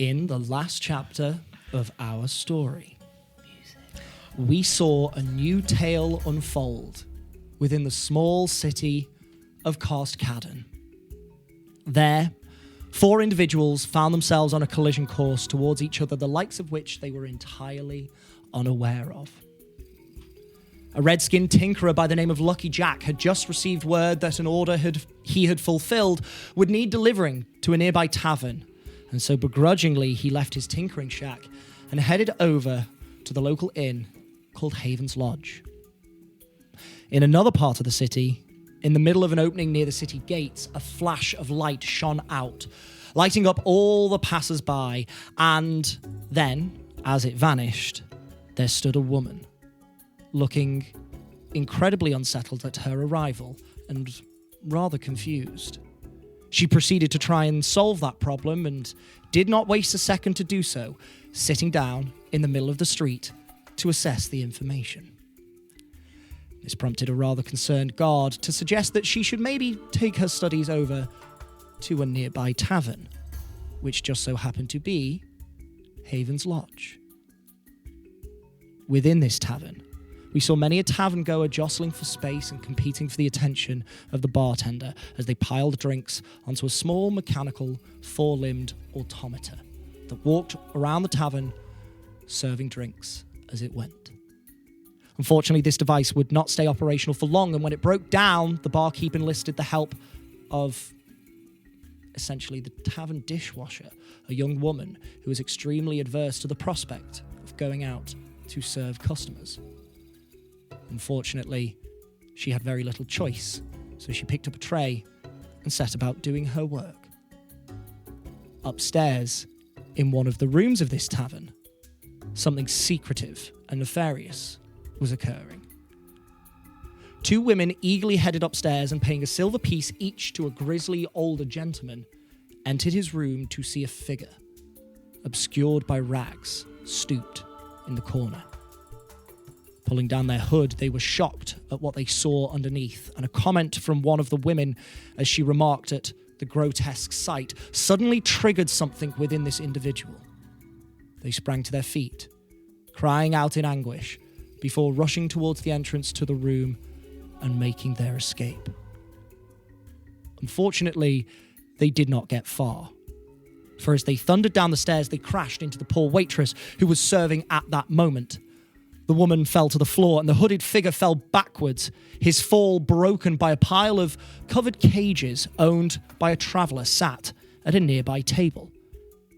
In the last chapter of our story, we saw a new tale unfold within the small city of Caden. There, 4 individuals found themselves on a collision course towards each other, the likes of which they were entirely unaware of. A red-skinned tinkerer by the name of Lucky Jack had just received word that an order he had fulfilled would need delivering to a nearby tavern, and so begrudgingly he left his tinkering shack and headed over to the local inn called Haven's Lodge. In another part of the city, in the middle of an opening near the city gates, a flash of light shone out, lighting up all the passers-by, and then, as it vanished, there stood a woman, looking incredibly unsettled at her arrival and rather confused. She proceeded to try and solve that problem and did not waste a second to do so, sitting down in the middle of the street to assess the information. This prompted a rather concerned guard to suggest that she should maybe take her studies over to a nearby tavern, which just so happened to be Haven's Lodge. Within this tavern, we saw many a tavern-goer jostling for space and competing for the attention of the bartender as they piled drinks onto a small mechanical 4-limbed automaton that walked around the tavern, serving drinks as it went. Unfortunately, this device would not stay operational for long, and when it broke down, the barkeep enlisted the help of essentially the tavern dishwasher, a young woman who was extremely adverse to the prospect of going out to serve customers. Unfortunately, she had very little choice, so she picked up a tray and set about doing her work. Upstairs, in one of the rooms of this tavern, something secretive and nefarious was occurring. 2 women eagerly headed upstairs and, paying a silver piece each to a grisly older gentleman, entered his room to see a figure, obscured by rags, stooped in the corner. Pulling down their hood, they were shocked at what they saw underneath, and a comment from one of the women as she remarked at the grotesque sight suddenly triggered something within this individual. They sprang to their feet, crying out in anguish, before rushing towards the entrance to the room and making their escape. Unfortunately, they did not get far, for as they thundered down the stairs, they crashed into the poor waitress who was serving at that moment. The woman fell to the floor, and the hooded figure fell backwards, his fall broken by a pile of covered cages owned by a traveller sat at a nearby table.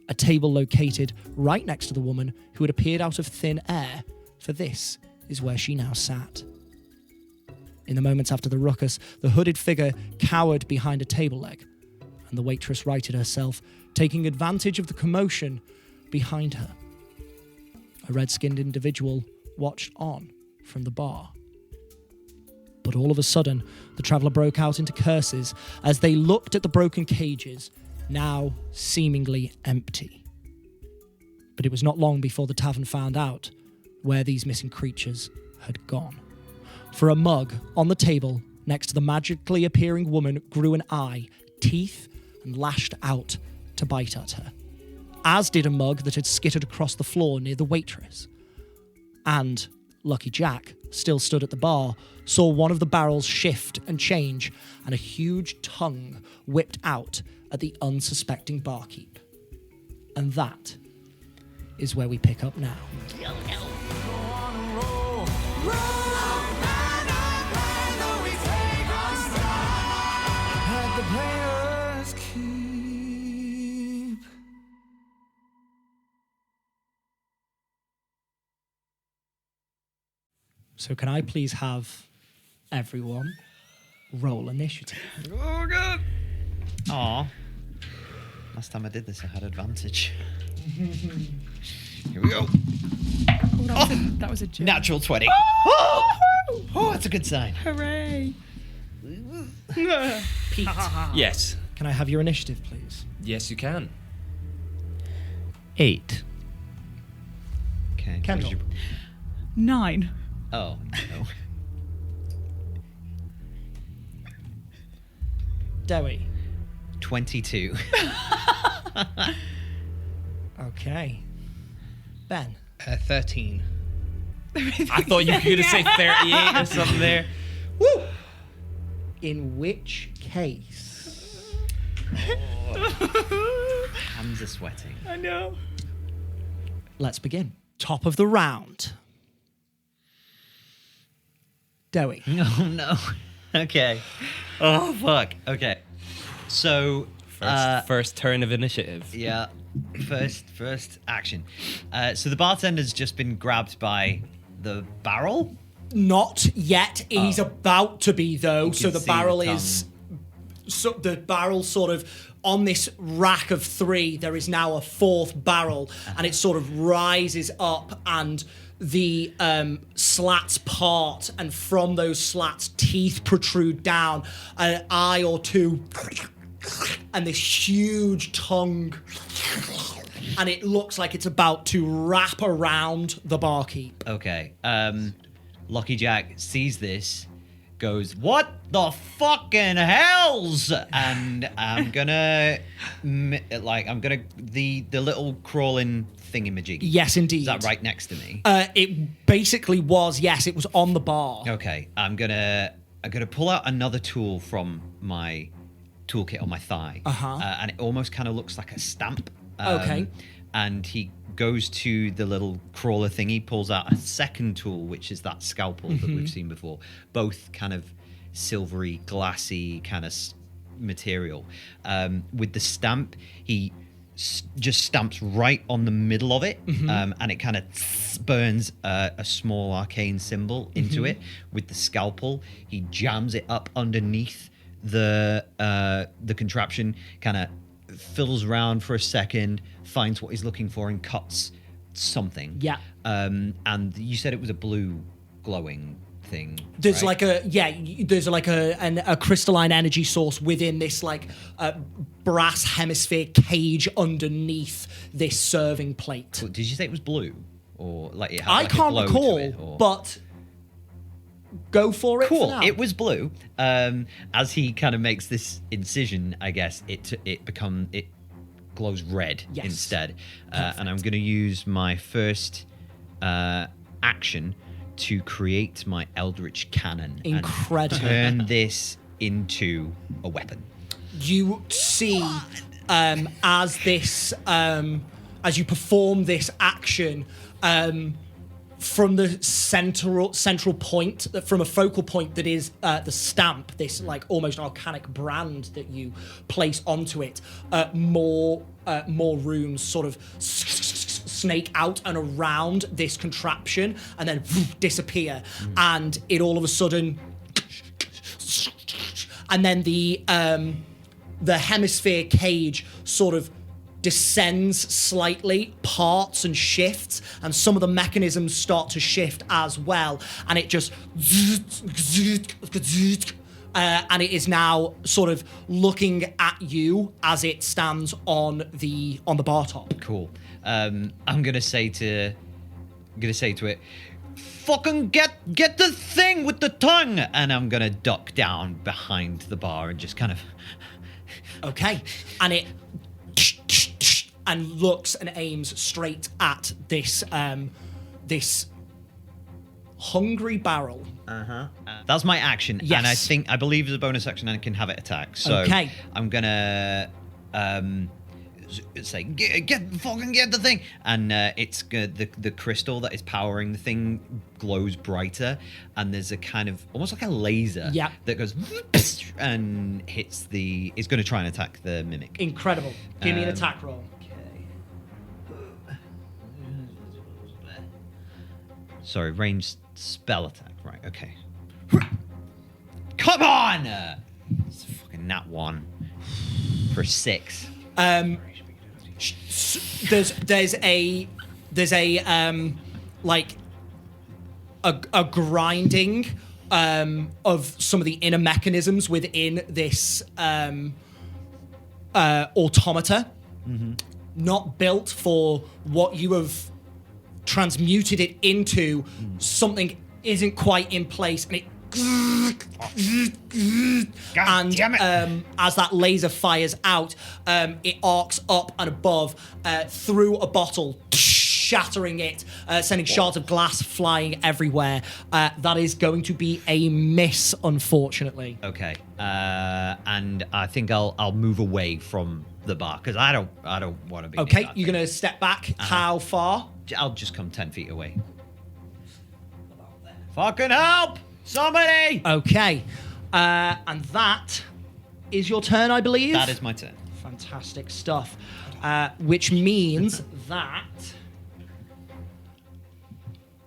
A table located right next to the woman who had appeared out of thin air, for this is where she now sat. In the moments after the ruckus, the hooded figure cowered behind a table leg, and the waitress righted herself, taking advantage of the commotion behind her. A red-skinned individual watched on from the bar. But all of a sudden, the traveller broke out into curses as they looked at the broken cages, now seemingly empty. But it was not long before the tavern found out where these missing creatures had gone. For a mug on the table next to the magically appearing woman grew an eye, teeth, and lashed out to bite at her, as did a mug that had skittered across the floor near the waitress. And Lucky Jack, still stood at the bar, saw one of the barrels shift and change, and a huge tongue whipped out at the unsuspecting barkeep. And that is where we pick up now. At the players' keep. So can I please have everyone roll initiative? Oh, God. Aw. Last time I did this, I had advantage. Here we go. Oh, that was a joke. Natural 20. Oh, that's a good sign. Hooray. Pete, Yes. can I have your initiative, please? Yes, you can. 8. Okay. Kendall. 9. Oh, no. Dewey. 22. Okay. Ben. 13. I thought you were going to say 38 or something there. Woo! In which case... Hands are sweating. I know. Let's begin. Top of the round. Dowie. Oh, no. Okay. Oh, fuck. Okay. So... First turn of initiative. Yeah. First action. So the bartender's just been grabbed by the barrel? Not yet. He's about to be, though. So the see barrel the is... So the barrel sort of... On this rack of 3, there is now a 4th barrel, and it sort of rises up, and the slats part, and from those slats, teeth protrude down, an eye or two, and this huge tongue, and it looks like it's about to wrap around the barkeep. Okay. Lucky Jack sees this, goes, "What the fucking hells?" And I'm gonna, the little crawling thingamajiggy. Yes, indeed. Is that right next to me? It basically was, yes, it was on the bar. Okay. I'm gonna pull out another tool from my toolkit on my thigh. And it almost kind of looks like a stamp. Okay. And he goes to the little crawler thingy, pulls out a second tool, which is that scalpel that we've seen before. Both kind of silvery, glassy kind of material. With the stamp, he just stamps right on the middle of it, and it kind of burns a small arcane symbol into it. With the scalpel, he jams it up underneath the contraption, kind of fiddles around for a second, finds what he's looking for, and cuts something. Yeah. And you said it was a blue glowing thing. There's right? there's like a crystalline energy source within this like brass hemisphere cage underneath this serving plate. Did you say it was blue, or like it had I like a can't glow to recall, it, or... but go for it. Cool. For now. It was blue. As he kind of makes this incision, I guess it glows red Yes. instead. And I'm going to use my first action to create my Eldritch Cannon. Incredible. And turn this into a weapon. You see, as you perform this action, from the central point, from a focal point that is the stamp, this like almost arcanic brand that you place onto it, more runes sort of snake out and around this contraption and then disappear, and it all of a sudden, and then the hemisphere cage sort of descends slightly, parts and shifts, and some of the mechanisms start to shift as well, and it just and it is now sort of looking at you as it stands on the bar top. Cool. I'm gonna say to it, "Fucking get the thing with the tongue," and I'm gonna duck down behind the bar and just kind of. Okay, and it and looks and aims straight at this this hungry barrel. That's my action, Yes. and I believe as a bonus action I can have it attack. So Okay. I'm gonna say get the thing, and it's the crystal that is powering the thing glows brighter, and there's a kind of almost like a laser Yeah. that goes and hits it's going to try and attack the mimic. Incredible. Give me an attack roll. Sorry, ranged spell attack. Right, okay. Come on! It's a fucking nat 1 for 6. There's a like a grinding of some of the inner mechanisms within this automata, not built for what you have transmuted it into. Something isn't quite in place, and it God damn it. As that laser fires out, it arcs up and above through a bottle, shattering it, sending shards of glass flying everywhere. That is going to be a miss, unfortunately. Okay, and I think I'll move away from the bar because I don't want to be. Okay, near that you're thing. going to step back. How far? I'll just come 10 feet away. Fucking help! Somebody! Okay, and that is your turn, I believe. That is my turn. Fantastic stuff. Which means that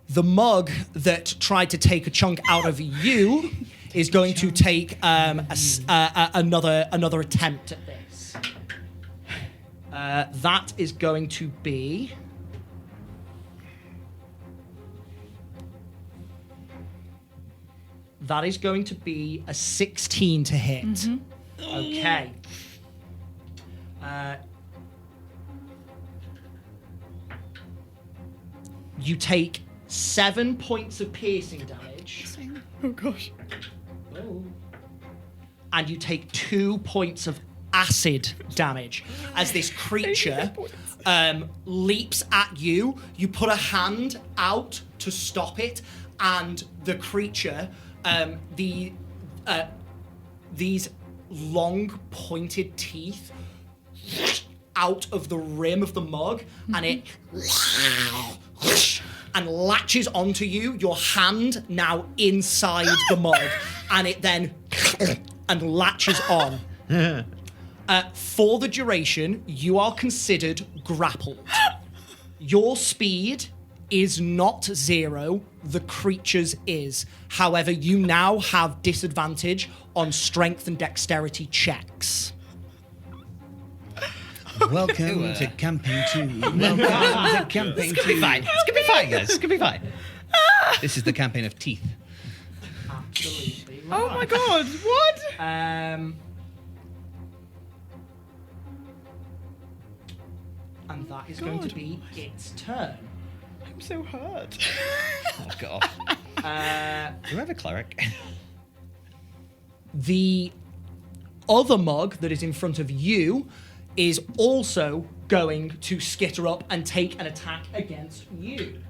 the mug that tried to take a chunk out of you is going to take another attempt at this. That is going to be... That is going to be a 16 to hit. Mm-hmm. Okay. You take 7 points of piercing damage. Oh gosh. And you take 2 points of acid damage as this creature leaps at you. You put a hand out to stop it, and the creature, these long pointed teeth out of the rim of the mug, and it and latches onto you, your hand now inside the mug, and it then and latches on. For the duration, you are considered grappled. Your speed is not 0, the creature's is. However, you now have disadvantage on strength and dexterity checks. Welcome to campaign 2. Welcome to campaign 2. It's gonna be fine. It's gonna be fine, guys. It's gonna be fine. This is the campaign of teeth. Absolutely. Oh my god, what? And that is going to be its turn. I'm so hurt. Oh god. Do I have a cleric? The other mug that is in front of you is also going to skitter up and take an attack against you.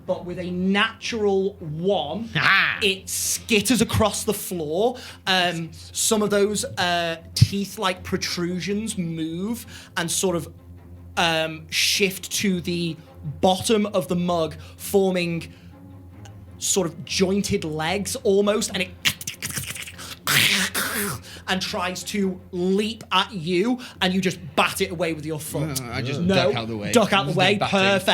But with a natural 1, it skitters across the floor. Some of those teeth-like protrusions move and sort of shift to the bottom of the mug, forming sort of jointed legs almost, and it and tries to leap at you, and you just bat it away with your foot. I just duck out the way. Duck out the way. Batting.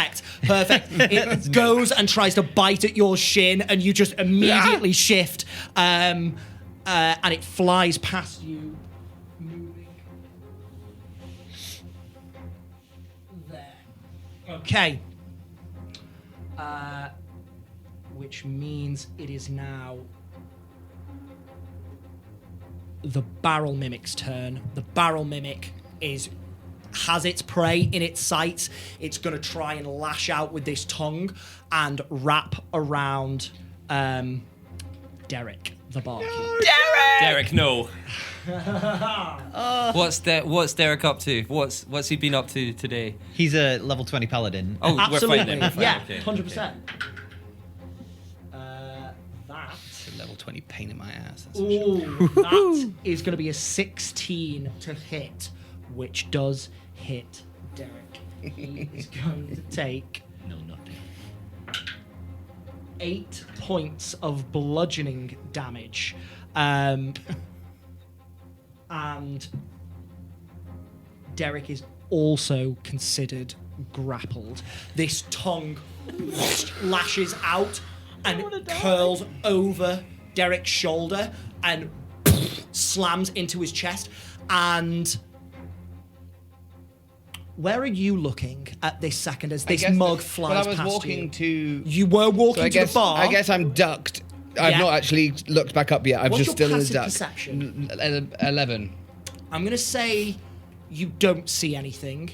Perfect. It goes and tries to bite at your shin, and you just immediately shift, and it flies past you, moving there. Okay. Which means it is now the barrel mimic's turn. The barrel mimic has its prey in its sights. It's going to try and lash out with this tongue and wrap around Derek, the barkeep. Derek, no. What's Derek up to? What's he been up to today? He's a level 20 paladin. Oh, Absolutely. we're fighting him. Yeah, Okay. 100%. Level 20 pain in my ass. That's for sure. Ooh, that is going to be a 16 to hit, which does hit Derek. He is going to take 8 points of bludgeoning damage. And Derek is also considered grappled. This tongue lashes out and curls over Derek's shoulder and slams into his chest. And where are you looking at this second as this mug flies past you? I was walking to... You were walking to the bar. I guess I'm ducked. I've not actually looked back up yet. I'm What's just your still in the passive duck. perception? 11. I'm going to say you don't see anything.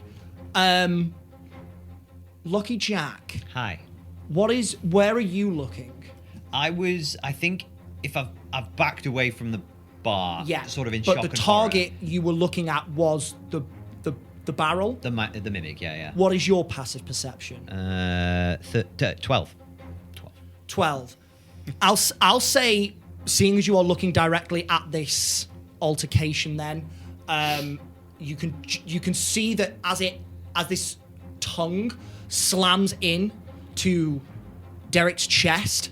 Lucky Jack, Hi. Where are you looking? I think if I've backed away from the bar, Yeah, sort of in but shock the and target you were looking at was the barrel. horror. The mimic, yeah. What is your passive perception? 12. 12. I'll say, seeing as you are looking directly at this altercation, then you can see that as this tongue slams in to Derek's chest,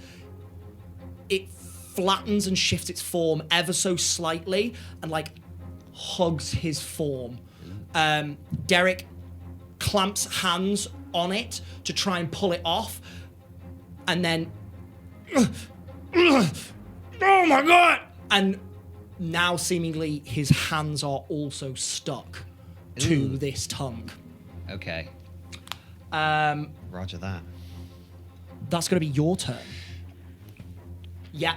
it flattens and shifts its form ever so slightly and like hugs his form. Derek clamps hands on it to try and pull it off, and then oh my god! And now seemingly his hands are also stuck to this tongue. Okay. Roger that. That's going to be your turn. Yeah.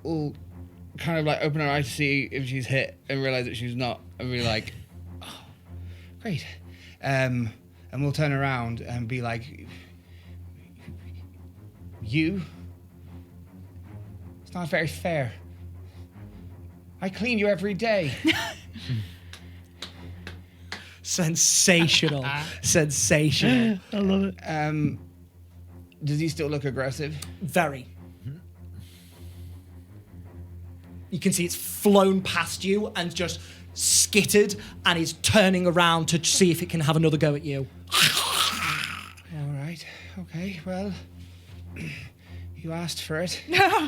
We'll kind of like open her eyes to see if she's hit and realize that she's not, and we're like, oh, great. And we'll turn around and be like, you? It's not very fair. I clean you every day. Sensational. Sensational. I love it. Does he still look aggressive? Very. You can see it's flown past you and just skittered and is turning around to see if it can have another go at you. All right. Okay. Well, you asked for it.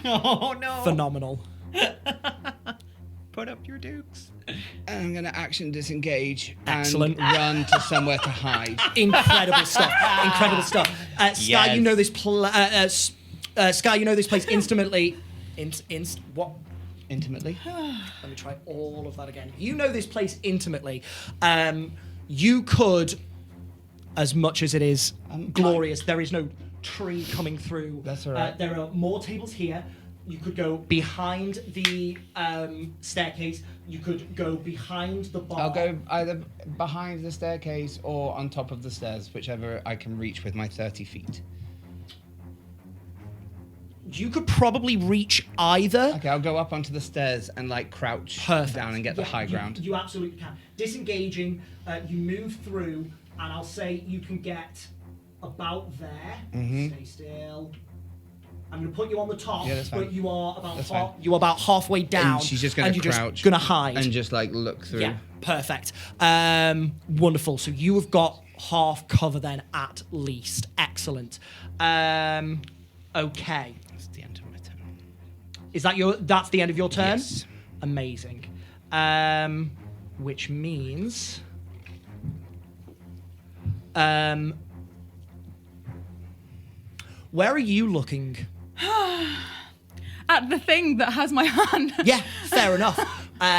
Oh no! Phenomenal. Put up your dukes. And I'm going to action disengage Excellent. and run to somewhere to hide. Incredible stuff. Incredible stuff. Sky, Yes. you know this Sky, you know this place intimately. What? Intimately. Let me try all of that again. You know this place intimately. You could, as much as it is glorious, there is no tree coming through. That's all right. There are more tables here. You could go behind the staircase. You could go behind the bar. I'll go either behind the staircase or on top of the stairs, whichever I can reach with my 30 feet. You could probably reach either. Okay, I'll go up onto the stairs and like crouch Perfect. down and get the Yeah, high ground. You absolutely can. Disengaging, you move through, and I'll say you can get about there. Stay still. I'm going to put you on the top, Yeah, that's fine. but you are about That's fine. you are about halfway down. And she's just going and to you're crouch. just going to hide. And just like look through. Yeah, perfect. Wonderful. So you have got half cover then at least. Excellent. Okay. That's the end of my turn. Is that that's the end of your turn? Yes. Amazing. Which means where are you looking? At the thing that has my hand. Yeah, fair enough.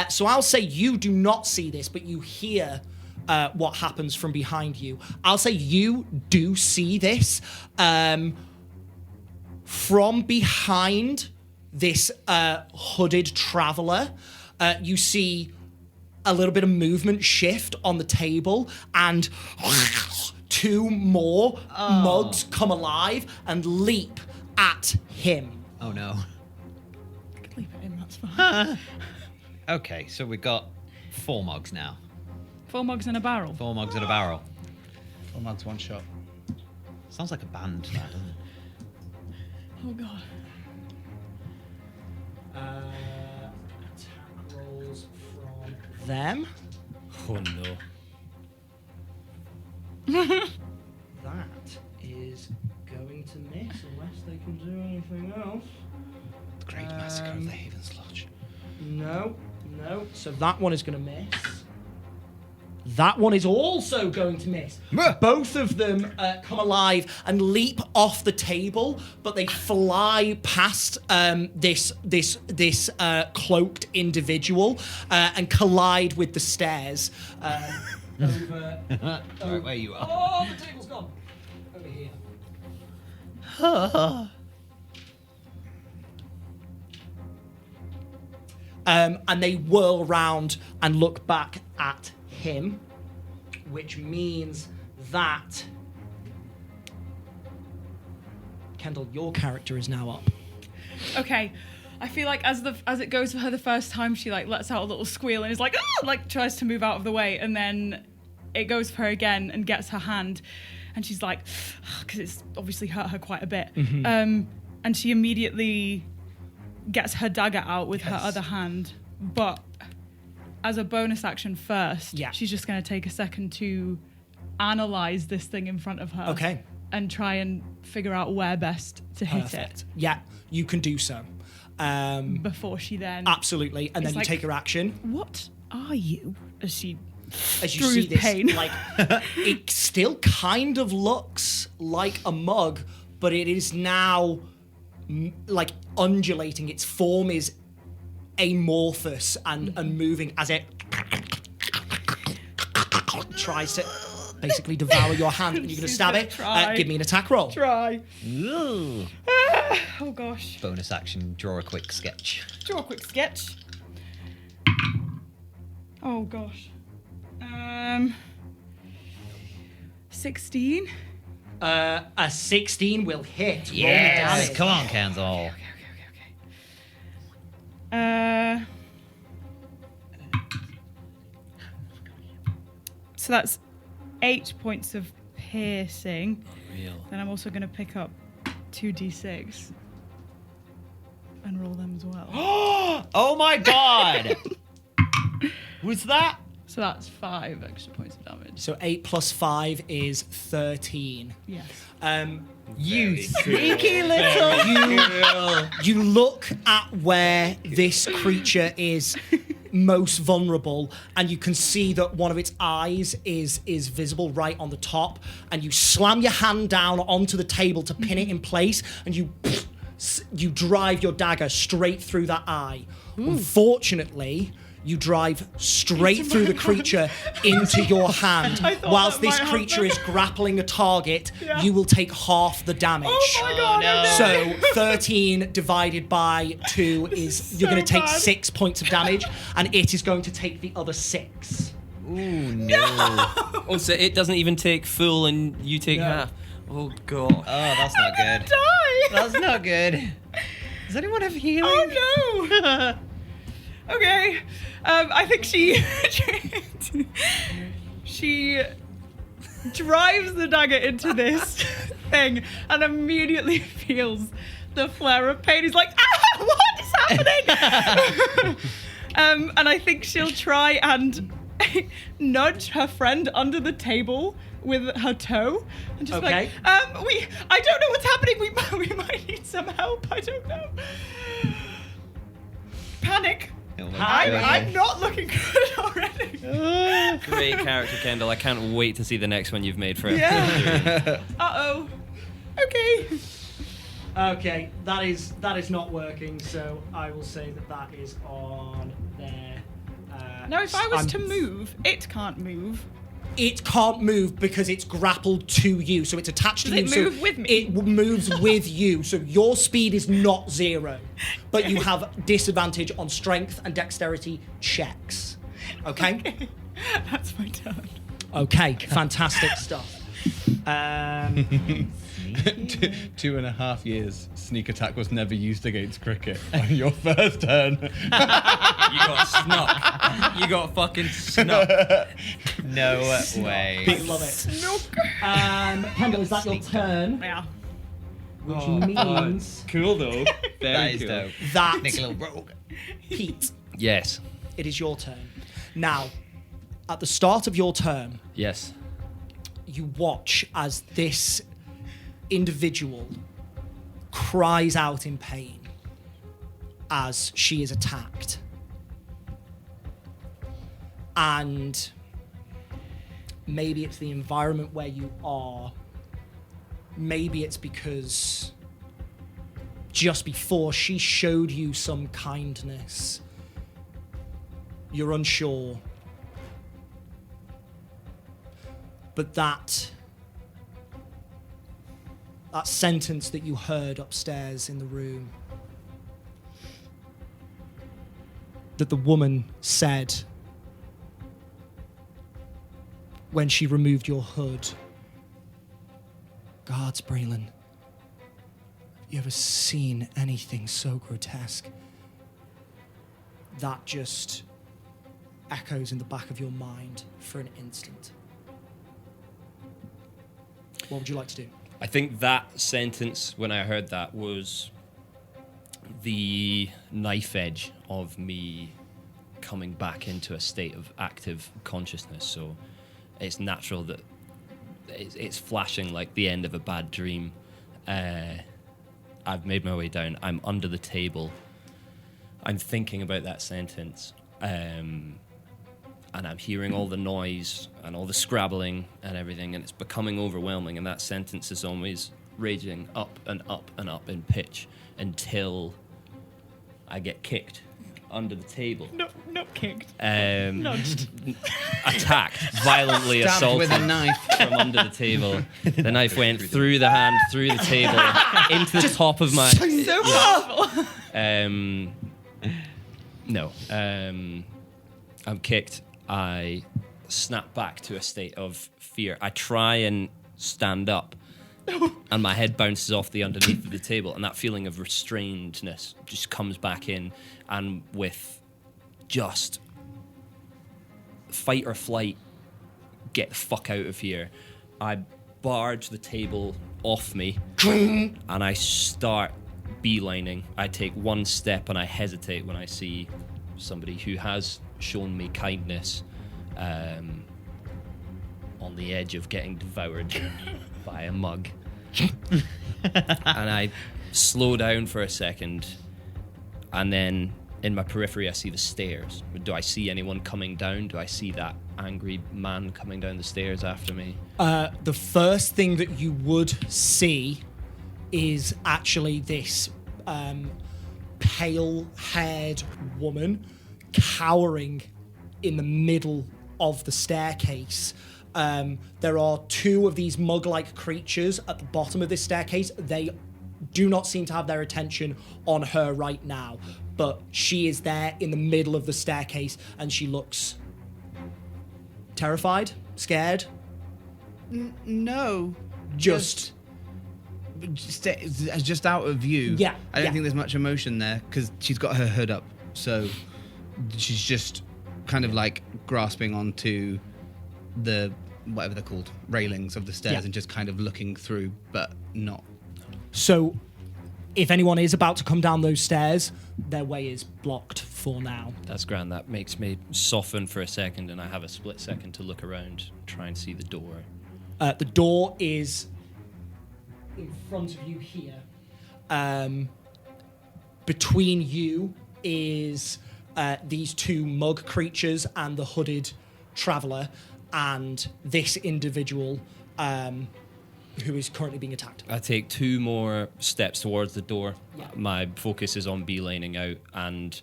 So I'll say you do not see this, but you hear what happens from behind you. I'll say you do see this. From behind this hooded traveler, you see a little bit of movement shift on the table, and two more mugs come alive and leap at him. Oh no. I could leave it in, that's fine. Okay, so we got 4 mugs now. 4 mugs in a barrel. 4 mugs in a barrel. 4 mugs, 1 shot. Sounds like a band, that, doesn't it? Oh god. Attack rolls from them. Oh no. That is going to miss unless they can do anything else. The Great Massacre of the Haven's Lodge. No. So that one is going to miss. That one is also going to miss. Both of them come alive and leap off the table, but they fly past this cloaked individual and collide with the stairs. Over. Right where you are. Oh, the table's gone. Over here. And they whirl round and look back at him, which means that Kendall, your character is now up. Okay. I feel like as it goes for her the first time, she like lets out a little squeal and is like, ah! Like tries to move out of the way, and then it goes for her again and gets her hand, and she's like, because it's obviously hurt her quite a bit, and she immediately gets her dagger out with her other hand, but as a bonus action first, she's just going to take a second to analyze this thing in front of her. Okay. And try and figure out where best to hit it. Yeah, you can do so. Before she then... Absolutely. And then you like, take your action. What are you? As you see this, pain. like, it still kind of looks like a mug, but it is now, like, undulating. Its form is amorphous and moving as it tries to basically devour your hand. And you're going to stab it. Give me an attack roll. Try. Ooh. Oh, gosh. Bonus action, draw a quick sketch. Draw a quick sketch. Oh, gosh. 16. A 16 will hit. Roll Yes! damage. Come on, Kendall. So that's 8 points of piercing. Real. Then I'm also going to pick up 2d6 and roll them as well. Oh my god! Who's that? So that's 5 extra points of damage. So 8 plus 5 is 13. Yes. You sneaky little... You look at where this creature is most vulnerable, and you can see that one of its eyes is visible right on the top, and you slam your hand down onto the table to pin it in place, and you drive your dagger straight through that eye. Unfortunately, you drive straight through the creature into your hand. Whilst this creature is grappling a target, you will take half the damage. Oh my god, no. So 13 divided by 2 is you're going to take 6 points of damage, and it is going to take the other 6. Ooh, no. Oh, so it doesn't even take full and you take half. Oh, God. Oh, that's not good. Die! That's not good. Does anyone have healing? Oh no! Okay. I think she drives the dagger into this thing and immediately feels the flare of pain. He's like, ah, what is happening? And I think she'll try and nudge her friend under the table with her toe and just like, I don't know what's happening. We might need some help. I don't know. Panic. I'm not looking good already. Great character, Kendall. I can't wait to see the next one you've made for it. Yeah. Uh-oh. Okay. Okay, that is not working, so I will say that is on there. Now, if I was to move, it can't move. It can't move because it's grappled to you, so it's attached to you. Does it move with me? It moves with you, so your speed is not 0, but you have disadvantage on strength and dexterity checks. Okay? Okay. That's my turn. Okay, fantastic stuff. 2.5 years, sneak attack was never used against cricket. On your first turn. You got snuck. You got fucking snuck. No way. I love it. Kendall, is that your turn? Yeah. Which means Cool, though. That Very is cool. dope. that, Make a little rogue. Pete, Yes. it is your turn. Now, at the start of your turn, Yes. you watch as this individual cries out in pain as she is attacked. And maybe it's the environment where you are. Maybe it's because just before she showed you some kindness. You're unsure. But that sentence that you heard upstairs in the room, that the woman said, when she removed your hood. Guards, Braylon. You ever seen anything so grotesque? That just echoes in the back of your mind for an instant. What would you like to do? I think that sentence, when I heard that, was the knife edge of me coming back into a state of active consciousness. So it's natural that it's flashing like the end of a bad dream. I've made my way down. I'm under the table. I'm thinking about that sentence. And I'm hearing all the noise and all the scrabbling and everything, and it's becoming overwhelming, and that sentence is always raging up and up and up in pitch until I get kicked under the table. No, not kicked. Nudged. Attacked, violently Stabbed assaulted with a knife. from under the table. The knife went through the hand, through the table, into the top of my... So powerful. No. I'm kicked. I snap back to a state of fear. I try and stand up, and my head bounces off the underneath of the table, and that feeling of restrainedness just comes back in, and with just fight or flight, get the fuck out of here, I barge the table off me, and I start beelining. I take one step, and I hesitate when I see somebody who has shown me kindness, on the edge of getting devoured by a mug. And I slow down for a second, and then in my periphery I see the stairs. Do I see anyone coming down? Do I see that angry man coming down the stairs after me? The first thing that you would see is actually this pale-haired woman cowering in the middle of the staircase. There are two of these mug-like creatures at the bottom of this staircase. They do not seem to have their attention on her right now, but she is there in the middle of the staircase, and she looks terrified, scared. No. Just out of view. Yeah, I don't yeah. think there's much emotion there because she's got her hood up, so she's just kind of like grasping onto the whatever they're called, railings of the stairs, Yeah. and just kind of looking through, but not. So, if anyone is about to come down those stairs, their way is blocked for now. That's grand. That makes me soften for a second, and I have a split second to look around, try and see the door. The door is in front of you here. Between you is these two mug creatures and the hooded traveller, and this individual who is currently being attacked. I take two more steps towards the door. Yeah. My focus is on beelining out, and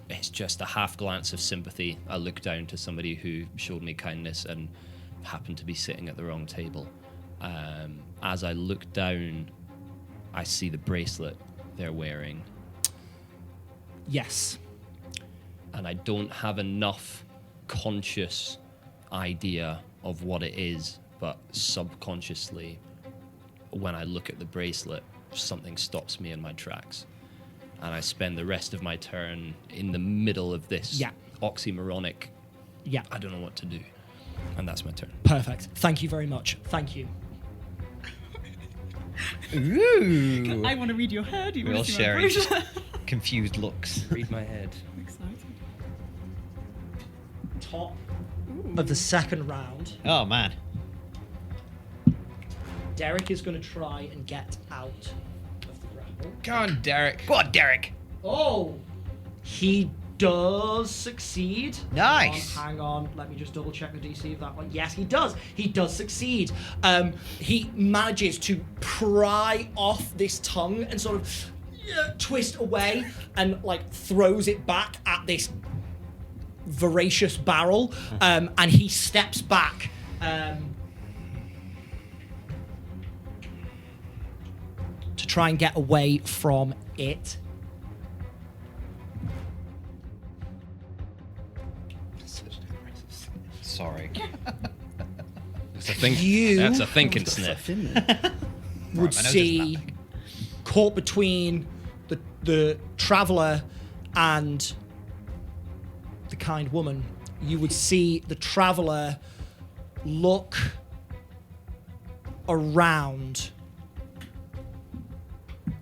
it's just a half glance of sympathy. I look down to somebody who showed me kindness and happened to be sitting at the wrong table. As I look down, I see the bracelet they're wearing, Yes. and I don't have enough conscious idea of what it is, but subconsciously, when I look at the bracelet, something stops me in my tracks. And I spend the rest of my turn in the middle of this Yeah. oxymoronic, Yeah. I don't know what to do. And that's my turn. Perfect. Thank you very much. Thank you. Ooh. I want to read your head. You We're all want to see my sharing brochure? confused looks. Read my head. I'm excited. Top of the second round, Oh, man. Derek is going to try and get out of the grapple. Come on, Derek. Go on, Derek. Oh! He does succeed. Nice. Hang on. Let me just double check the DC of that one. Yes, he does. He does succeed. He manages to pry off this tongue and sort of twist away and like throws it back at this voracious barrel. And he steps back. To try and get away from it. Sorry. That's a thinking sniff. would my nose is see caught between the traveler and the kind woman, you would see the traveler look around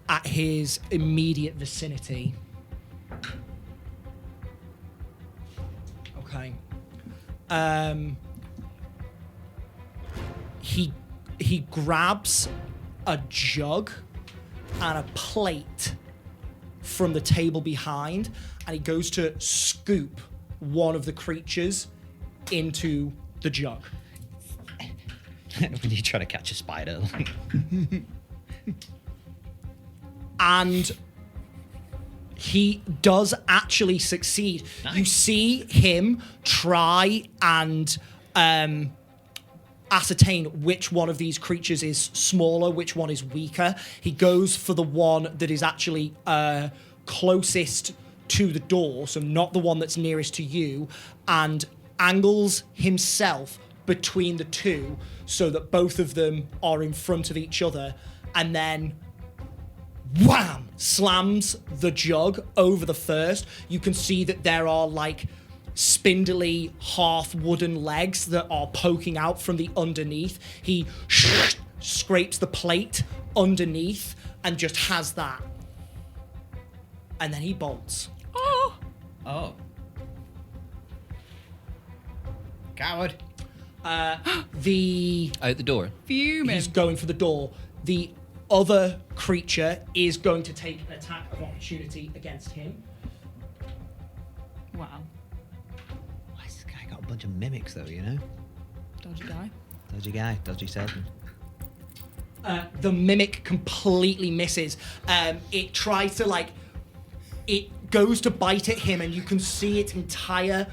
at his immediate vicinity. Okay. He grabs a jug and a plate from the table behind, and he goes to scoop one of the creatures into the jug. When you try to catch a spider. And he does actually succeed. Nice. You see him try and ascertain which one of these creatures is smaller, which one is weaker. He goes for the one that is actually closest to the door, so not the one that's nearest to you, and angles himself between the two so that both of them are in front of each other, and then wham! Slams the jug over the first. You can see that there are like spindly half wooden legs that are poking out from the underneath. He scrapes the plate underneath and just has that. And then he bolts. Oh. Coward. The Out the door. Fuming. He's going for the door. The other creature is going to take an attack of opportunity against him. Wow. Why has this guy got a bunch of mimics, though, you know? Dodgy guy. Dodgy guy, dodgy salesman. The mimic completely misses. It tries to it goes to bite at him, and you can see its entire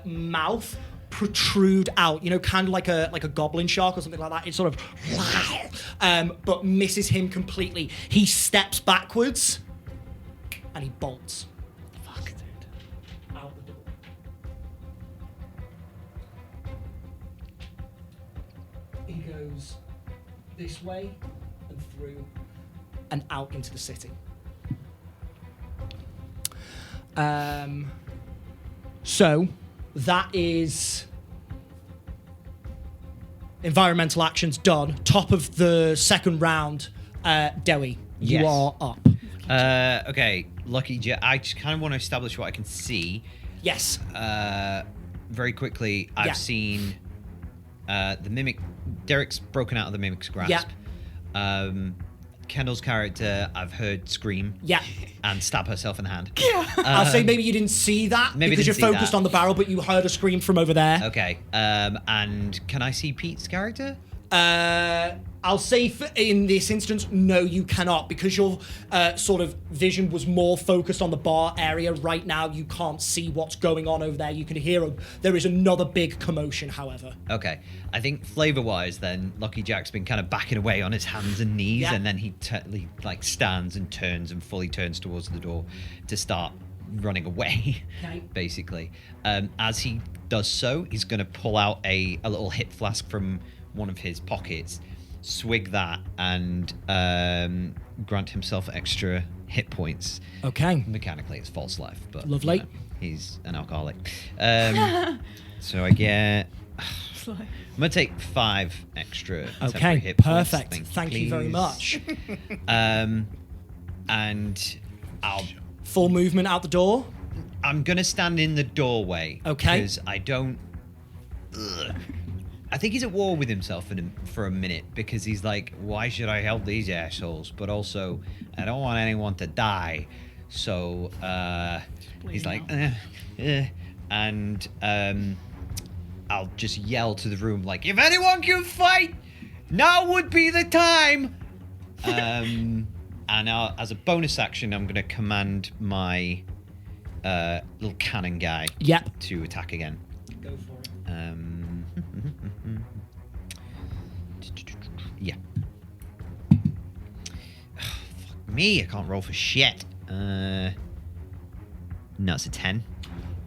mouth protrude out, kind of like a goblin shark or something like that. It sort of, but misses him completely. He steps backwards, and he bolts. Fuck, dude. Out the door. He goes this way and through and out into the city. So that is environmental actions done. Top of the second round, Dewi, you Yes. are up. Okay, Lucky Jet. I just kind of want to establish what I can see. Yes. Very quickly, I've Yeah. seen the mimic. Derek's broken out of the mimic's grasp. Kendall's character, I've heard scream. Yeah. And stab herself in the hand. I'll say maybe you didn't see that maybe because you're didn't see focused that. on the barrel, but you heard a scream from over there. Okay. And can I see Pete's character? I'll say in this instance, no, you cannot, because your sort of vision was more focused on the bar area. Right now, you can't see what's going on over there. You can hear there is another big commotion, however. Okay. I think flavor-wise, then Lucky Jack's been kind of backing away on his hands and knees, Yeah. and then he stands and turns and fully turns towards the door to start running away, Okay. basically. As he does so, he's going to pull out a little hit flask from one of his pockets, swig that, and grant himself extra hit points. Okay. Mechanically, it's false life, but Lovely. He's an alcoholic. So I get. It's like, I'm gonna take 5 extra. temporary Okay. hit points. Perfect. Thank you very please. much. And Full movement out the door. I'm gonna stand in the doorway. Okay. Because I don't. Ugh. I think he's at war with himself for a minute, because he's like, why should I help these assholes? But also, I don't want anyone to die. So he's like, and I'll just yell to the room, like, if anyone can fight, now would be the time. And as a bonus action, I'm going to command my little cannon guy Yep. to attack again. Go for it. Yeah. Fuck me, I can't roll for shit. No, it's a 10.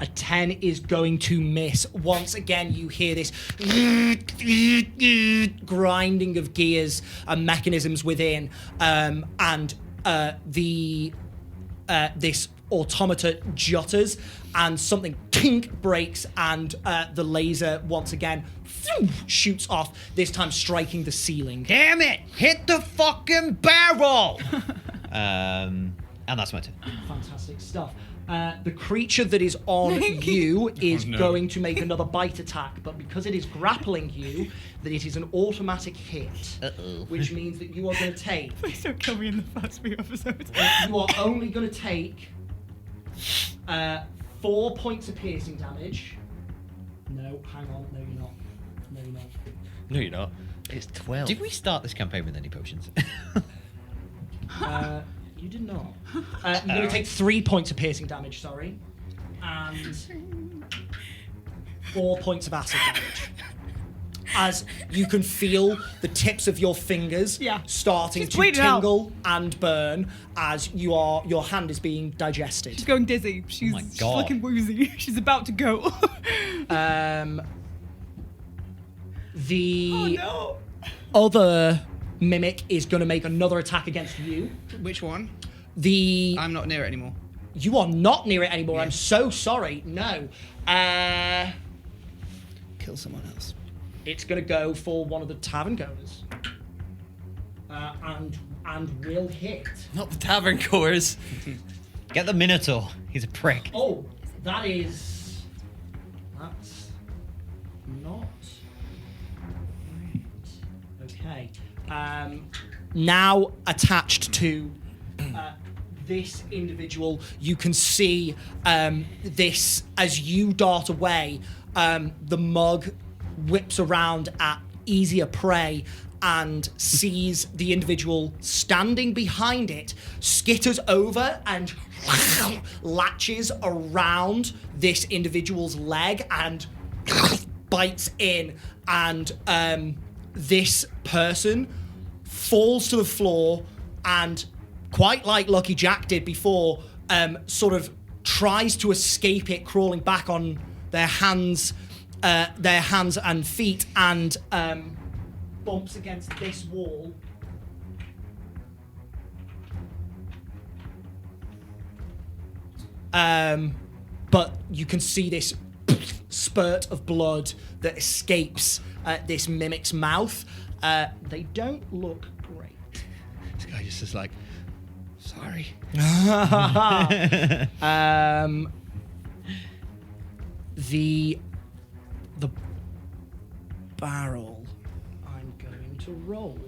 A 10 is going to miss. Once again, you hear this grinding of gears and mechanisms within, and this automata jutters, and something tink breaks, and the laser once again shoots off, this time striking the ceiling. Damn it! Hit the fucking barrel! And that's my turn. Fantastic stuff. The creature that is on you is going to make another bite attack, but because it is grappling you, that it is an automatic hit, which means that you are going to take. Please don't kill me in the first few episodes. You are only going to take 4 points of piercing damage. No, hang on. No, you're not. No, you're not. No, you're not. It's 12. Did we start this campaign with any potions? You did not. You're going to take 3 points of piercing damage, sorry. And 4 points of acid damage. As you can feel the tips of your fingers starting She's to bleeding out. tingle and burn as your hand is being digested. She's going dizzy. She's, my she's God. looking woozy. She's about to go. The no. other mimic is going to make another attack against you. Which one? I'm not near it anymore. You are not near it anymore. I'm so sorry. No. Kill someone else. It's going to go for one of the tavern goers. And will hit. Not the tavern goers. Get the Minotaur. He's a prick. Oh, that's not right. Okay. Now attached to this individual, you can see this as you dart away. The mug whips around at easier prey and sees the individual standing behind it, skitters over and latches around this individual's leg and bites in, and this person falls to the floor and, quite like Lucky Jack did before, sort of tries to escape it, crawling back on their hands and feet, and bumps against this wall. But you can see this spurt of blood that escapes this mimic's mouth. They don't look great. This guy just is like, sorry. The barrel, I'm going to roll.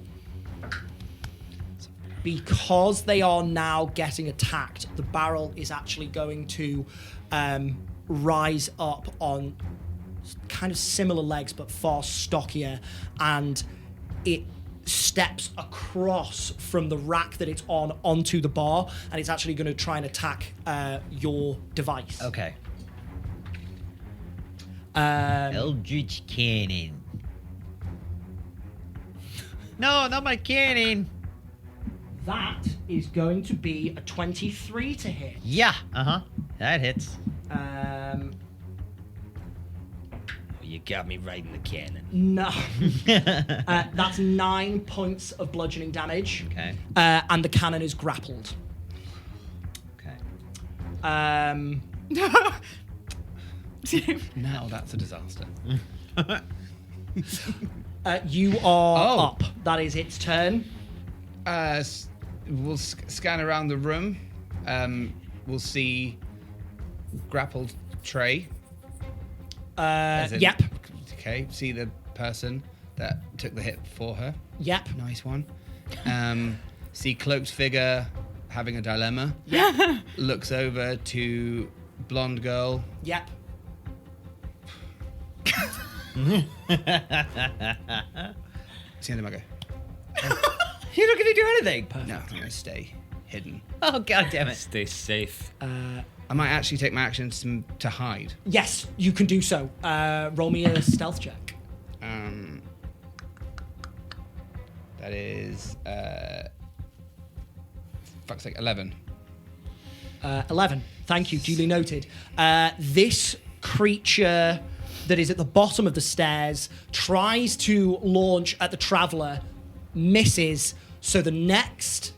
Because they are now getting attacked, the barrel is actually going to rise up on kind of similar legs but far stockier, and it steps across from the rack that it's on onto the bar, and it's actually going to try and attack your device. Okay. Eldritch Cannon. No, not my cannon. That is going to be a 23 to hit. Yeah, that hits. You got me right in the cannon. No. That's 9 points of bludgeoning damage. Okay. And the cannon is grappled. Okay. Now that's a disaster. You are up. That is its turn. We'll scan around the room. We'll see grappled Trey. Yep. Okay. See the person that took the hit for her. Yep. Nice one. See cloaked figure having a dilemma. Yep. Looks over to blonde girl. Yep. See them, I go. You're not going to do anything. No, I'm going to stay hidden. Oh, god damn it. Stay safe. I might actually take my actions to hide. Yes, you can do so. Roll me a stealth check. That is fuck's sake, 11. 11. Thank you. Duly noted. This creature that is at the bottom of the stairs tries to launch at the traveler, misses. So the next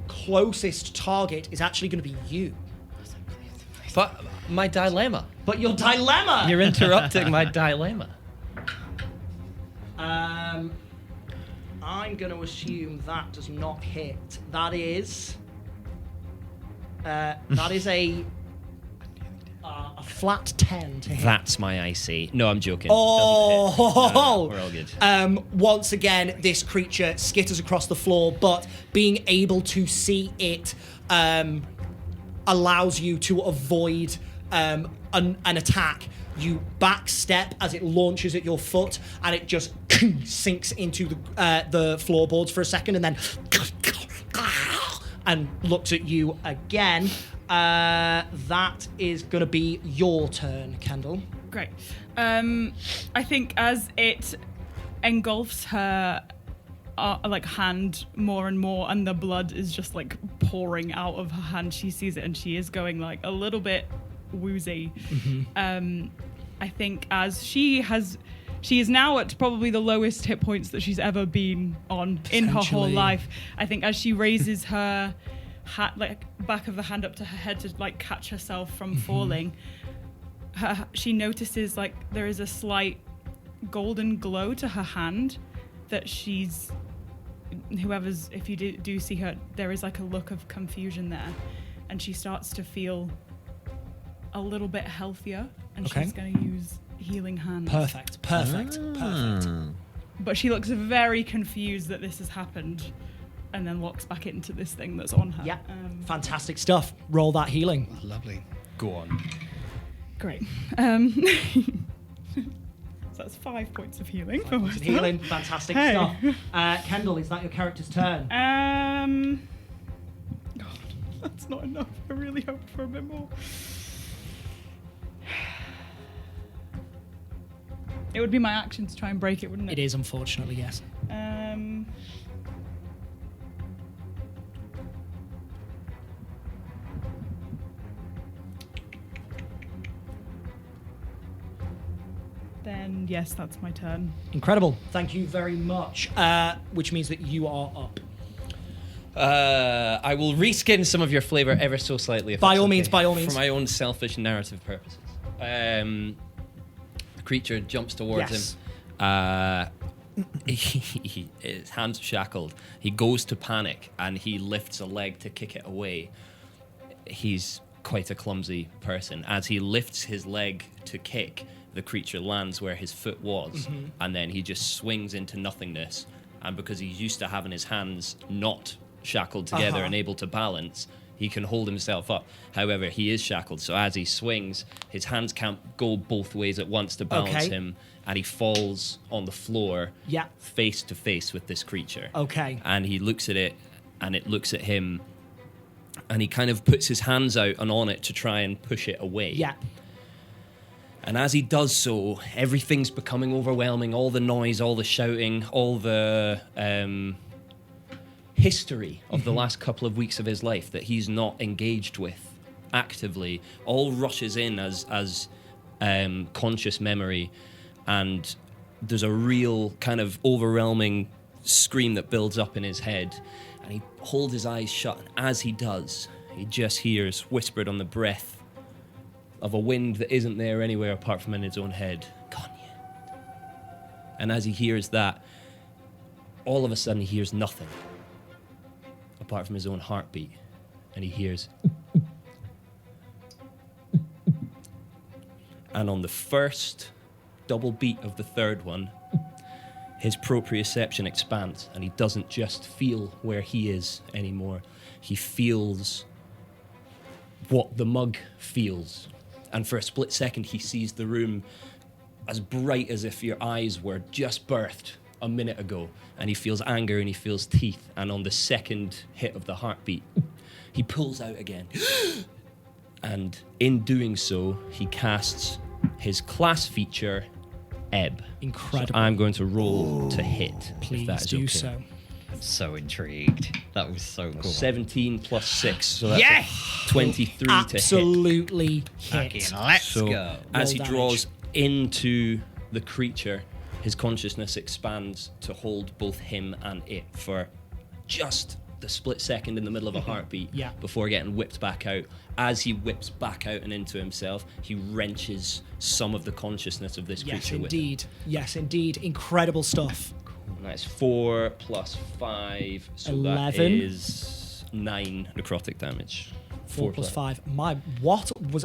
closest target is actually going to be you. But my dilemma. But your dilemma. You're interrupting my dilemma. I'm going to assume that does not hit. That is a flat 10 to hit. That's my IC. No, I'm joking. Oh, no, we're all good. Once again, this creature skitters across the floor, but being able to see it allows you to avoid an attack. You backstep as it launches at your foot, and it just sinks into the floorboards for a second, and then and looks at you again. That is going to be your turn, Kendall. Great. I think as it engulfs her hand more and more, and the blood is just like pouring out of her hand, she sees it and she is going like a little bit woozy. Mm-hmm. I think as she is now at probably the lowest hit points that she's ever been on in her whole life. I think as she raises her back of the hand up to her head to like catch herself from falling, she notices like there is a slight golden glow to her hand that if you do see her, there is like a look of confusion there, and she starts to feel a little bit healthier, and she's going to use healing hands. Perfect. But she looks very confused that this has happened, and then locks back into this thing that's on her. Yeah, fantastic stuff. Roll that healing. Lovely. Go on. Great. So that's 5 points of healing. Healing, fantastic stuff. Kendall, is that your character's turn? God, that's not enough. I really hoped for a bit more. It would be my action to try and break it, wouldn't it? It is, unfortunately, yes. Then, yes, that's my turn. Incredible. Thank you very much. Which means that you are up. I will reskin some of your flavor ever so slightly. By all means. For my own selfish narrative purposes. The creature jumps towards him. His hands are shackled. He goes to panic and he lifts a leg to kick it away. He's quite a clumsy person. As he lifts his leg to kick, the creature lands where his foot was, and then he just swings into nothingness. And because he's used to having his hands not shackled together and able to balance, he can hold himself up. However, he is shackled, so as he swings, his hands can't go both ways at once to balance him, and he falls on the floor face to face with this creature. Okay. And he looks at it, and it looks at him, and he kind of puts his hands out and on it to try and push it away. Yeah. And as he does so, everything's becoming overwhelming. All the noise, all the shouting, all the history of the last couple of weeks of his life that he's not engaged with actively, all rushes in as conscious memory. And there's a real kind of overwhelming scream that builds up in his head. And he holds his eyes shut. And as he does, he just hears, whispered on the breath of a wind that isn't there anywhere apart from in his own head, Kanye. And as he hears that, all of a sudden he hears nothing apart from his own heartbeat. And he hears... And on the first double beat of the third one, his proprioception expands, and he doesn't just feel where he is anymore. He feels what the mug feels. And for a split second, he sees the room as bright as if your eyes were just birthed a minute ago. And he feels anger and he feels teeth. And on the second hit of the heartbeat, he pulls out again. And in doing so, he casts his class feature, Ebb. Incredible. So I'm going to roll to hit. Please if that is do okay. so. I'm so intrigued. That was so cool. 17 plus 6, so that's Yes! 23 to hit. Absolutely hit. Fucking let's So go. as he Roll draws into the creature, his consciousness expands to hold both him and it for just the split second in the middle of a heartbeat Yeah. before getting whipped back out. As he whips back out and into himself, he wrenches some of the consciousness of this Yes, creature with indeed. Yes, indeed. Incredible stuff. him. And that's 4 plus 5, so 11. that is 9 necrotic damage. 4 plus 5. What was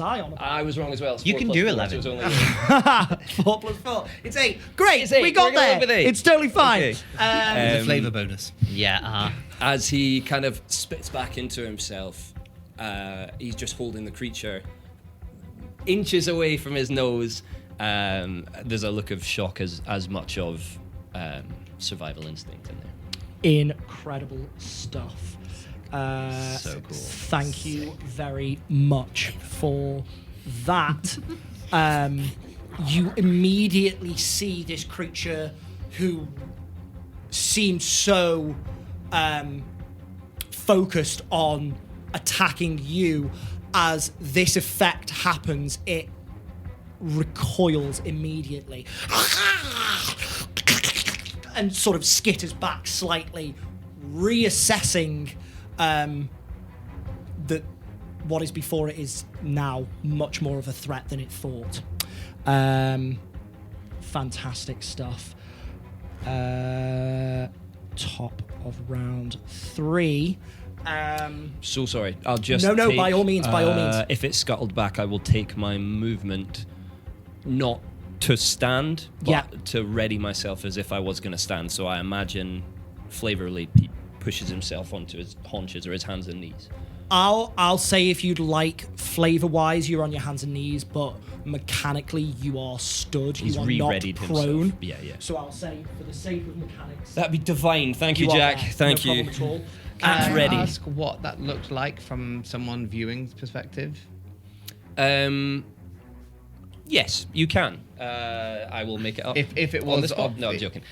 I on about? I was wrong as well. It's You 4 can plus do 4, 11. so it's only 4 plus 4. It's 8. Great. It's 8. We got We're going there. with 8. It's totally fine. Okay. The flavor bonus. Yeah, As he kind of spits back into himself, he's just holding the creature inches away from his nose. There's a look of shock as much of survival instinct in there. Incredible stuff. So cool. Thank you very much for that. You immediately see this creature who seemed so focused on attacking you. As this effect happens, it recoils immediately and sort of skitters back slightly, reassessing that what is before it is now much more of a threat than it thought. Fantastic stuff. Top of round 3. So sorry, I'll just No, take, by all means, by all means. If it's scuttled back, I will take my movement, not to stand, but Yeah. to ready myself as if I was going to stand. So I imagine Flavorly pushes himself onto his haunches or his hands and knees. I'll say if you'd like, flavor-wise, you're on your hands and knees, but mechanically you are stood. He's you are re-readied not prone. himself. Yeah, yeah. So I'll say, for the sake of mechanics, That'd be divine. Thank you, are Jack. there. Thank No you. problem at all. At ready. Ask what that looked like from someone viewing's perspective. Yes, you can. I will make it up. If it on was the spot. No, I'm obvi- joking.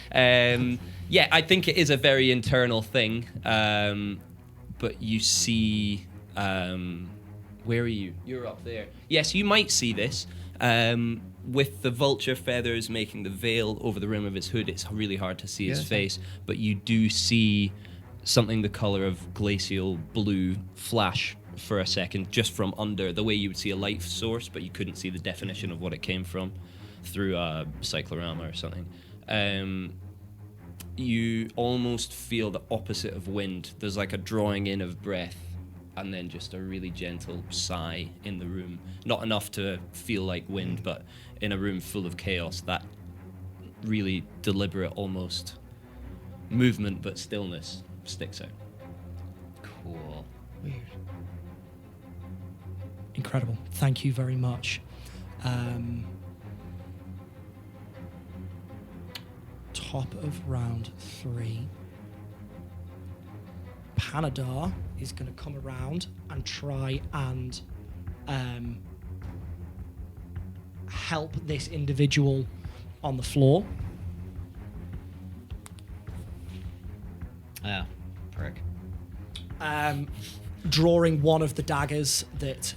Yeah, I think it is a very internal thing. But you see, where are you? You're up there. Yes, you might see this. With the vulture feathers making the veil over the rim of his hood, it's really hard to see his that's face. But you do see something the color of glacial blue flash for a second, just from under, the way you would see a light source, but you couldn't see the definition of what it came from through a cyclorama or something. You almost feel the opposite of wind. There's like a drawing in of breath and then just a really gentle sigh in the room. Not enough to feel like wind, but in a room full of chaos, that really deliberate almost movement but stillness sticks out. Cool. Weird. Incredible. Thank you very much. Top of round 3. Panadar is going to come around and try and help this individual on the floor. Yeah, prick. Drawing one of the daggers that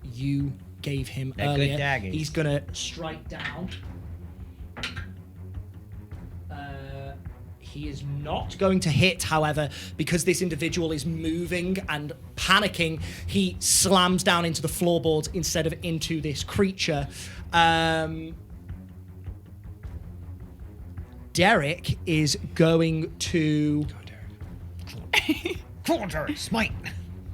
you gave him They're good earlier. daggers. He's going to strike down. He is not going to hit, however, because this individual is moving and panicking. He slams down into the floorboards instead of into this creature. Derek is going to... Come on, Derek, smite.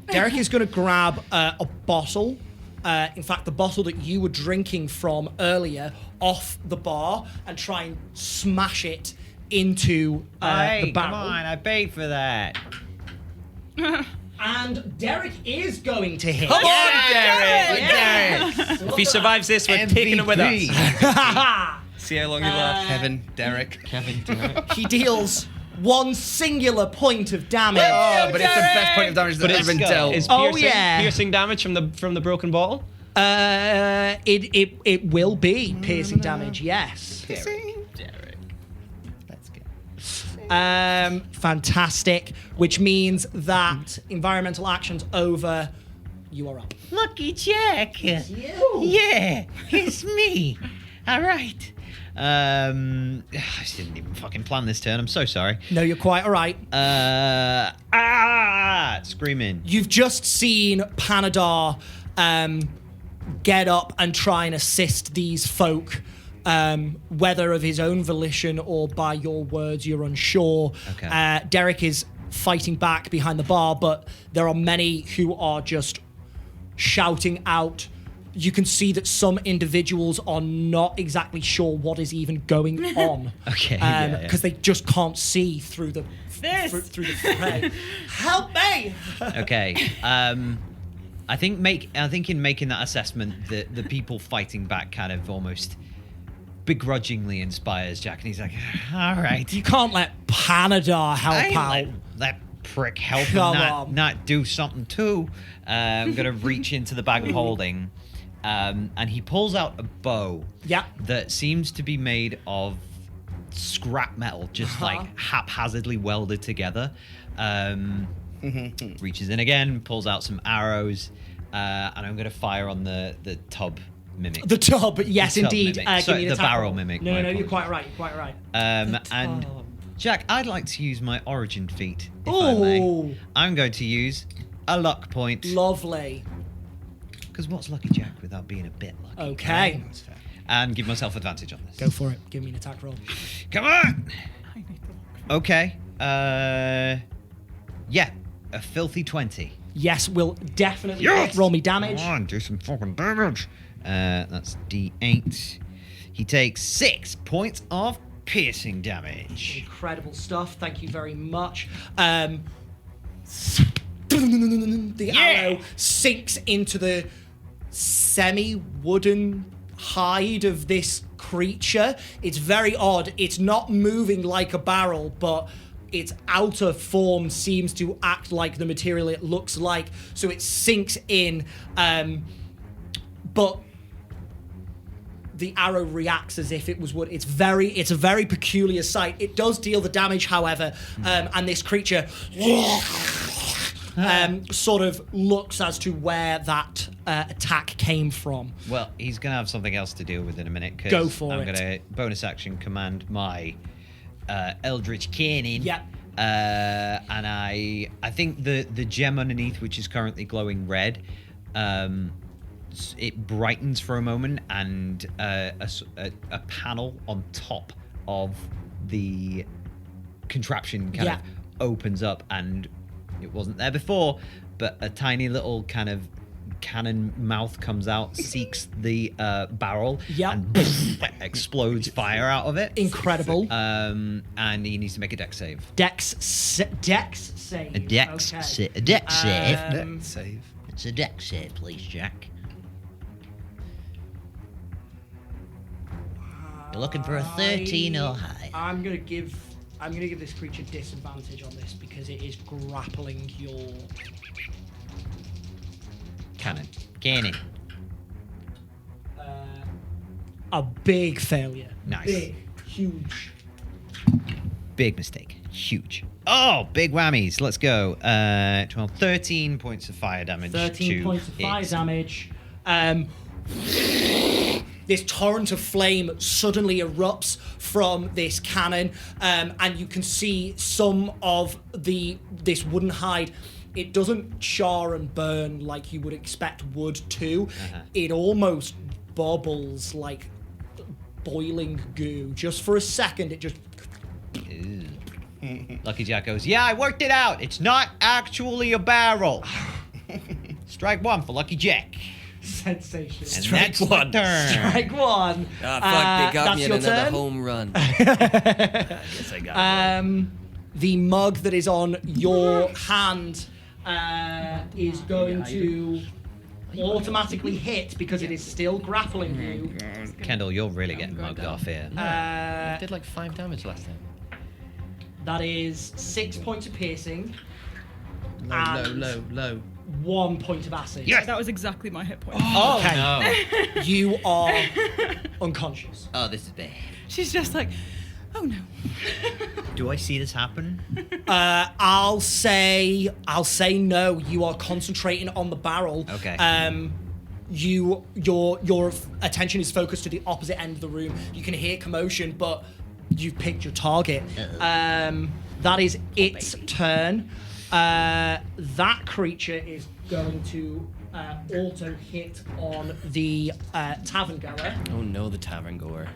Derek is going to grab a bottle. In fact, the bottle that you were drinking from earlier off the bar and try and smash it into the Hey, barrel. come on, I paid for that. And Derek is going to hit. Come on, Derek! Yes! If he survives this, we're taking him with us. See how long you last. Kevin, Derek. He deals one singular point of damage. Oh, but it's the best point of damage that's ever been dealt. Is Oh, piercing, yeah. piercing damage from the broken bottle? It will be piercing damage, yes. Derek. Let's go. Fantastic. Which means that environmental action's over. You are up. Lucky Jack. Yeah, it's me. All right. I didn't even fucking plan this turn. I'm so sorry. No, you're quite all right. Screaming. You've just seen Panadar get up and try and assist these folk, whether of his own volition or by your words, you're unsure. Okay. Derek is fighting back behind the bar, but there are many who are just shouting out. You can see that some individuals are not exactly sure what is even going on. Okay, because they just can't see through the through the fray. Help me! Okay. I think in making that assessment, the people fighting back kind of almost begrudgingly inspires Jack, and he's like, "All right, You can't let Panadar help out. let that prick help Come him on. not do something too." I'm gonna reach into the bag of holding, and he pulls out a bow. Yeah. That seems to be made of scrap metal, just like haphazardly welded together. Reaches in again, pulls out some arrows, and I'm going to fire on the tub mimic. The tub, yes, The tub indeed. mimic. Give Sorry, me an the attack barrel roll. mimic, No, my you're apologies. quite right. You're quite right. And Jack, I'd like to use my origin feat, if I may. Ooh. I'm going to use a luck point. Lovely. Because what's Lucky Jack without being a bit lucky? Okay. That's fair. And give myself advantage on this. Go for it. Give me an attack roll. Come on! Okay. Yeah. A filthy 20. Yes, will definitely Yes! roll me damage. Come on, do some fucking damage. That's D8. He takes 6 points of piercing damage. Incredible stuff. Thank you very much. The arrow sinks into the semi-wooden hide of this creature. It's very odd. It's not moving like a barrel, but its outer form seems to act like the material it looks like. So it sinks in, but the arrow reacts as if it was wood. It's a very peculiar sight. It does deal the damage, however, and this creature sort of looks as to where that attack came from. Well, he's going to have something else to deal with in a minute. Go for I'm it. going to bonus action command my Eldritch Cannon. Yep. And I think the gem underneath, which is currently glowing red, it brightens for a moment, and a panel on top of the contraption kind of opens up, and it wasn't there before, but a tiny little kind of cannon mouth comes out, seeks the barrel, and explodes fire out of it. Incredible. And he needs to make a dex save. Dex save. A dex Okay. save. A dex save. Save. It's a dex save, please, Jack. You're looking for a 13 or higher. I'm gonna give this creature disadvantage on this because it is grappling your Cannon. a big failure. Nice. Big, huge. Big mistake. Huge. Oh, big whammies. Let's go. 12, 13 points of fire damage. 13 to points of fire it. damage. This torrent of flame suddenly erupts from this cannon, and you can see some of this wooden hide. It doesn't char and burn like you would expect wood to. It almost bubbles like boiling goo. Just for a second, it just... Lucky Jack goes, yeah, I worked it out. It's not actually a barrel. Strike one for Lucky Jack. Sensation. And that's my turn. Strike one. Ah, fuck, they got that's me in your another turn? home run. I guess I got it. The mug that is on your hand is going to automatically hit because it is still grappling you. Kendall, you're really getting mugged off here. I did like 5 damage last time. That is 6 points of piercing. Low. 1 point of acid. Yes! That was exactly my hit point. Oh, Okay. no. You are unconscious. Oh, this is bad. She's just like, Oh no. Do I see this happen? I'll say no. You are concentrating on the barrel. Okay. Your attention is focused to the opposite end of the room. You can hear commotion, but you've picked your target. That is its turn. That creature is going to auto hit on the tavern goer. Oh no, the tavern goer.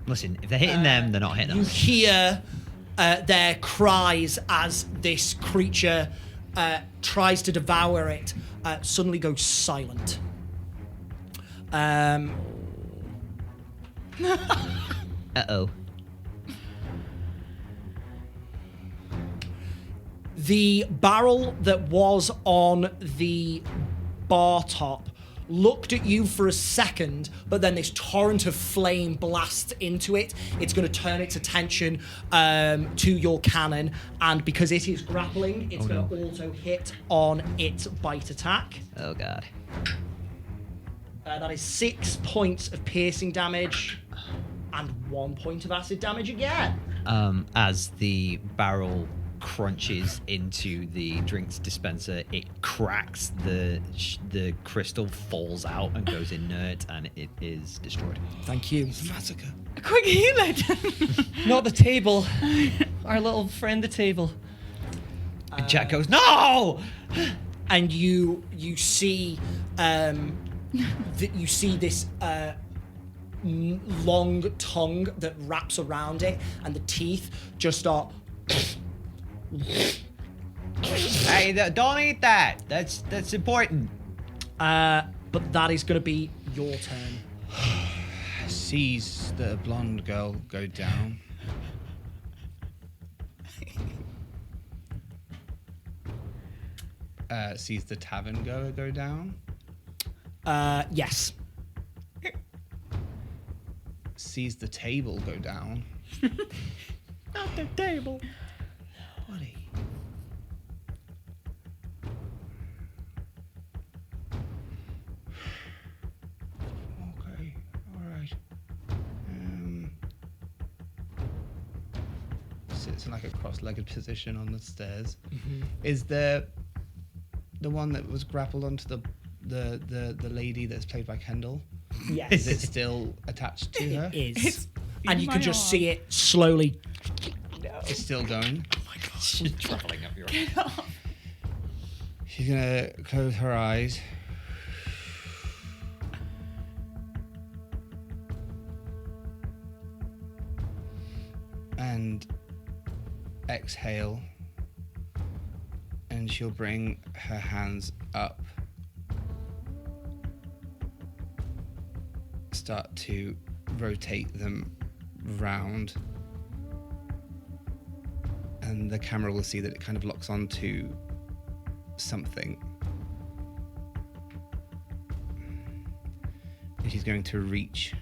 Listen, if they're hitting them, they're not hitting You us. hear their cries as this creature tries to devour it, suddenly goes silent. Uh-oh. The barrel that was on the bar top looked at you for a second, but then this torrent of flame blasts into it. It's going to turn its attention to your cannon, and because it is grappling, it's going to auto hit on its bite attack. Oh, God. That is 6 points of piercing damage and 1 point of acid damage again. As the barrel crunches into the drinks dispenser, it cracks, the crystal falls out and goes inert, and it is destroyed. Thank you. Massacre. A quick healer. Not the table. Our little friend, the table. And Jack goes, no! And you see you see this long tongue that wraps around it, and the teeth just start. Hey, don't eat that. That's important. But that is going to be your turn. Sees the blonde girl go down. Sees the tavern goer go down. Yes. Sees the table go down. Not the table. Buddy. Okay, alright. Sits in like a cross-legged position on the stairs. Mm-hmm. Is the one that was grappled onto the lady that's played by Kendall? Yes. Is it still attached to her? It is. It's And in you my can just arm. see it slowly. It's still going. She's traveling up your She's gonna close her eyes. And exhale. And she'll bring her hands up. Start to rotate them round. And the camera will see that it kind of locks onto something. And she's going to reach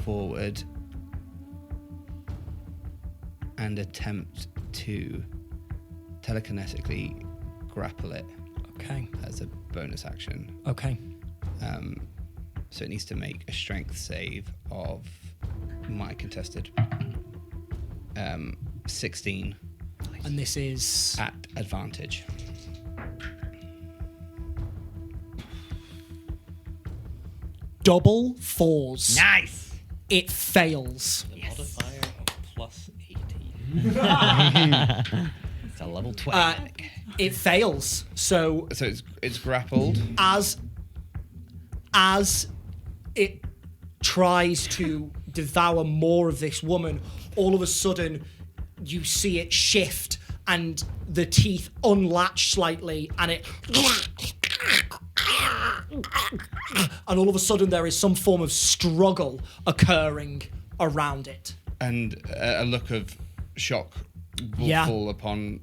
forward and attempt to telekinetically grapple it Okay. as a bonus action. Okay. So it needs to make a strength save of my contested 16 And this is at advantage. double fours. Nice. It fails. Modifier of plus 18. It's a level 20. It fails. So So it's grappled. as it tries to devour more of this woman, all of a sudden you see it shift and the teeth unlatch slightly, and it and all of a sudden there is some form of struggle occurring around it. And a look of shock will Yeah. fall upon.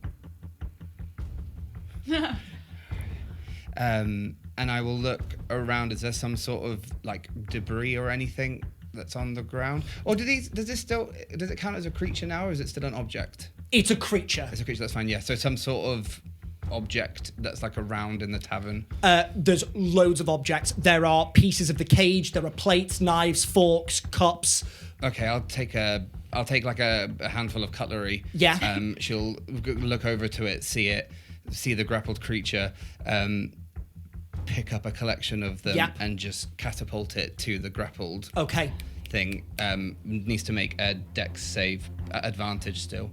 And I will look around. Is there some sort of like debris or anything that's on the ground? Or does it count as a creature now, or is it still an object? It's a creature. It's a creature, that's fine. Yeah. So some sort of object that's like around in the tavern? There's loads of objects. There are pieces of the cage. There are plates, knives, forks, cups. Okay, I'll take like a handful of cutlery. Yeah. She'll look over to it, see the grappled creature, pick up a collection of them, Yeah. and just catapult it to the grappled Okay. thing. Needs to make a dex save advantage still.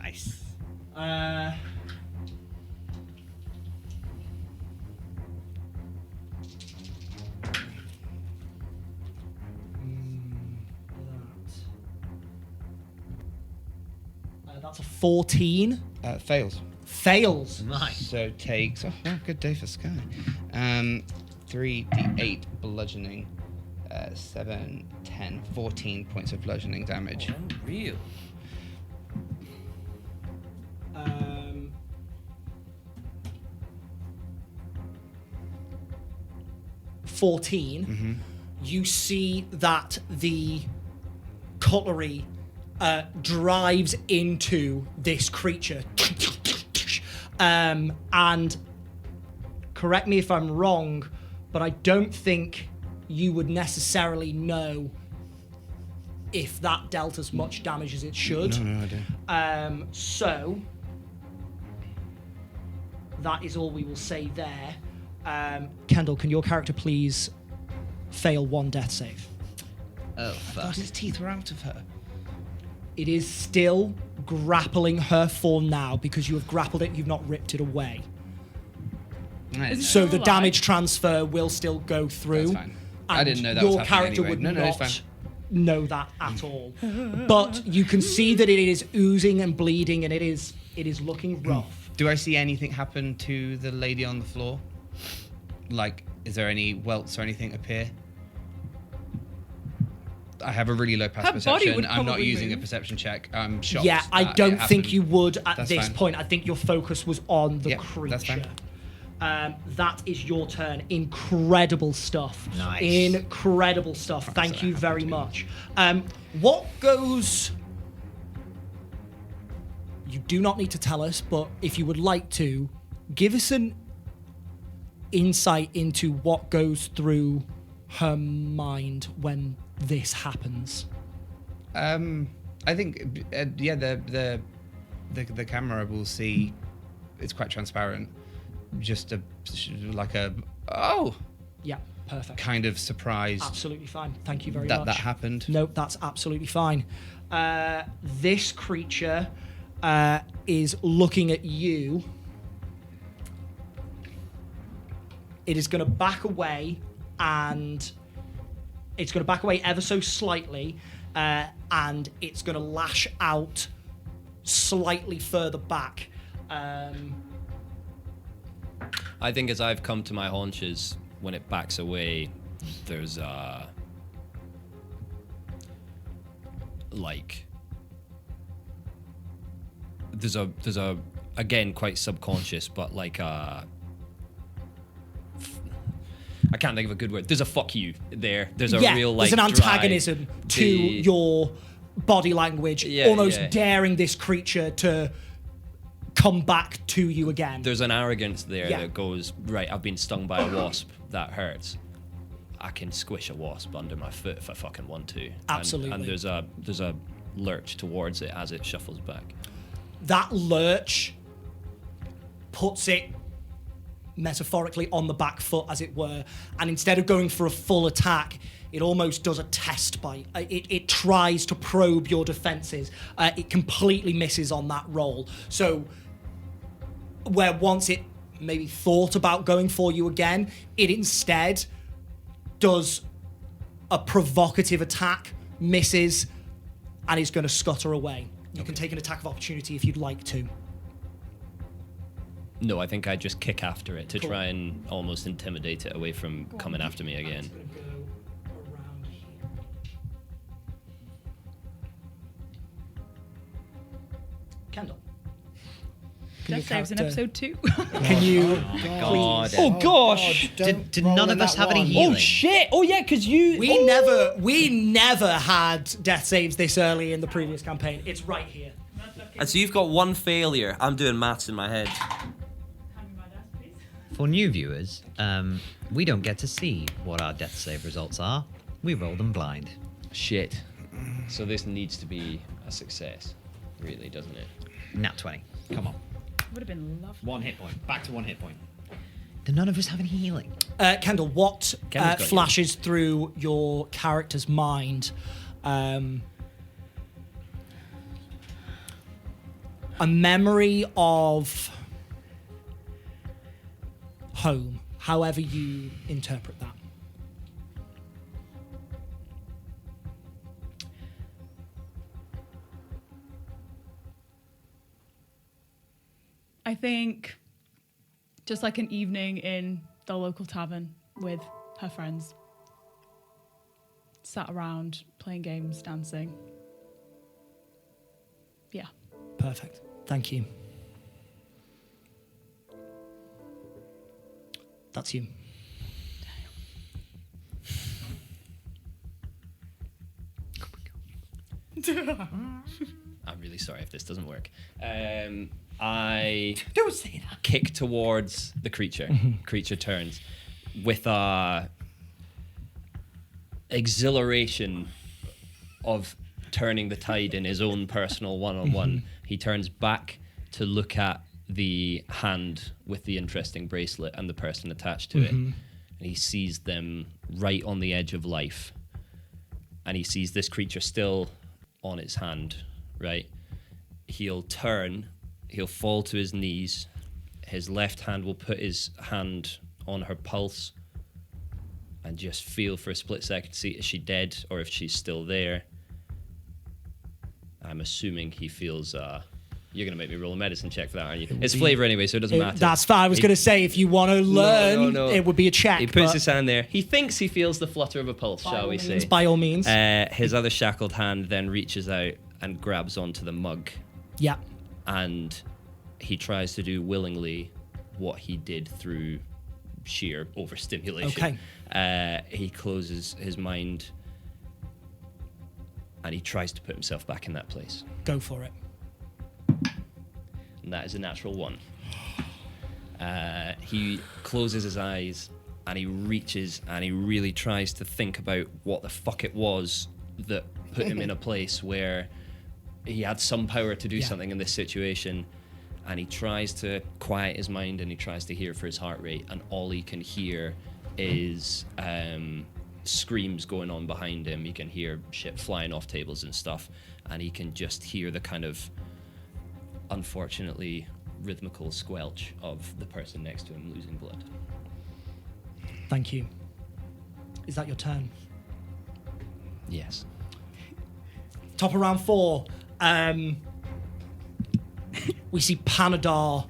Nice. That's a 14. Fails. Fails. Nice. So takes. Oh, good day for Sky. 3d8 bludgeoning. 7, 10, 14 points of bludgeoning damage. Unreal. 14. You see that the cutlery drives into this creature. And correct me if I'm wrong, but I don't think you would necessarily know if that dealt as much damage as it should. No, I don't. So that is all we will say there. Kendall, can your character please fail one death save? Oh, I fuck. thought his teeth were out of her. It is still grappling her for now because you have grappled it, you've not ripped it away. So the Still damage transfer will still go through. That's fine. I and didn't know that your was happening character anyway. would No, it's not fine. know that at all. But you can see that it is oozing and bleeding, and it is looking rough. Do I see anything happen to the lady on the floor? Like, is there any welts or anything appear? I have a really low pass Her body perception. would I'm not probably using a move. perception check. I'm shocked. Yeah, I that don't it think happened. you would at That's this fine. point. I think your focus was on the Yeah, creature. that's fine. That is your turn. Incredible stuff. Nice. Incredible stuff. Thank you very much. What goes... You do not need to tell us, but if you would like to, give us an insight into what goes through her mind when this happens. I think, yeah, the camera will see. It's quite transparent. Just like a Yeah, perfect. kind of surprise Absolutely fine. Thank you very that much. that happened. Nope, that's absolutely fine. This creature is looking at you. It is going to back away, and it's going to back away ever so slightly, and it's going to lash out slightly further back. I think as I've come to my haunches, when it backs away, there's there's a again quite subconscious, but like I can't think of a good word. There's a fuck you there. There's a real like there's an antagonism drive. to your body language, Yeah, almost yeah. daring this creature to come back to you again. There's an arrogance there Yeah. that goes, right, I've been stung by a wasp. That hurts. I can squish a wasp under my foot if I fucking want to. Absolutely. And there's a lurch towards it as it shuffles back. That lurch puts it metaphorically on the back foot, as it were, and instead of going for a full attack, it almost does a test bite. It tries to probe your defenses. It completely misses on that roll. So where once it maybe thought about going for you again, it instead does a provocative attack, misses, and is going to scutter away. You can take an attack of opportunity if you'd like to. No, I think I just kick after it to Cool. try and almost intimidate it away from coming after me again. It's going to go around here. Kendall. Can Death saves in episode 2. Can you God. please? Oh gosh! Did none of us have any Oh healing? shit! Oh yeah, because you. We never had death saves this early in the previous campaign. It's right here. And so you've got one failure. I'm doing maths in my head. For new viewers, we don't get to see what our death save results are. We roll them blind. Shit. So this needs to be a success, really, doesn't it? Nat 20. Come on. Would have been lovely. 1 hit point. Back to 1 hit point. Do none of us have any healing? Kendall, what Kendall's got flashes through your character's mind? A memory of home, however you interpret that. I think just like an evening in the local tavern with her friends. Sat around, playing games, dancing. Yeah. Perfect. Thank you. That's you. I'm really sorry if this doesn't work. I Don't say that. kick towards the creature. Creature turns with a exhilaration of turning the tide in his own personal one-on-one. He turns back to look at the hand with the interesting bracelet and the person attached to it, and he sees them right on the edge of life, and he sees this creature still on its hand, right? He'll turn, he'll fall to his knees, his left hand will put his hand on her pulse and just feel for a split second to see is she dead or if she's still there. I'm assuming he feels you're going to make me roll a medicine check for that, aren't you? It's flavor anyway, so it doesn't matter. That's fine. I was going to say, if you want to learn, no. it would be a check. He puts but his hand there. He thinks he feels the flutter of a pulse, shall we say. by all means. His other shackled hand then reaches out and grabs onto the mug, Yeah. and he tries to do willingly what he did through sheer overstimulation. Okay. He closes his mind and he tries to put himself back in that place. Go for it. And that is a natural 1. He closes his eyes and he reaches and he really tries to think about what the fuck it was that put him in a place where he had some power to do something in this situation. And he tries to quiet his mind and he tries to hear for his heart rate, and all he can hear is screams going on behind him. He can hear shit flying off tables and stuff, and he can just hear the kind of unfortunately rhythmical squelch of the person next to him losing blood. Thank you. Is that your turn? Yes. Top of round 4. We see Panadar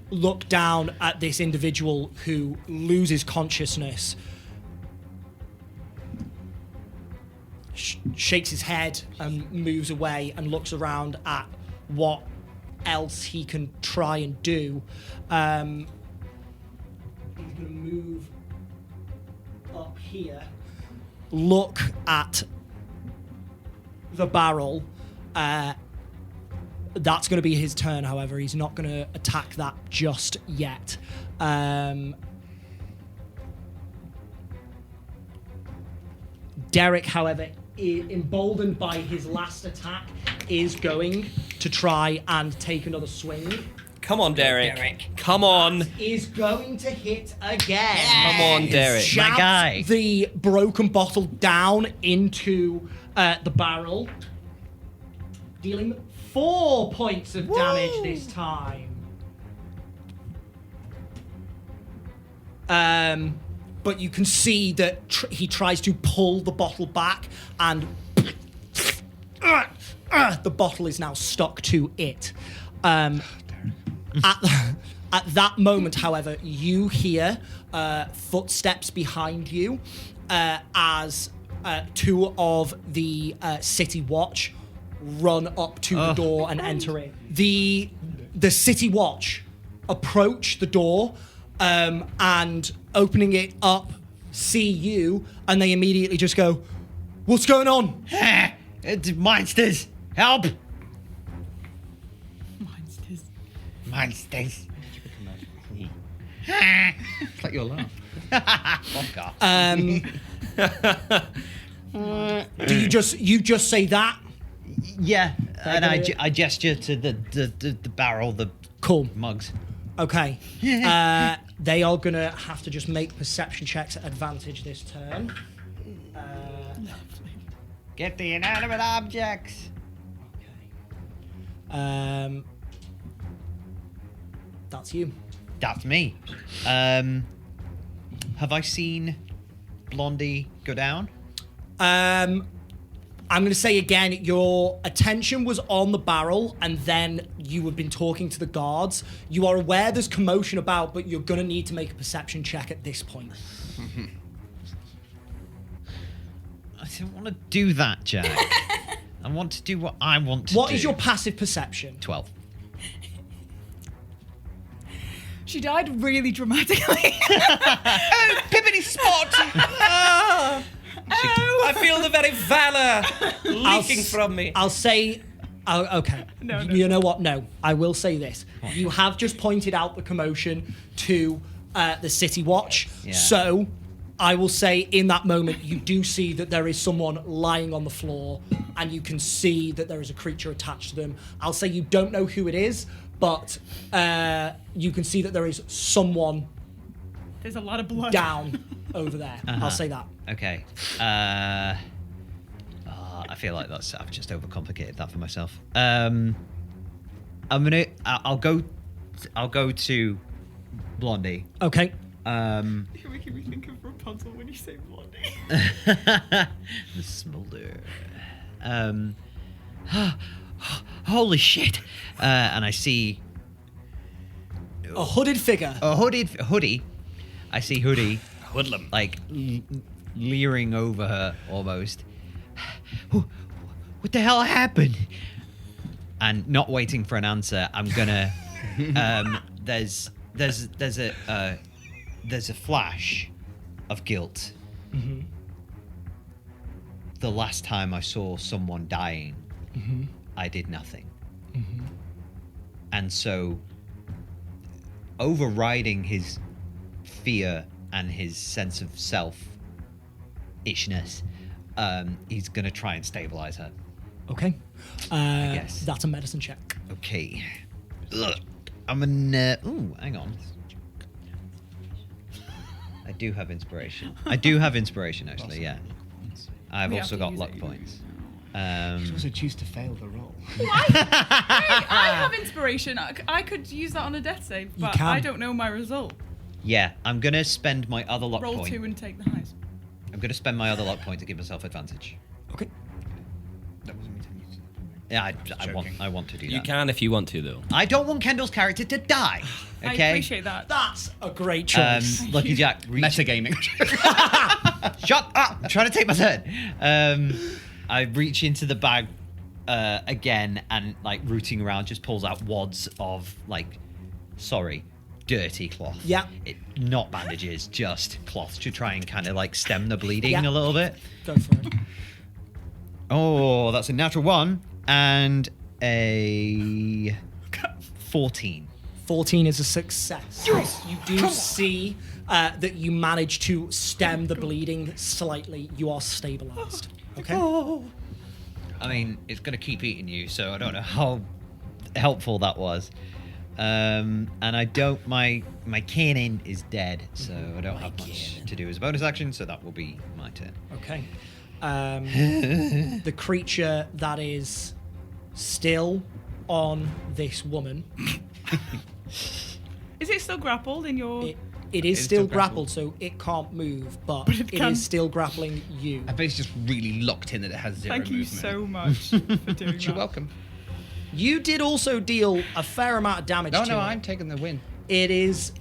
look down at this individual who loses consciousness, shakes his head and moves away and looks around at what else he can try and do. He's going to move up here, look at the barrel. That's going to be his turn, however. He's not going to attack that just yet. Derek, however, emboldened by his last attack, is going to try and take another swing. Come on, Derek. Come on. Is going to hit again. Come on, Derek. Shouts My guy. the broken bottle down into the barrel, dealing 4 points of damage this time. But you can see that he tries to pull the bottle back, and the bottle is now stuck to it. At that moment, however, you hear footsteps behind you as 2 of the City Watch run up to the door and enter in. The City Watch approach the door and opening it up, see you, and they immediately just go, "What's going on?" It's monsters! Help! Monsters. Monsters. It's like your laugh. Fuck off. Do you just say that? Yeah, and gonna- I gesture to the barrel, the Cool. mugs. Okay. They are gonna have to just make perception checks at advantage this turn. Get the inanimate objects. Okay. That's you. That's me. Have I seen Blondie go down? I'm going to say again, your attention was on the barrel, and then you have been talking to the guards. You are aware there's commotion about, but you're going to need to make a perception check at this point. I don't want to do that, Jack. I want to do what I want to do. What is your passive perception? 12. She died really dramatically. Pippity spot! I feel the very valor leaking from me. I'll say... okay. No. You know what? No. I will say this. You have just pointed out the commotion to the City Watch. Yeah. So I will say in that moment, you do see that there is someone lying on the floor, and you can see that there is a creature attached to them. I'll say you don't know who it is, but you can see that there is someone There's a lot of blood. down over there. Uh-huh. I'll say that. Okay. I feel like I've just overcomplicated that for myself. I'll go to Blondie. Okay. You're making me think of Rapunzel when you say Blondie. The smolder. Holy shit! And I see A hooded figure. a hoodie. I see Hoodie Hoodlum. like leering over her almost. What the hell happened? And not waiting for an answer, I'm gonna. There's a flash of guilt. Mm-hmm. The last time I saw someone dying, I did nothing. And so, overriding his fear and his sense of self-ishness, he's going to try and stabilize her. Okay. guess. That's a medicine check. Okay. Look, I'm an... ooh, hang on. I do have inspiration. Actually, yeah. I've We have also to got use luck it, points. You also choose to fail the roll. I have inspiration. I could use that on a death save, but can. I don't know my result. Yeah, I'm going to spend my other luck Roll point. 2 and take the highest. I'm going to spend my other luck point to give myself advantage. Okay. That wasn't me telling you to. Yeah, joking. I want to do You that. can if you want to, though. I don't want Kendall's character to die. Okay. I appreciate that. That's a great choice. Lucky Jack, reach. Metagaming. Shut up! I'm trying to take my turn. I reach into the bag again and, like, rooting around, just pulls out wads of, like, dirty cloth. Yeah. Not bandages, just cloth to try and kind of, like, stem the bleeding Yeah. a little bit. Go for it. Oh, that's a natural 1 and a 14. 14 is a success. You do see that you manage to stem the bleeding slightly. You are stabilized. Okay. I mean, it's going to keep eating you, so I don't know how helpful that was. And I don't. My cannon is dead, so I don't have much to do as a bonus action. So that will be my turn. Okay. The creature that is still on this woman. Is it still grappled in your... It is still grappled, so it can't move, but it it can. is still grappling you. I bet it's just really locked in that it has 0 Thank you movement. so much for doing that. You're welcome. You did also deal a fair amount of damage to it. I'm taking the win. It is,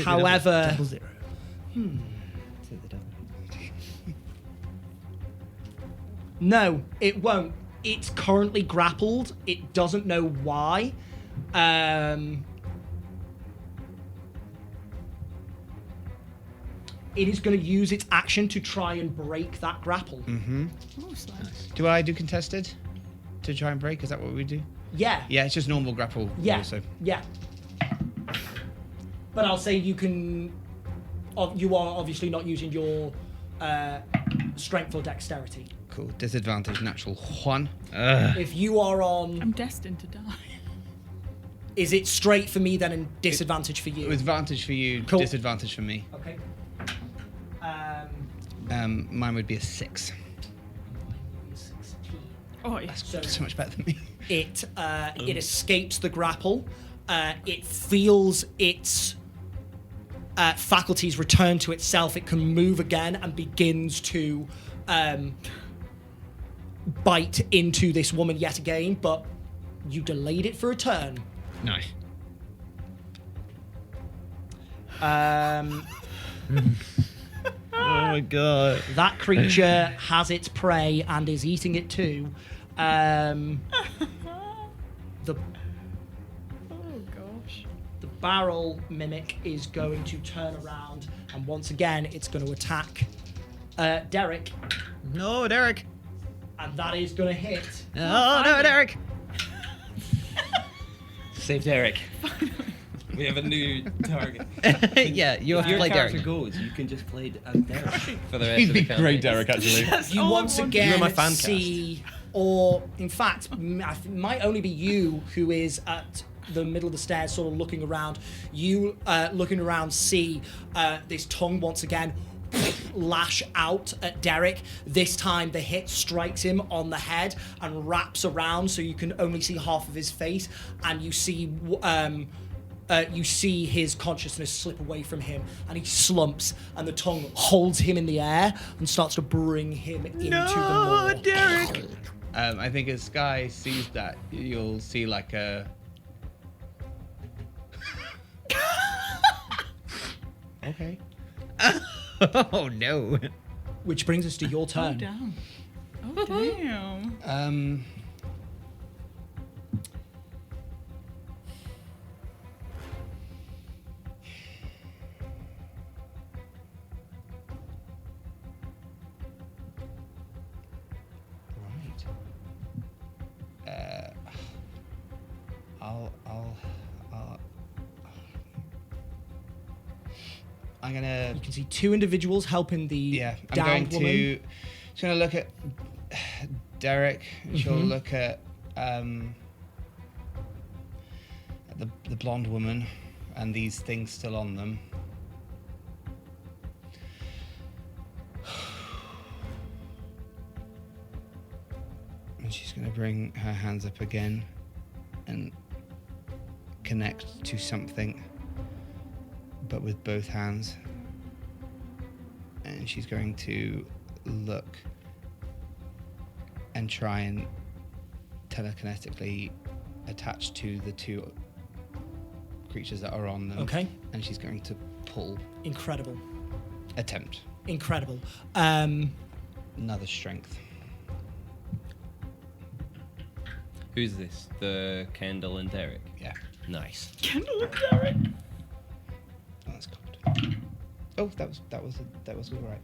however... No, it won't. It's currently grappled. It doesn't know why. It is going to use its action to try and break that grapple. Oh, nice. Do I do contested to try and break? Is that what we do? Yeah. Yeah, it's just normal grapple. Yeah. Also. Yeah. But I'll say you can. You are obviously not using your strength or dexterity. Cool. Disadvantage, natural 1. If you are on, I'm destined to die. is it straight for me then and disadvantage for you? With advantage for you, Cool. disadvantage for me. Okay. Mine would be a 6. 16. Oh, yeah. So much better than me. It escapes the grapple. It feels its faculties return to itself. It can move again and begins to bite into this woman yet again, but you delayed it for a turn. Nice. Oh my god. That creature has its prey and is eating it too. The Oh, gosh. The barrel mimic is going to turn around, and once again, it's going to attack Derek, No, Derek. and that is going to hit. Oh, no, Derek. Save Derek. We have a new target. Yeah, you have If to your play character Derek. goes, you can just play as Derek for the rest He'd of be the campaign. great, Derek, actually. That's You all I once wanted. again You're my fan see, or in fact, it might only be you who is at the middle of the stairs, sort of looking around. You looking around see this tongue once again lash out at Derek. This time the hit strikes him on the head and wraps around, so you can only see half of his face, and you see his consciousness slip away from him, and he slumps, and the tongue holds him in the air and starts to bring him into the maw. Derek. I think as Sky sees that, you'll see like a... Okay. Oh no. Which brings us to your Oh, turn. damn. Oh, damn. Right. I'm gonna... You can see two individuals helping the Yeah, I'm downed going woman. to... Just gonna look at Derek. She'll Mhm. look at the blonde woman and these things still on them. And she's gonna bring her hands up again and connect to something, but with both hands. And she's going to look and try and telekinetically attach to the two creatures that are on them. Okay. And she's going to pull. Incredible. Attempt. Incredible. Another strength. Who's this? The Kendall and Derek. Yeah. Nice. Kendall and Derek. Oh, that's good. Oh, that was all right.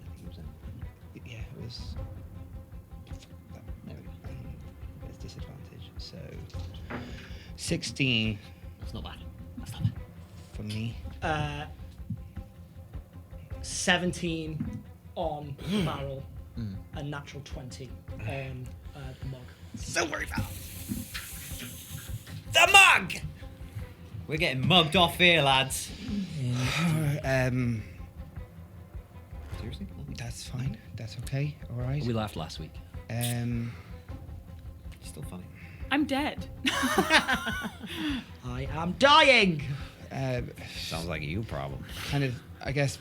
Yeah, it was. No, it's disadvantage. So 16 That's not bad. That's not bad. for me. 17 on the barrel, a natural 20 on the mug. So very fast. The mug. We're getting mugged off here, lads. Seriously? That's fine. That's okay. All right. We laughed last week. Still funny. I'm dead. I am dying. Sounds like a you problem. Kind of, I guess,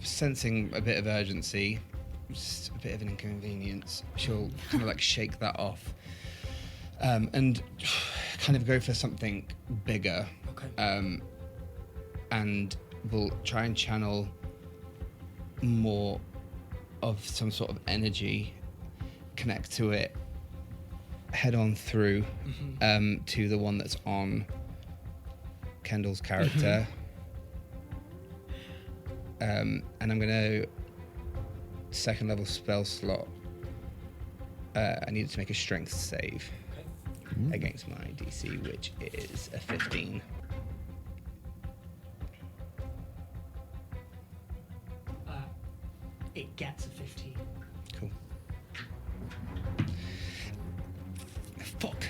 sensing a bit of urgency, just a bit of an inconvenience, she'll kind of like shake that off, and kind of go for something bigger. Okay. And we'll try and channel more of some sort of energy, connect to it, head on through to the one that's on Kendall's character. And I'm going to second level spell slot. I needed to make a strength save against my DC, which is a 15. It gets a 15. Cool. Fuck.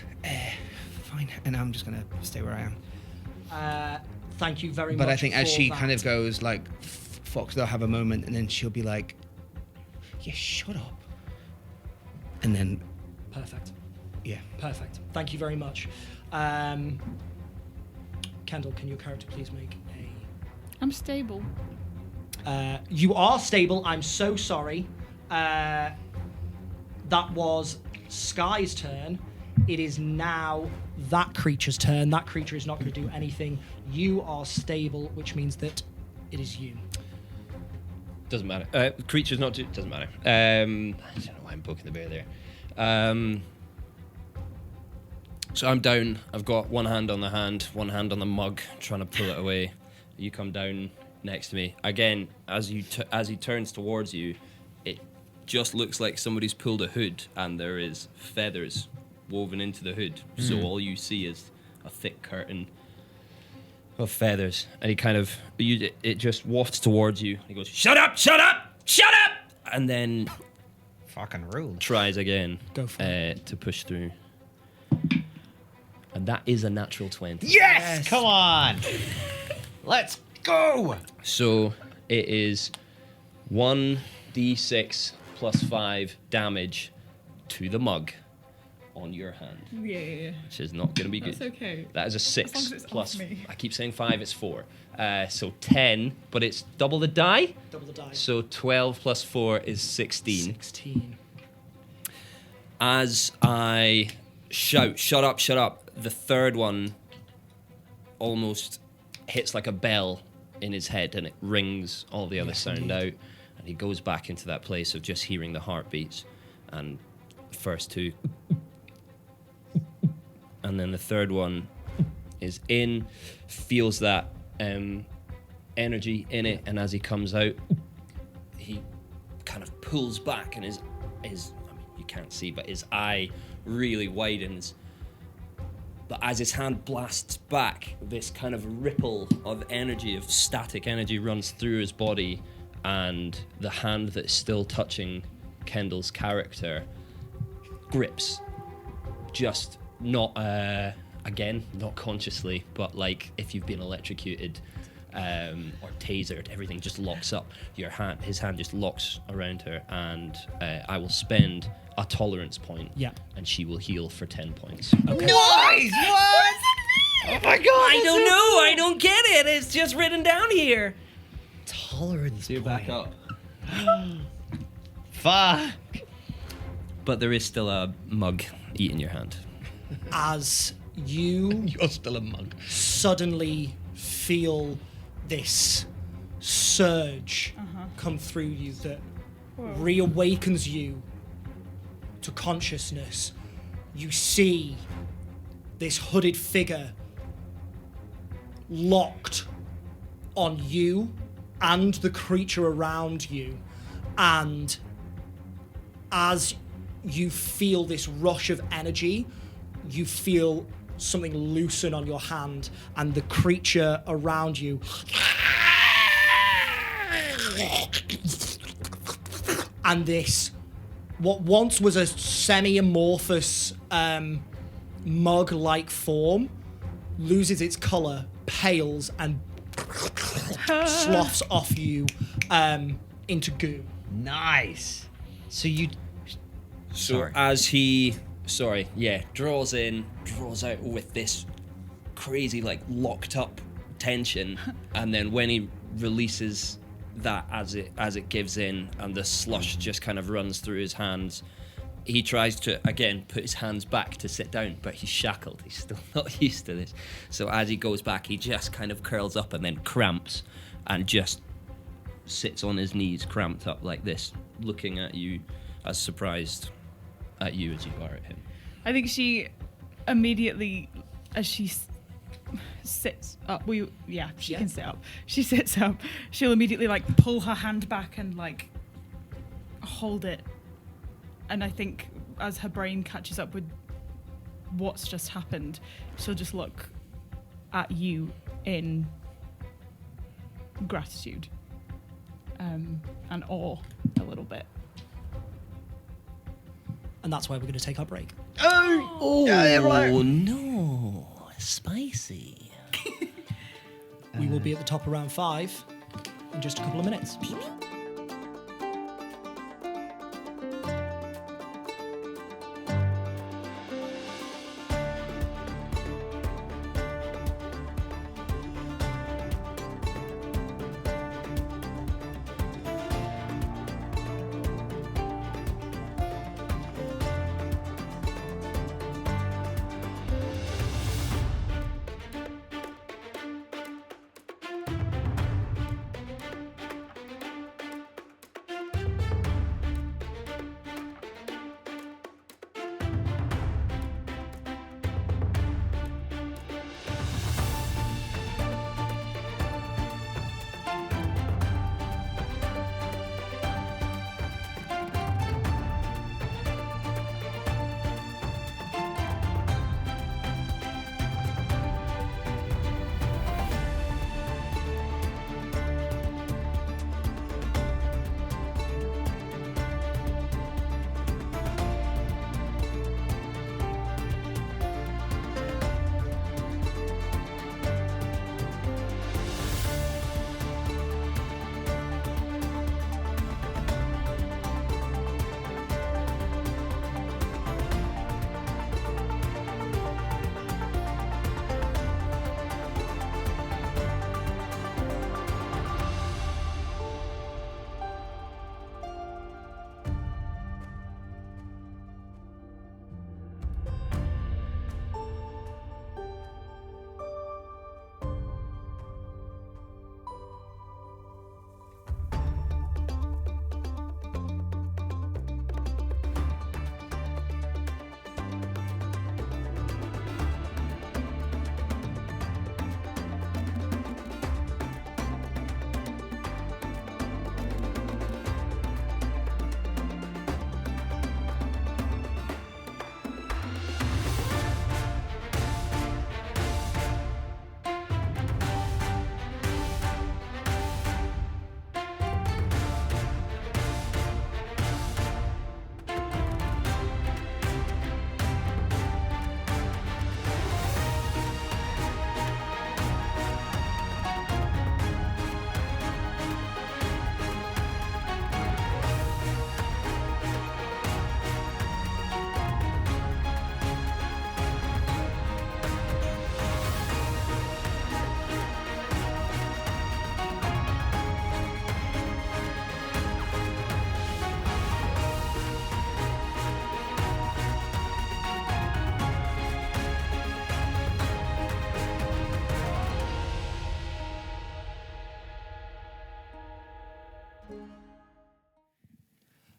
Fine. And I'm just gonna stay where I am. Thank you very much. But I think as for she that. kind of goes like, "Fuck," they'll have a moment, and then she'll be like, "Yeah, shut up." And then, Perfect. yeah. Perfect. Thank you very much. Kendall, can your character please make I'm stable. you are stable. I'm so sorry. That was Sky's turn. It is now that creature's turn. That creature is not going to do anything. You are stable, which means that it is you. Doesn't matter. Creature's not too... Doesn't matter. I don't know why I'm poking the bear there. So I'm down. I've got one hand on the hand, one hand on the mug, trying to pull it away. You come down next to me. Again, as he turns towards you, it just looks like somebody's pulled a hood and there is feathers woven into the hood. So all you see is a thick curtain of feathers. And he kind of... it just wafts towards you. He goes, "Shut up! Shut up! Shut up!" And then Fucking rude. tries again Go for it. to push through. And that is a natural 20. Yes! Come on! Let's go! So it is 1d6 plus 5 damage to the mug on your hand, Yeah. which is not going to be That's good. okay. That is a 6 As long as it's plus... off me. I keep saying 5, it's 4. So 10, but it's double the die. Double the dice. So 12 plus 4 is 16. 16. As I shout, "Shut up, shut up," the third one almost hits like a bell in his head and it rings all the other sound out. And he goes back into that place of just hearing the heartbeats. And the first two. And then the third one is in, feels that energy in it. And as he comes out, he kind of pulls back and his I mean, you can't see, but his eye really widens. But as his hand blasts back, this kind of ripple of energy, of static energy, runs through his body, and the hand that's still touching Kendall's character grips. Just not, again, not consciously, but like if you've been electrocuted or tasered, everything just locks up. His hand just locks around her, and I will spend a tolerance point, Yeah. and she will heal for 10 points. Nice! What? Oh my god! I don't know. I don't get it. It's just written down here. Tolerance. So you're back up. Fuck. But there is still a mug eating your hand. As you You're still a mug. suddenly feel this surge come through you that reawakens you to consciousness. You see this hooded figure locked on you and the creature around you, and as you feel this rush of energy, you feel something loosen on your hand, and the creature around you and this, what once was a semi-amorphous mug-like form, loses its colour, pales, and sloughs off you into goo. Nice. So you. So Sorry. as he, draws out with this crazy, like, locked up tension, and then when he releases that as it gives in and the slush just kind of runs through his hands, he tries to again put his hands back to sit down, but he's shackled. He's still not used to this. So as he goes back, he just kind of curls up and then cramps and just sits on his knees, cramped up like this, looking at you as surprised at you as you are at him. I think she immediately, as she sits up, she can sit up. She sits up. She'll immediately like pull her hand back and like hold it. And I think as her brain catches up with what's just happened, she'll just look at you in gratitude and awe. a little bit. And that's why we're going to take our break. Oh no, spicy. We will be at the top of round 5 in just a couple of minutes.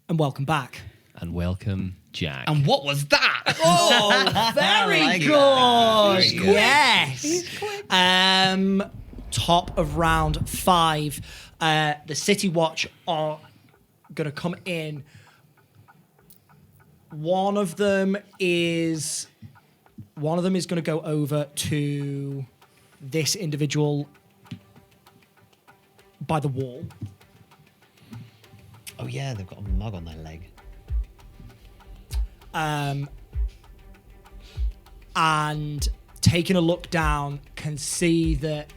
And welcome back. And welcome, Jack. And what was that? Oh, very like good. that. Very good. Yes. Top of round 5. The City Watch are going to come in. One of them is going to go over to this individual by the wall. Oh yeah, they've got a mug on their leg. And taking a look down, can see that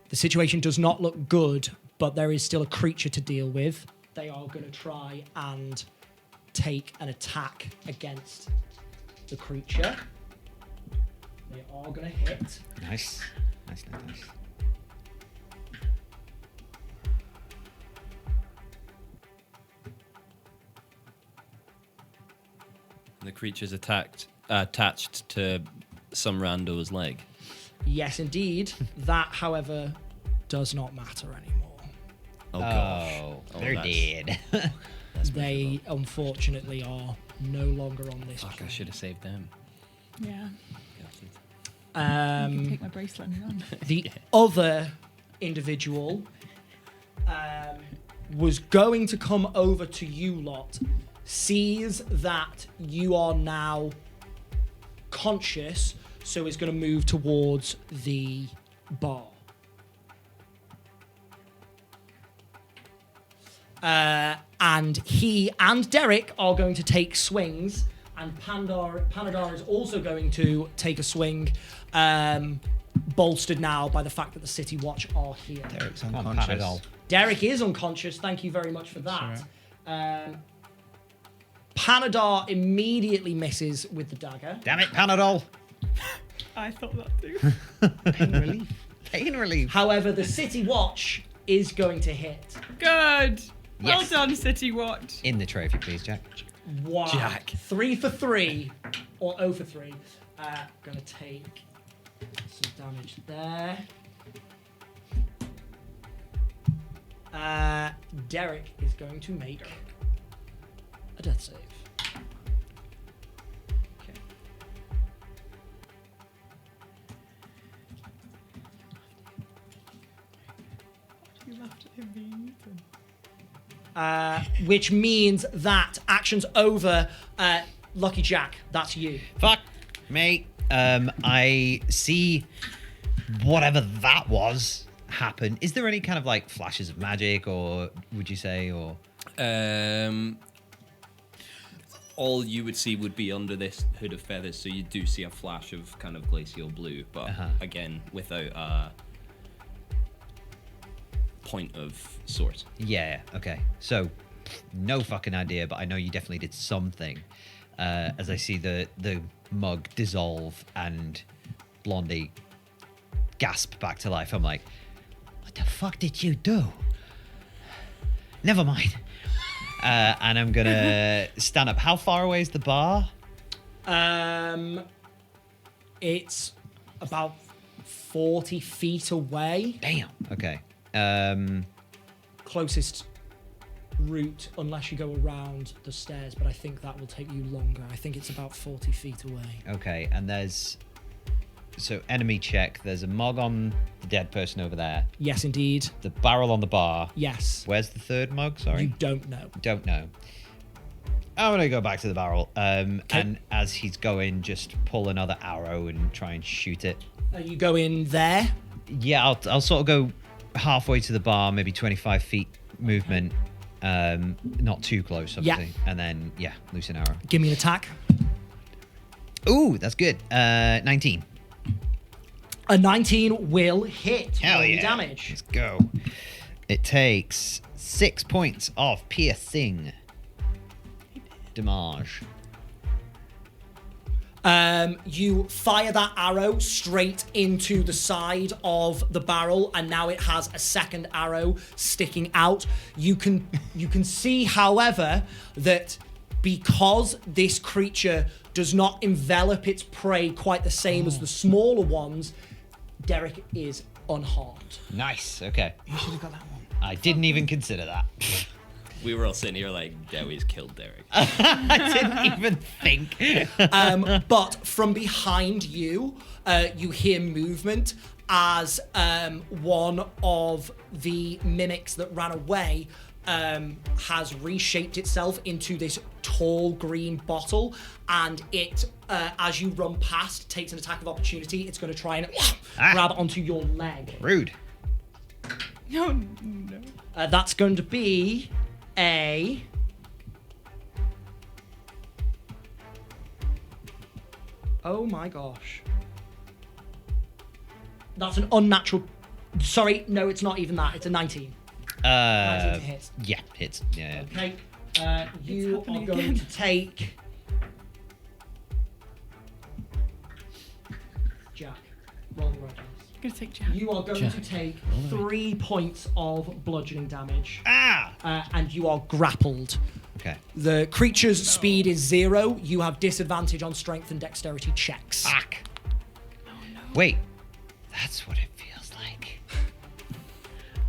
the situation does not look good, but there is still a creature to deal with. They are going to try and take an attack against the creature. They are going to hit. Nice. The creature's attached to some rando's leg. Yes, indeed. That, however, does not matter anymore. Oh, gosh. Oh, Oh, they're that's- dead. They, unfortunately, are no longer on this Fuck, I plane. should have saved them. Yeah. I can take my bracelet and run. The other individual was going to come over to you lot, sees that you are now conscious, so is going to move towards the bar. And he and Derek are going to take swings, and Panadar is also going to take a swing, bolstered now by the fact that the City Watch are here. Derek's Come on, unconscious. Panadol. Derek is unconscious. Thank you very much for that. Panadar immediately misses with the dagger. Damn it, Panadol. I thought that too. Pain relief. Pain relief. However, the City Watch is going to hit. Good. Well Yes. done, City Watch. In the tray, if you please, Jack. Wow. Jack. 3 for 3, or 0 for 3. Gonna take some damage there. Derek is going to make a death save. Okay. You laughed at him being eaten. Which means that action's over. Lucky Jack, that's you. Fuck me. I see whatever that was happen. Is there any kind of like flashes of magic, or would you say, or All you would see would be under this hood of feathers, so you do see a flash of kind of glacial blue, but again, without a point of sort. yeah? Okay, so no fucking idea, but I know you definitely did something. As I see the mug dissolve and Blondie gasp back to life, I'm like, what the fuck did you do? Never mind. And I'm gonna stand up. How far away is the bar? It's about 40 feet away. Damn. Okay. Closest route, unless you go around the stairs, but I think that will take you longer. I think it's about 40 feet away. Okay. And there's enemy check. There's a mug on the dead person over there. Yes, indeed. The barrel on the bar. Yes. Where's the third mug? Sorry. You don't know. Don't know. I'm gonna go back to the barrel. And as he's going, just pull another arrow and try and shoot it. You go in there. Yeah, I'll sort of go halfway to the bar, maybe 25 feet movement. Not too close, obviously. And then, loose an arrow. Give me an attack. Ooh, that's good. 19. A 19 will hit. Hell Roll yeah. damage. Let's go. It takes 6 points of piercing damage. You fire that arrow straight into the side of the barrel, and now it has a second arrow sticking out. You can see, however, that because this creature does not envelop its prey quite the same as the smaller ones, Derek is unharmed. Nice. Okay. You should have got that one. I didn't even consider that. We were all sitting here like, Dewey's killed Derek. I didn't even think. But from behind you, you hear movement as one of the mimics that ran away has reshaped itself into this tall green bottle, and it, as you run past, takes an attack of opportunity. It's going to try and grab onto your leg. Rude. No. That's going to be a... Oh my gosh. That's an unnatural... Sorry, no, it's not even that. It's a 19. 19 to hit. Yeah, hits. Yeah. Okay. You are happening going again. to take... Jack, roll the right dice. I'm gonna take Jack. You are going to take 3 points of bludgeoning damage. Ah! And you are grappled. Okay. The creature's speed is 0. You have disadvantage on strength and dexterity checks. Fuck. Wait. That's what it feels like.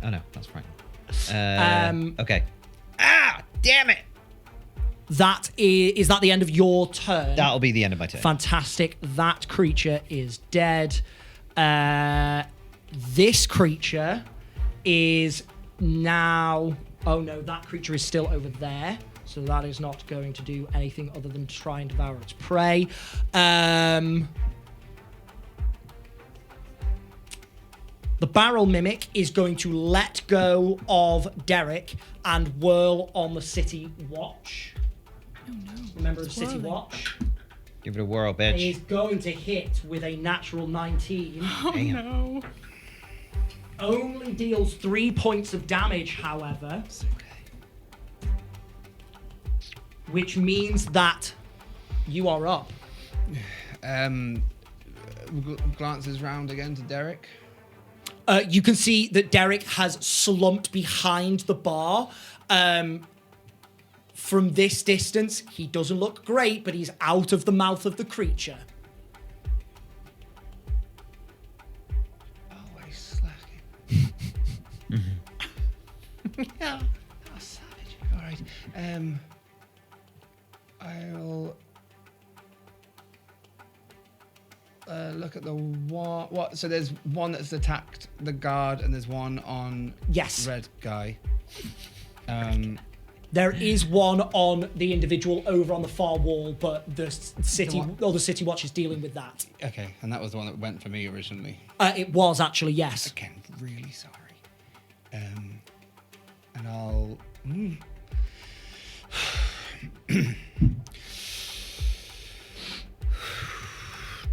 Oh no, that's fine. Okay. Ah! Damn it! That is that the end of your turn? That'll be the end of my turn. Fantastic. That creature is dead. This creature is now... Oh no, that creature is still over there. So that is not going to do anything other than try and devour its prey. The barrel mimic is going to let go of Derek and whirl on the city watch. Oh no. Remember the It's city whirling. watch? Give it a whirl, And he's bitch. going to hit with a natural 19. Oh Damn. no. Only deals 3 points of damage, however. It's okay. Which means that you are up. Glances round again to Derek. You can see that Derek has slumped behind the bar. From this distance, he doesn't look great, but he's out of the mouth of the creature. Always slacking. Oh, savage. All right. I'll look at the one. What? So there's one that's attacked the guard, and there's one on Yes. red guy. There is one on the individual over on the far wall, but the city, or the city watch is dealing with that. Okay, and that was the one that went for me originally. It was actually, yes. Again, really sorry. And I'll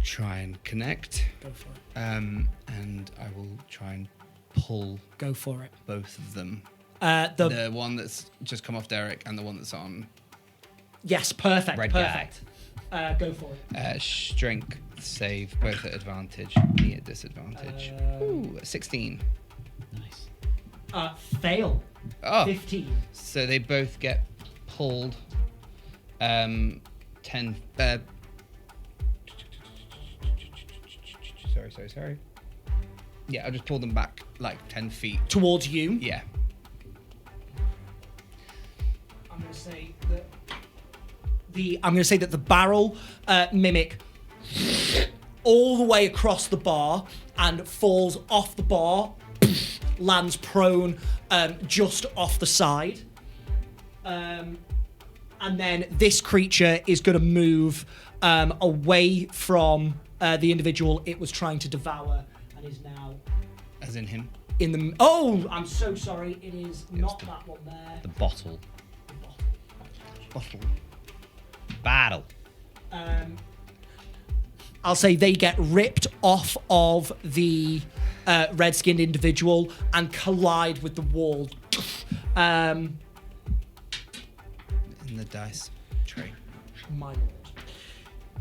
try and connect. Go for it. And I will try and pull Go for it. both of them. The The one that's just come off Derek and the one that's on yes, perfect, Red guy. perfect. Go for it. strength save, both at advantage, me at disadvantage. Ooh, 16. Nice. Fail. Oh, 15. so they both get pulled. 10. Sorry. Yeah, I'll just pull them back like 10 feet. Towards you. Yeah. I'm going to say that the barrel mimic all the way across the bar and falls off the bar, lands prone just off the side. And then this creature is going to move away from the individual it was trying to devour and is now As in him. in the... Oh, I'm so sorry. It is not that one there. The bottle. Bottle. Battle. I'll say they get ripped off of the red-skinned individual and collide with the wall. In the dice tray. My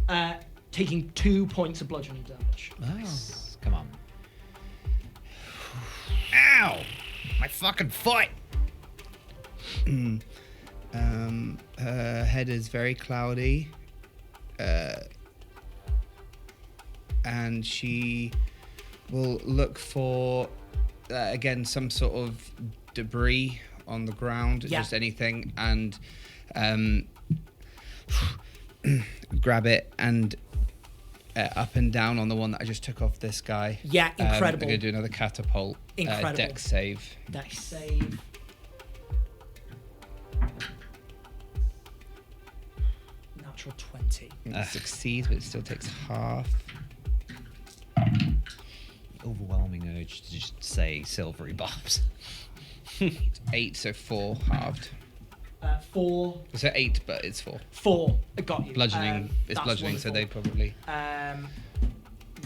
lord. Taking 2 points of bludgeoning damage. Nice. Come on. Ow! My fucking foot! Her head is very cloudy. And she will look for, again, some sort of debris on the ground, Yeah. just anything, and grab it and up and down on the one that I just took off this guy. Yeah, incredible. I'm going to do another catapult. Incredible. Dex save. Dex save. Natural 20. It succeeds, but it still takes half. Overwhelming urge to just say silvery bobs. 8, so 4 halved. 4. So 8, but it's 4. 4. I got you. Bludgeoning. It's That's bludgeoning, so they wonderful. probably.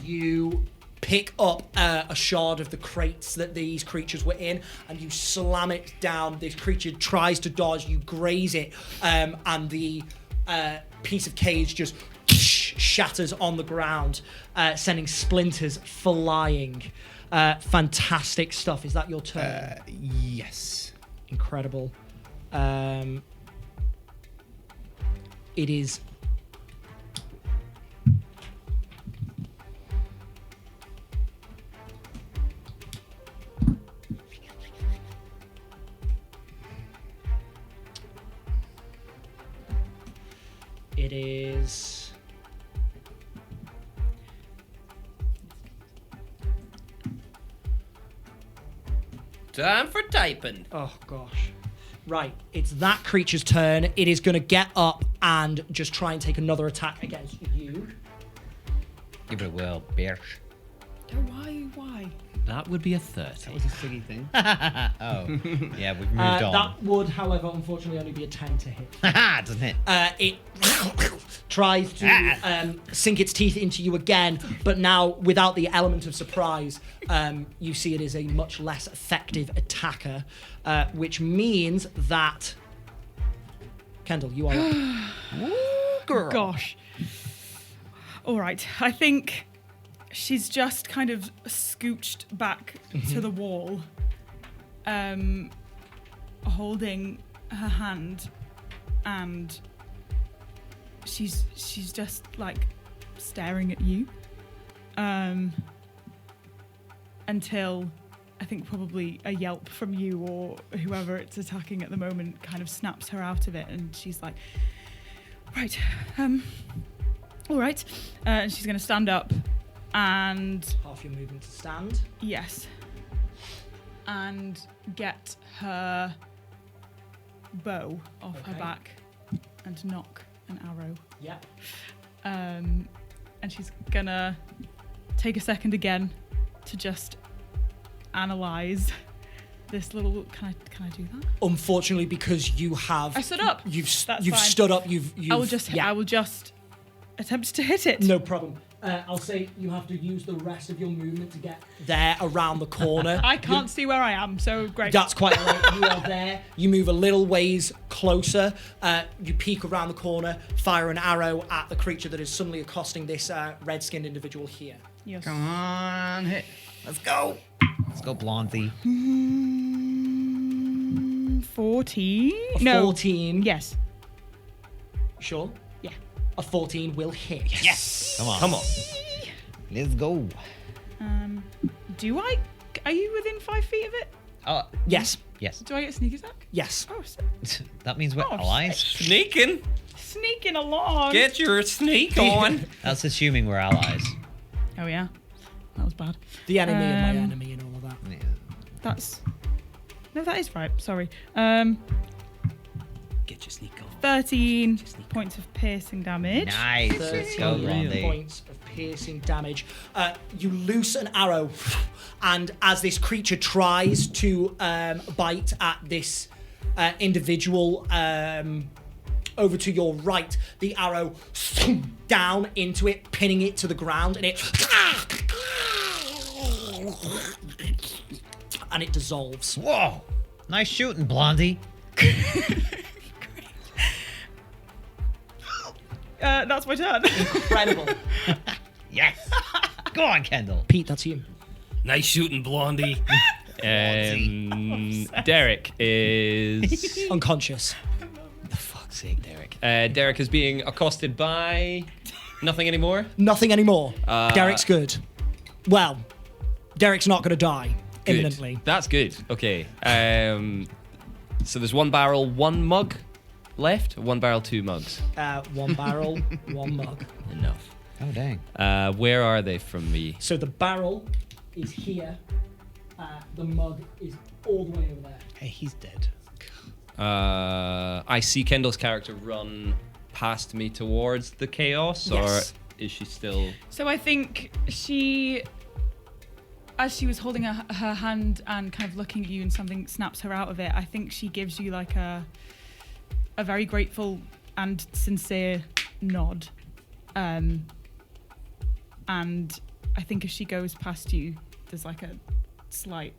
You pick up a shard of the crates that these creatures were in and you slam it down. This creature tries to dodge, you graze it, and the piece of cage just shatters on the ground, sending splinters flying. Fantastic stuff. Is that your turn? Yes. Incredible. It is. It is. Time for typing. Oh gosh. Right, it's that creature's turn. It is going to get up and just try and take another attack against you. Give it a whirl, bitch. Oh, why? That would be a 30. That was a Siggy thing. Oh, yeah, we've moved on. That would, however, unfortunately only be a 10 to hit. Doesn't it? It tries to sink its teeth into you again, but now without the element of surprise, you see it is a much less effective attacker, which means that Kendall, you are up. Girl. Gosh. All right. I think she's just kind of scooched back to the wall, holding her hand, and she's just like staring at you until I think probably a yelp from you or whoever it's attacking at the moment kind of snaps her out of it, and she's like, right, all right, and she's going to stand up and Half your movement to stand. yes, and get her bow off her Okay. back and knock an arrow. Yep. And she's gonna take a second again to just analyze this little. Can I do that? Unfortunately, because you have, I stood up. You've That's you've fine. stood up. You've. I will just attempt to hit it. No problem. I'll say you have to use the rest of your movement to get there around the corner. I can't see where I am, so great. That's quite all right. You are there. You move a little ways closer. You peek around the corner, fire an arrow at the creature that is suddenly accosting this red-skinned individual here. Yes. Come on, hit. Let's go. Let's go, Blondie. 14. A No. 14. Yes. Sure. Yeah. A 14 will hit. Yes. Come on. Come on. Let's go. Do I? Are you within 5 feet of it? Oh, Yes. yes. Do I get sneak attack? Yes. Oh, That means we're Oh, allies. Sneaking. sneaking along. Get your sneak on. That's assuming we're allies. Oh yeah, that was bad. The enemy and my Um, enemy and all of that. Yeah. That's no, that is right. Sorry. Get your sneak on. 13 points of piercing damage. Nice. Let's go, 13 Blondie. points of piercing damage. You loose an arrow, and as this creature tries to bite at this individual over to your right, the arrow down into it, pinning it to the ground, and it dissolves. Whoa. Nice shooting, Blondie. That's my turn. Incredible. Yes. Go on, Kendall. Pete, that's you. Nice shooting, Blondie. Derek is. Unconscious. For fuck's sake, Derek. Derek is being accosted by. Nothing anymore? Nothing anymore. Uh, Derek's good. Well, Derek's not going to die Good. imminently. That's good. Okay. So there's one barrel, one mug left. One barrel, two mugs. One barrel, one mug. Enough. Oh, dang. Where are they from me? So the barrel is here. The mug is all the way over there. Hey, he's dead. I see Kendall's character run past me towards the chaos, Yes. or is she still? So I think she, as she was holding her hand and kind of looking at you, and something snaps her out of it. I think she gives you like a very grateful and sincere nod. And I think as she goes past you, there's like a slight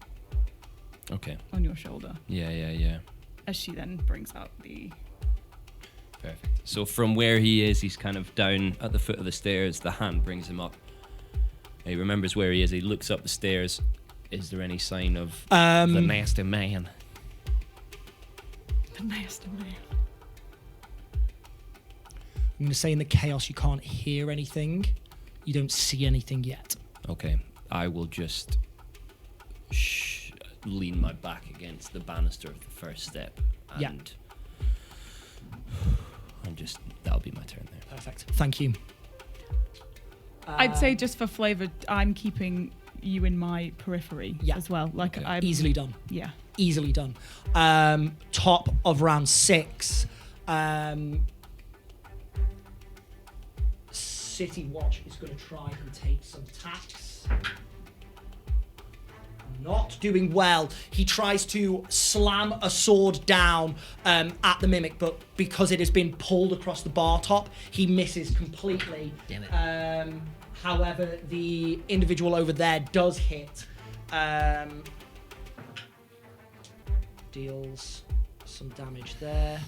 Okay. on your shoulder Yeah. as she then brings out the. Perfect. So from where he is, he's kind of down at the foot of the stairs. The hand brings him up. He remembers where he is. He looks up the stairs. Is there any sign of the nasty man? The nasty man. I'm going to say in the chaos you can't hear anything. You don't see anything yet. Okay. I will just lean my back against the banister of the first step. And Yeah. I'm just, that'll be my turn there. Perfect. Thank you. I'd say just for flavour, I'm keeping you in my periphery Yeah. as well. Like Okay. I'm Easily done. Yeah. Easily done. Top of round 6. City Watch is going to try and take some attacks. Not doing well. He tries to slam a sword down at the mimic, but because it has been pulled across the bar top, he misses completely. Damn it. However, the individual over there does hit. Deals some damage there.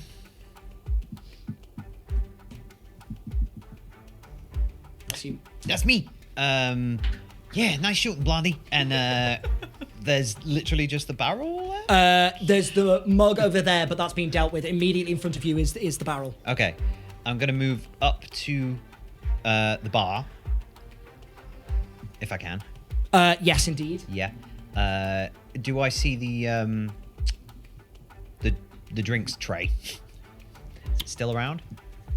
That's me. Yeah, nice shooting, Blondie. And there's literally just the barrel there? There's the mug over there, but that's being dealt with. Immediately in front of you is the barrel. Okay. I'm going to move up to the bar. If I can. Yes, indeed. Yeah. Do I see the drinks tray? Is it still around?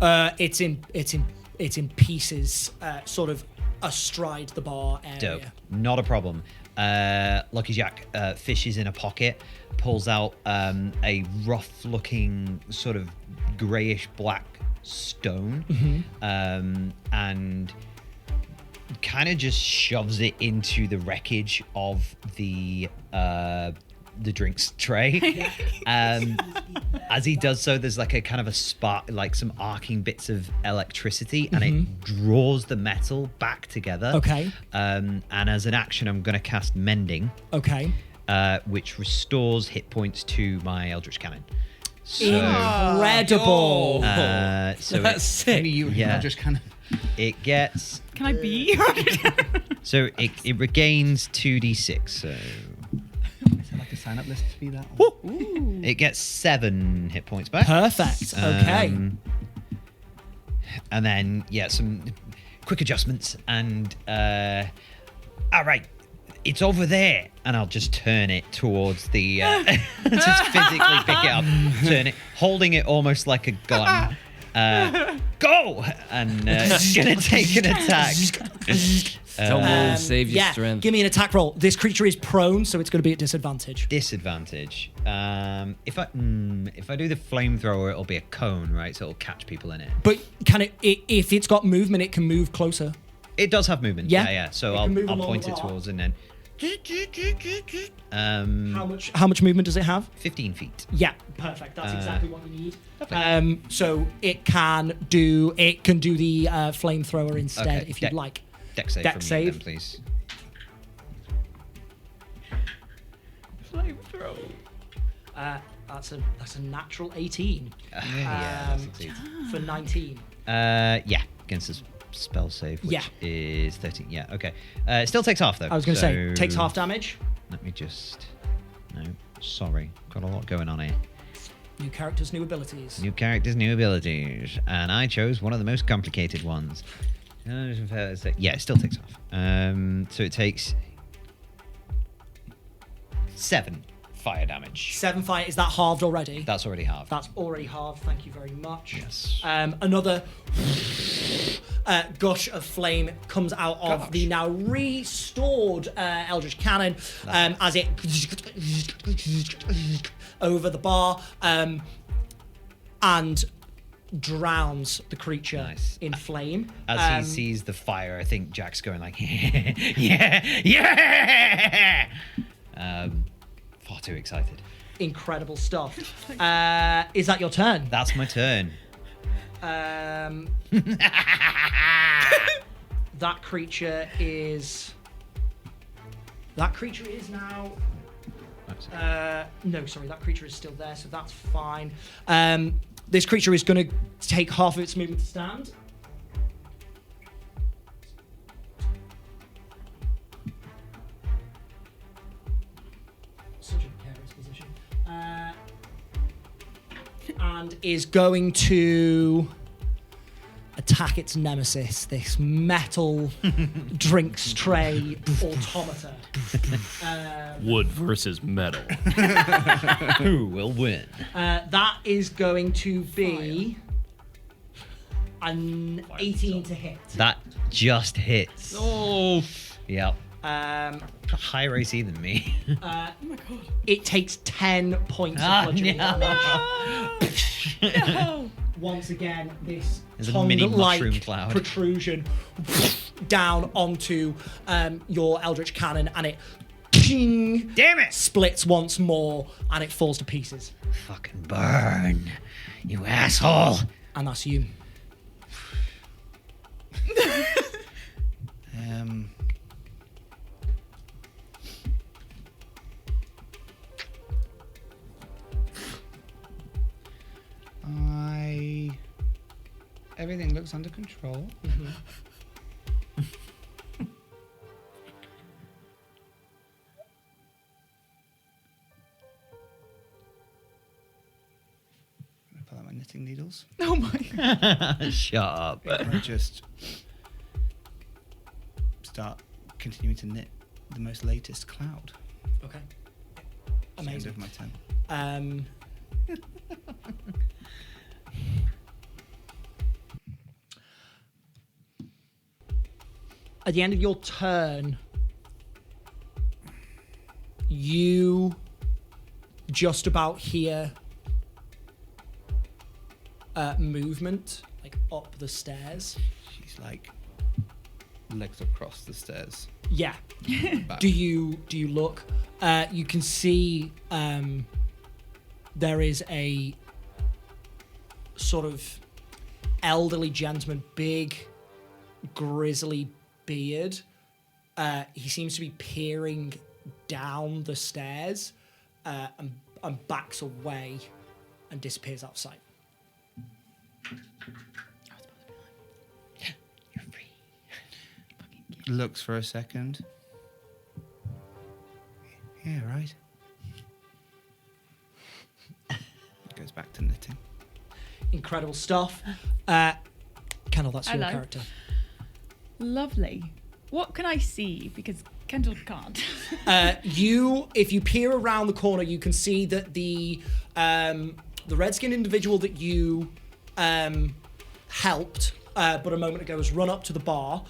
It's in pieces, sort of astride the bar area. Dope. Not a problem. Lucky Jack fishes in a pocket, pulls out a rough-looking sort of greyish black stone, and kind of just shoves it into the wreckage of the drinks tray. As he does so, there's like a kind of a spark, like some arcing bits of electricity, and it draws the metal back together. Okay. And as an action, I'm going to cast Mending, Okay. which restores hit points to my Eldritch Cannon. So, Incredible. so That's sick. Maybe you Yeah. just kind of. it gets Can I be? so it regains 2d6. So Is there like a sign up list to be that? One? it gets 7 hit points back. Perfect. Okay. And then some quick adjustments, and all right, it's over there, and I'll just turn it towards the just physically pick it up, turn it, holding it almost like a gun. Go! And it's gonna take an attack. Someone save your strength. Give me an attack roll. This creature is prone, so it's going to be at disadvantage. Disadvantage. If I do the flamethrower, it'll be a cone, right? So it'll catch people in it. But can if it's got movement, it can move closer. It does have movement. Yeah. Yeah. So It I'll can move along point the it bar. towards, and then How much movement does it have? 15 feet. Yeah, perfect. That's exactly what you need. So it can do the flamethrower instead, Okay, if you'd like. Deck save Deck from save. you then, please. Flamethrower. That's a natural 18 Yeah, that succeeds. for 19. Yeah, against a spell save, which Yeah. is 13. Yeah, okay. It still takes half, though. I was going to say, so takes half damage. Let me just... No, sorry. Got a lot going on here. New characters, new abilities. New characters, new abilities. And I chose one of the most complicated ones. Yeah, it still takes half. So it takes 7 fire damage. 7 fire, is that halved already? That's already halved. That's already halved, thank you very much. Yes. Another gush of flame comes out of the now restored Eldritch Cannon as it over the bar and drowns the creature Nice. in flame. As he sees the fire, I think Jack's going like, yeah. Far too excited. Incredible stuff. Is that your turn? That's my turn. That creature is now. No, sorry, that creature is still there, so that's fine. This creature is going to take half of its movement to stand. Such a precarious position. And is going to attack its nemesis, this metal drinks tray automata. Wood versus metal. Who will win? That is going to be an 18 to hit. That just hits. Oh. Yep. Um, Higher AC than me. Oh my god. it takes 10 points of bludgeoning damage. No. Once again, this There's a mini tongue-like mushroom cloud. protrusion down onto your Eldritch Cannon, and it Ching, Damn it! splits once more, and it falls to pieces. Fucking burn, you asshole. And that's you. Everything looks under control. Pull out my knitting needles. Oh my. Shut up. I just start continuing to knit the most latest cloud. Okay. End Amazing. of my turn. At the end of your turn, you just about hear movement, like up the stairs. She's like legs across the stairs. Yeah. Back. Do you look? You can see there is a sort of elderly gentleman, big, grizzly beard. He seems to be peering down the stairs and backs away and disappears out of sight. You're free. Looks for a second. Yeah, right. Goes back to knitting. Incredible stuff. Kendall, that's your Hello. character. Lovely. What can I see? Because Kendall can't. If you peer around the corner, you can see that the red-skinned individual that you helped but a moment ago has run up to the bar.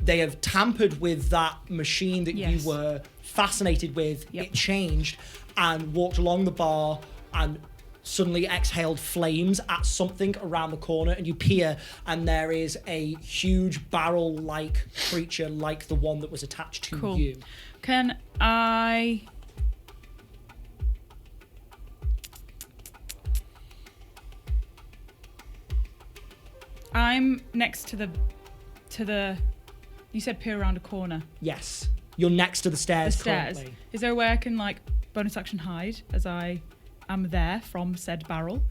They have tampered with that machine that Yes. you were fascinated with. Yep. It changed and walked along the bar and suddenly exhaled flames at something around the corner, and you peer, and there is a huge barrel-like creature like the one that was attached to Cool. you. Can I... I'm next to the... You said peer around a corner. Yes. You're next to the stairs, The stairs. currently. Is there a way I can, like, bonus action hide as I am there from said barrel?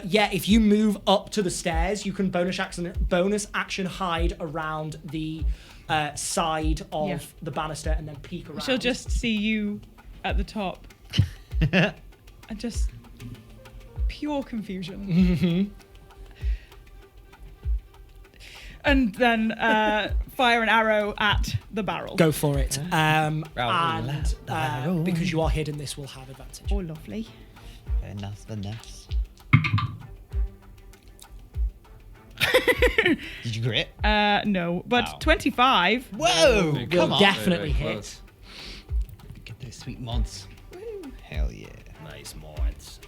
Yeah, if you move up to the stairs, you can bonus action hide around the side of Yeah. the banister and then peek around. She'll just see you at the top. And just pure confusion. Mm-hmm. And then fire an arrow at the barrel. Go for it. And at the barrel. because you are hidden, this will have advantage. Oh, lovely. Enough. Did you grit? No, but Wow. 25. Whoa! Will Come on. definitely Very hit. close. Get those sweet mods. Hell yeah. Nice mods.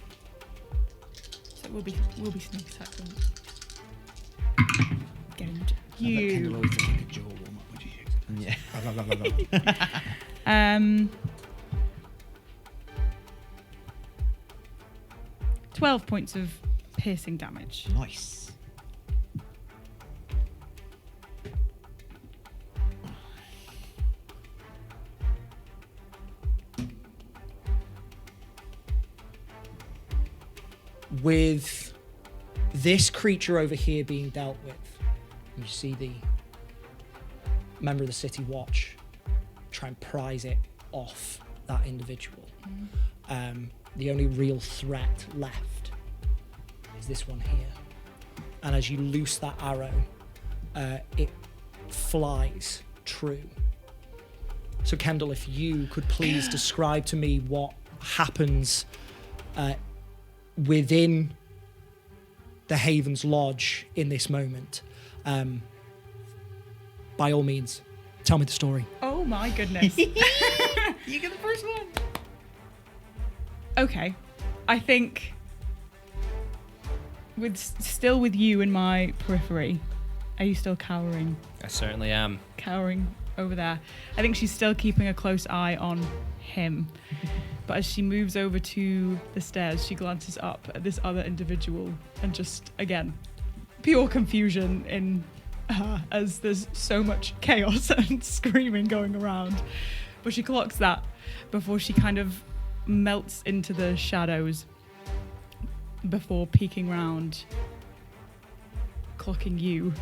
So we'll be sneak attack them. Get him. Kendall You. always does like a jaw warm up when she shoots. Yeah. Blah, blah, blah, blah, blah. 12 points of piercing damage. Nice. With this creature over here being dealt with, you see the member of the City Watch try and prise it off that individual. The only real threat left is this one here. And as you loose that arrow, it flies true. So Kendall, if you could please describe to me what happens within the Haven's Lodge in this moment. By all means, tell me the story. Oh my goodness. You get the first one. Okay. I think still with you in my periphery, are you still cowering? I certainly am. Cowering over there. I think she's still keeping a close eye on him. But as she moves over to the stairs, she glances up at this other individual and just, again, pure confusion in her as there's so much chaos and screaming going around. But she clocks that before she kind of melts into the shadows before peeking round, clocking you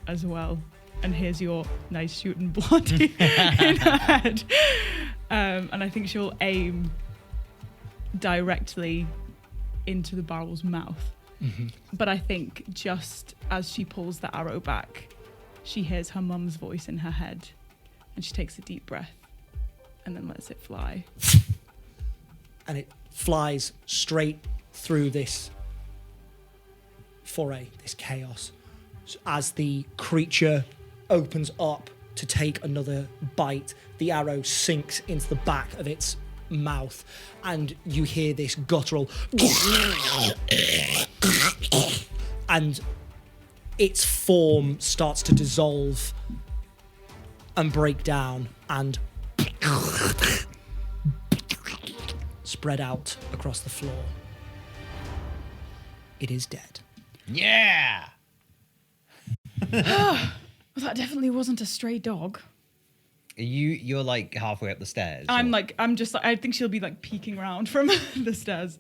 as well. And here's your nice shooting blood in her head. And I think she'll aim directly into the barrel's mouth. Mm-hmm. But I think just as she pulls the arrow back, she hears her mum's voice in her head. And she takes a deep breath and then lets it fly. And it flies straight through this foray, this chaos. So as the creature opens up to take another bite, the arrow sinks into the back of its mouth, and you hear this guttural and its form starts to dissolve and break down and spread out across the floor. It is dead. Yeah. Well, that definitely wasn't a stray dog. You're like halfway up the stairs. I'm just like, I think she'll be like peeking around from the stairs.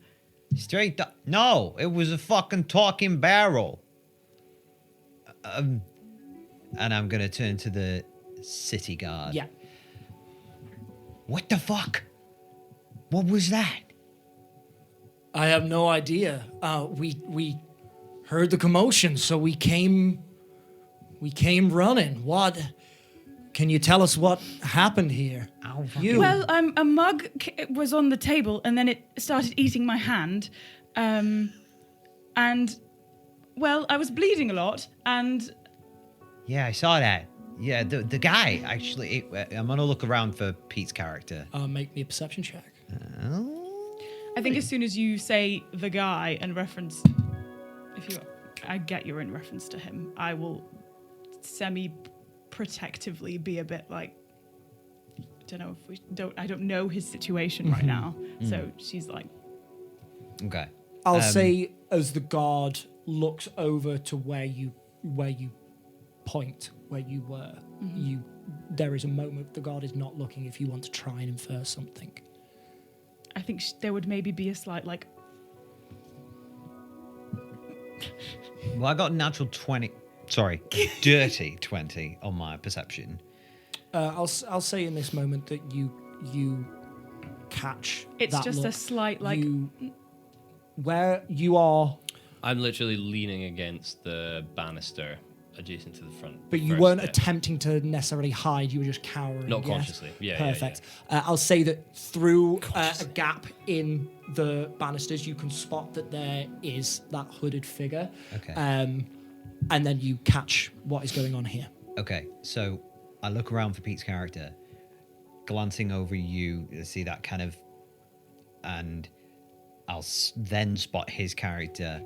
Straight up. No, it was a fucking talking barrel. And I'm gonna turn to the city guard. Yeah. What the fuck? What was that? I have no idea. We heard the commotion, so we came running. What? Can you tell us what happened here? Oh, You. Well, a mug was on the table and then it started eating my hand. And, well, I was bleeding a lot and... Yeah, I saw that. Yeah, the guy, actually. I'm gonna look around for Pete's character. Make me a perception check. I think as soon as you say the guy and reference... I get you're in reference to him, I will semi-protectively be a bit like... I don't know his situation right now. So she's like... Okay. I'll say as the guard looks over to where you point, where you were, there is a moment the guard is not looking if you want to try and infer something. I think there would maybe be a slight like... Well, I got a natural 20. Sorry, dirty 20 on my perception. I'll say in this moment that you catch It's that just look. a slight like... Where you are, I'm literally leaning against the banister adjacent to the front. but you first weren't step. attempting to necessarily hide. You were just cowering. Not yes? consciously. Yeah, Perfect. I'll say that through a gap in the banisters, you can spot that there is that hooded figure. Okay. And then you catch what is going on here. Okay, so I look around for Pete's character, glancing over you, see that kind of, and I'll then spot his character.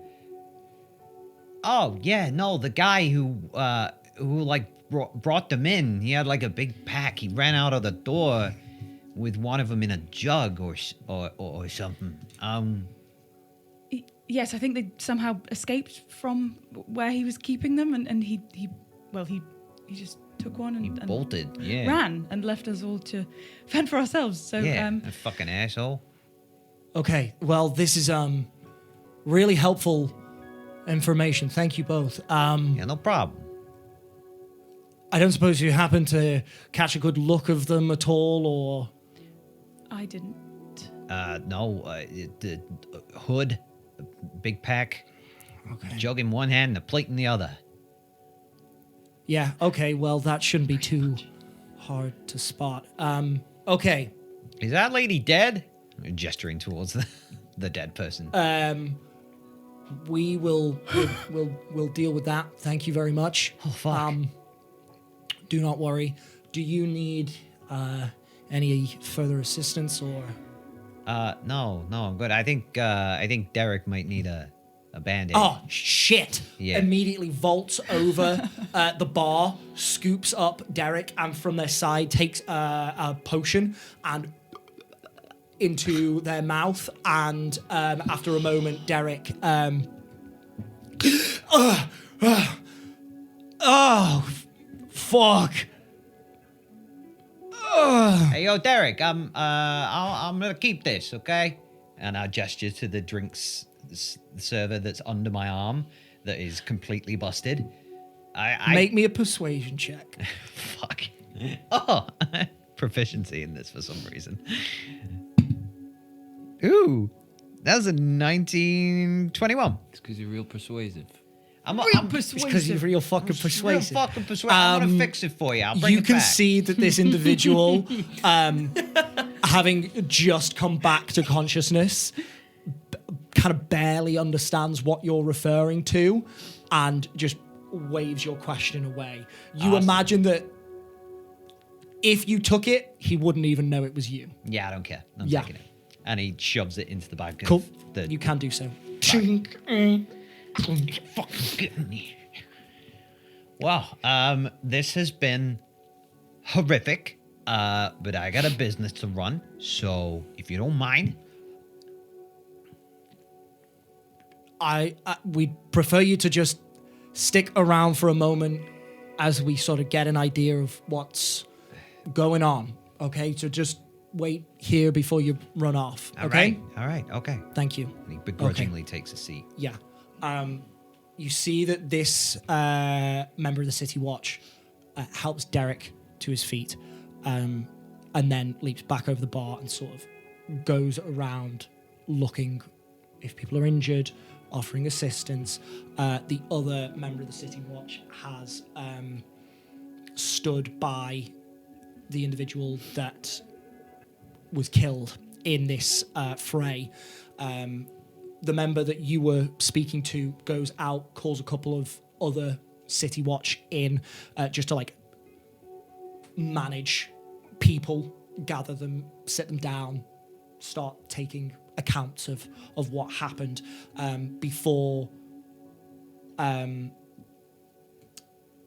Oh yeah, no, the guy who like brought them in. He had like a big pack. He ran out of the door with one of them in a jug or something. Yes, I think they somehow escaped from where he was keeping them, and he just took one and bolted. Yeah, ran and left us all to fend for ourselves. So yeah, a fucking asshole. Okay, well, this is really helpful information. Thank you both. Yeah, no problem. I don't suppose you happen to catch a good look of them at all, or... I didn't. No, the hood, big pack, Okay. jug in one hand, the plate in the other. Yeah, okay, well, that shouldn't be too hard to spot. Okay. Is that lady dead? Gesturing towards the dead person. We'll deal with that. Thank you very much. Oh, fuck. Do not worry. Do you need any further assistance or? No, I'm good. I think Derek might need a a bandit. Oh, shit. Yeah. Immediately vaults over the bar, scoops up Derek, and from their side takes a potion and into their mouth. And after a moment, Derek... oh, fuck. Hey, yo, Derek, I'm gonna keep this, okay? And I gesture to the drinks server that's under my arm that is completely busted. I Make me a persuasion check. fuck. Oh, proficiency in this for some reason. Ooh, that was a 1921. It's because you're real persuasive. I'm It's because you're real fucking persuasive. Real fucking persuasive. I'm gonna fix it for you. I'll bring You it can back. see that this individual, having just come back to consciousness, kind of barely understands what you're referring to and just waves your question away. You Awesome. imagine that if you took it, he wouldn't even know it was you. Yeah, I don't care. I'm Yeah. taking it. And he shoves it into the bag. Cool. Of the You can do so. fucking getting me. Well, this has been horrific, but I got a business to run, so if you don't mind, We'd prefer you to just stick around for a moment as we sort of get an idea of what's going on. Okay, so just wait here before you run off. Okay. all right, okay. Thank you. And he begrudgingly takes a seat. Yeah. You see that this member of the City Watch helps Derek to his feet, and then leaps back over the bar and sort of goes around looking if people are injured, offering assistance. The other member of the City Watch has stood by the individual that was killed in this fray. The member that you were speaking to goes out, calls a couple of other City Watch in, just to like manage people, gather them, sit them down, start taking accounts of what happened before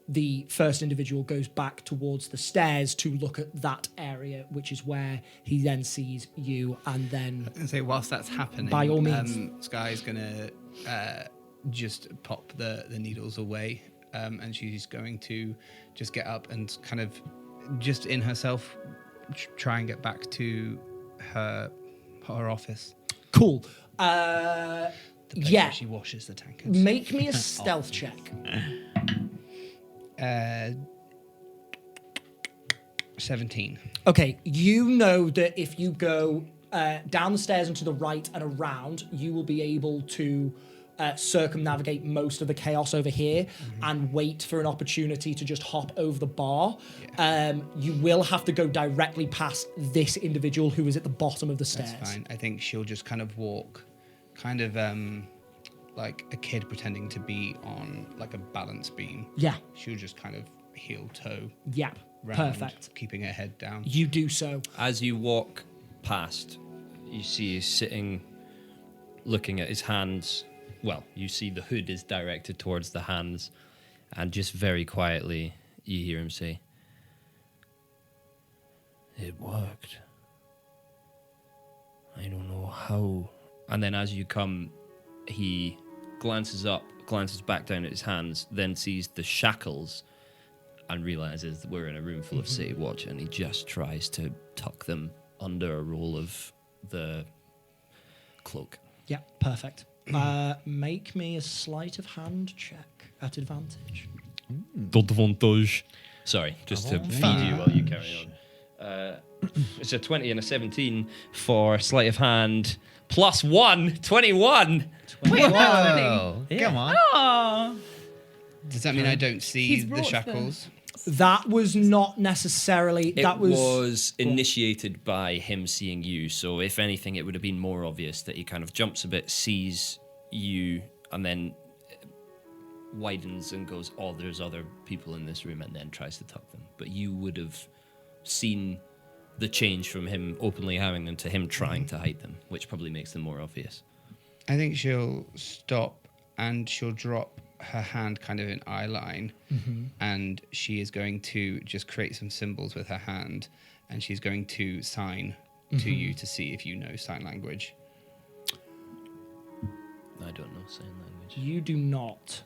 the first individual goes back towards the stairs to look at that area, which is where he then sees you, and then And say, whilst that's happening, By all means. Sky's gonna just pop the needles away, and she's going to just get up and kind of just in herself try and get back to her office. cool. The place Yeah. where she washes the tankards. Make me a stealth check. 17. Okay, you know that if you go down the stairs and to the right and around, you will be able to circumnavigate most of the chaos over here and wait for an opportunity to just hop over the bar. You will have to go directly past this individual who is at the bottom of the stairs. That's fine. I think she'll just kind of walk, kind of like a kid pretending to be on like a balance beam. Yeah, She'll just kind of heel toe yeah, round, perfect. keeping her head down. You do so. As you walk past, you see he's sitting, looking at his hands. Well, you see the hood is directed towards the hands, and just very quietly, you hear him say, "It worked. I don't know how." And then as you come, he glances up, glances back down at his hands, then sees the shackles and realizes that we're in a room full of City Watch, and he just tries to tuck them under a roll of the cloak. Yeah, perfect. Make me a sleight of hand check at advantage. Advantage. Sorry, just to feed you while you carry on. It's a 20 and a 17 for sleight of hand. Plus 1, 21. Wait, Whoa, that's come on. Oh, Does that mean I don't see He's the brought shackles? That was not necessarily. It that was initiated by him seeing you, so if anything, it would have been more obvious that he kind of jumps a bit, sees you, and then widens and goes, "Oh, there's other people in this room," and then tries to tuck them. But you would have seen the change from him openly having them to him trying to hide them, which probably makes them more obvious. I think she'll stop and she'll drop her hand kind of in eye line, and she is going to just create some symbols with her hand, and she's going to sign to you to see if you know sign language. I don't know sign language. You do not.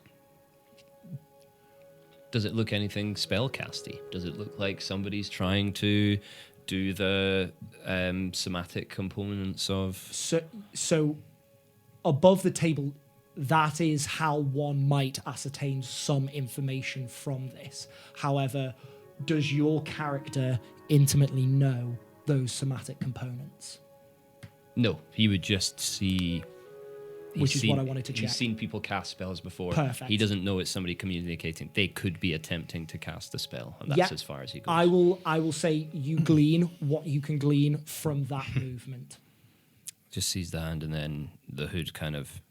Does it look anything spellcasty? Does it look like somebody's trying to do the somatic components of... So above the table, that is how one might ascertain some information from this. However, does your character intimately know those somatic components? No, he would just see... Which is what I wanted to check. He's seen people cast spells before. Perfect. He doesn't know it's somebody communicating. They could be attempting to cast a spell, and that's as far as he goes. I will say you glean what you can glean from that movement. Just sees the hand, and then the hood kind of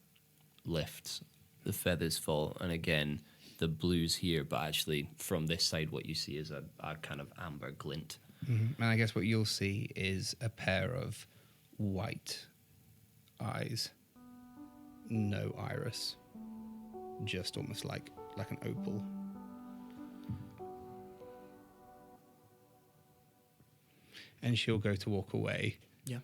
lifts. The feathers fall, and again, the blue's here, but actually from this side, what you see is a kind of amber glint. And I guess what you'll see is a pair of white eyes. No iris, just almost like an opal. And she'll go to walk away. Yeah.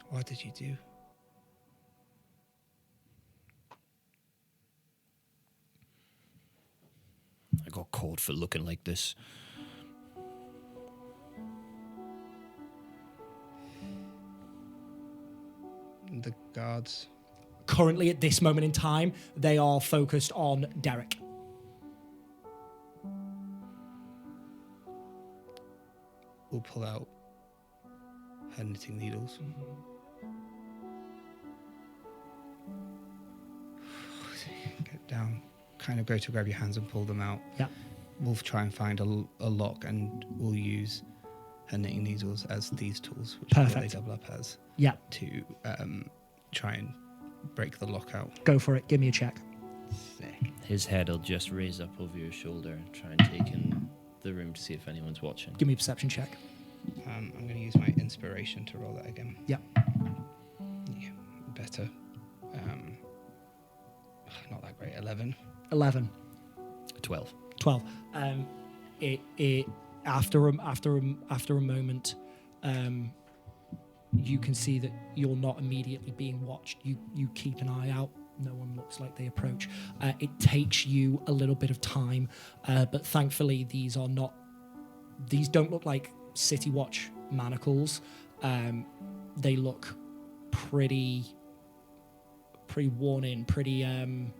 What did you do? I got called for looking like this. The guards. Currently, at this moment in time, they are focused on Derek. We'll pull out her knitting needles. Get down, kind of go to grab your hands and pull them out. Yeah. We'll try and find a lock, and we'll use her knitting needles as these tools, which is what they Perfect. double up as, Yeah. to try and break the lock out. Go for it. Give me a check. Sick. His head will just raise up over your shoulder and try and take in the room to see if anyone's watching. Give me a perception check. I'm going to use my inspiration to roll that again. Yeah. Yeah, better. Not that great. 11. 11. 12. 12. After a moment, you can see that you're not immediately being watched. You keep an eye out. No one looks like they approach. It takes you a little bit of time, but thankfully these don't look like City Watch manacles. They look pretty worn in, pretty in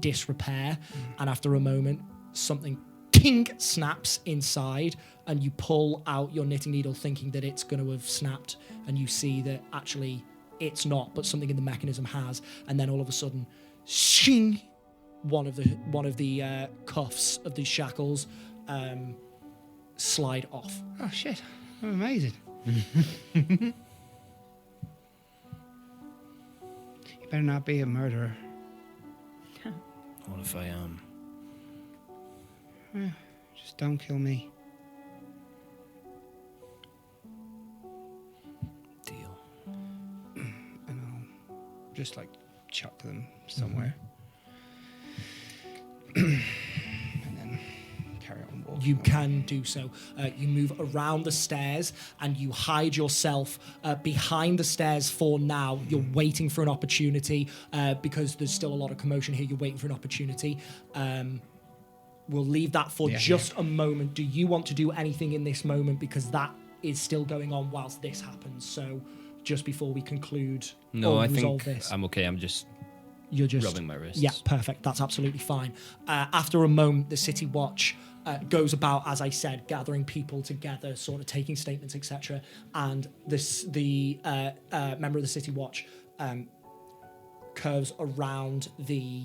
disrepair. And after a moment, something ting snaps inside, and you pull out your knitting needle thinking that it's going to have snapped, and you see that actually it's not, but something in the mechanism has. And then all of a sudden, shing, one of the cuffs of these shackles slide off. Oh shit! I'm amazing. You better not be a murderer. What if I am? Just don't kill me. Deal. And I'll just like chuck them somewhere. And then carry on walking. You can do so. You move around the stairs and you hide yourself behind the stairs for now. You're waiting for an opportunity because there's still a lot of commotion here. You're waiting for an opportunity. We'll leave that for just a moment. Do you want to do anything in this moment? Because that is still going on whilst this happens. So just before we conclude or resolve this. I'm okay. I'm just You're just rubbing my wrists. Yeah, perfect. That's absolutely fine. After a moment, the City Watch goes about, as I said, gathering people together, sort of taking statements, etc. And the member of the City Watch curves around the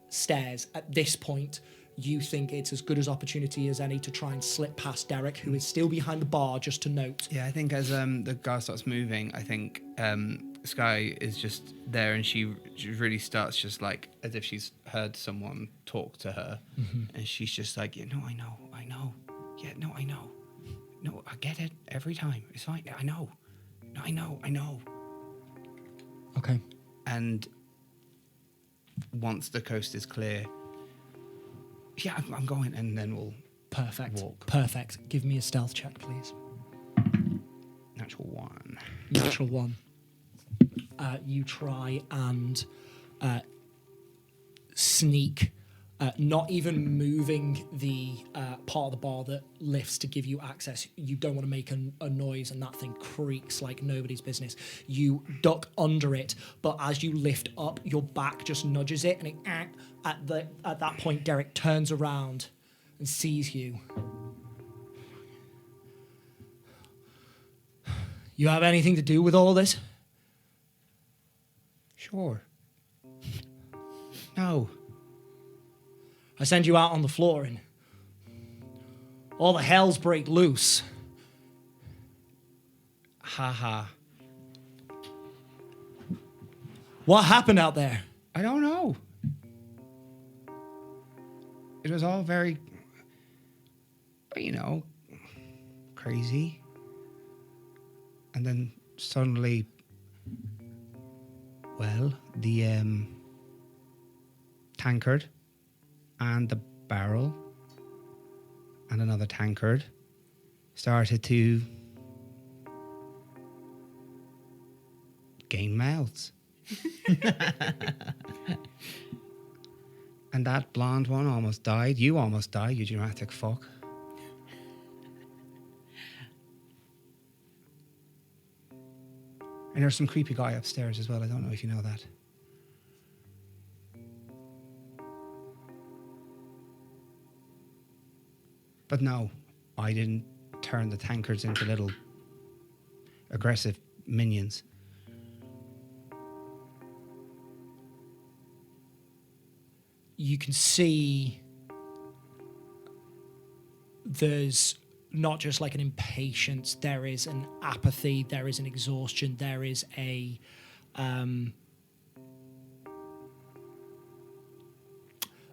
stairs. At this point, you think it's as good as opportunity as any to try and slip past Derek, who is still behind the bar, just to note. Yeah, I think as the guard starts moving, I think Sky is just there, and she really starts just like as if she's heard someone talk to her, and she's just like, yeah, no, I know, yeah, no, I know, no, I get it every time. It's fine. I know, no, I know. Okay. And once the coast is clear, yeah, I'm going, and then we'll Perfect. walk. Perfect. Give me a stealth check, please. Natural 1. Natural 1. You try and sneak, not even moving the part of the bar that lifts to give you access. You don't want to make a noise, and that thing creaks like nobody's business. You duck under it, but as you lift up, your back just nudges it, and it, at that point, Derek turns around and sees you. You have anything to do with all this? Sure. No. I send you out on the floor and all the hells break loose. Ha ha. What happened out there? I don't know. It was all very, crazy. And then suddenly, the tankard and the barrel and another tankard started to gain mouths. And that blonde one almost died. You almost died, you dramatic fuck. And there's some creepy guy upstairs as well. I don't know if you know that. But no, I didn't turn the tankards into little aggressive minions. You can see there's not just like an impatience, there is an apathy, there is an exhaustion, there is a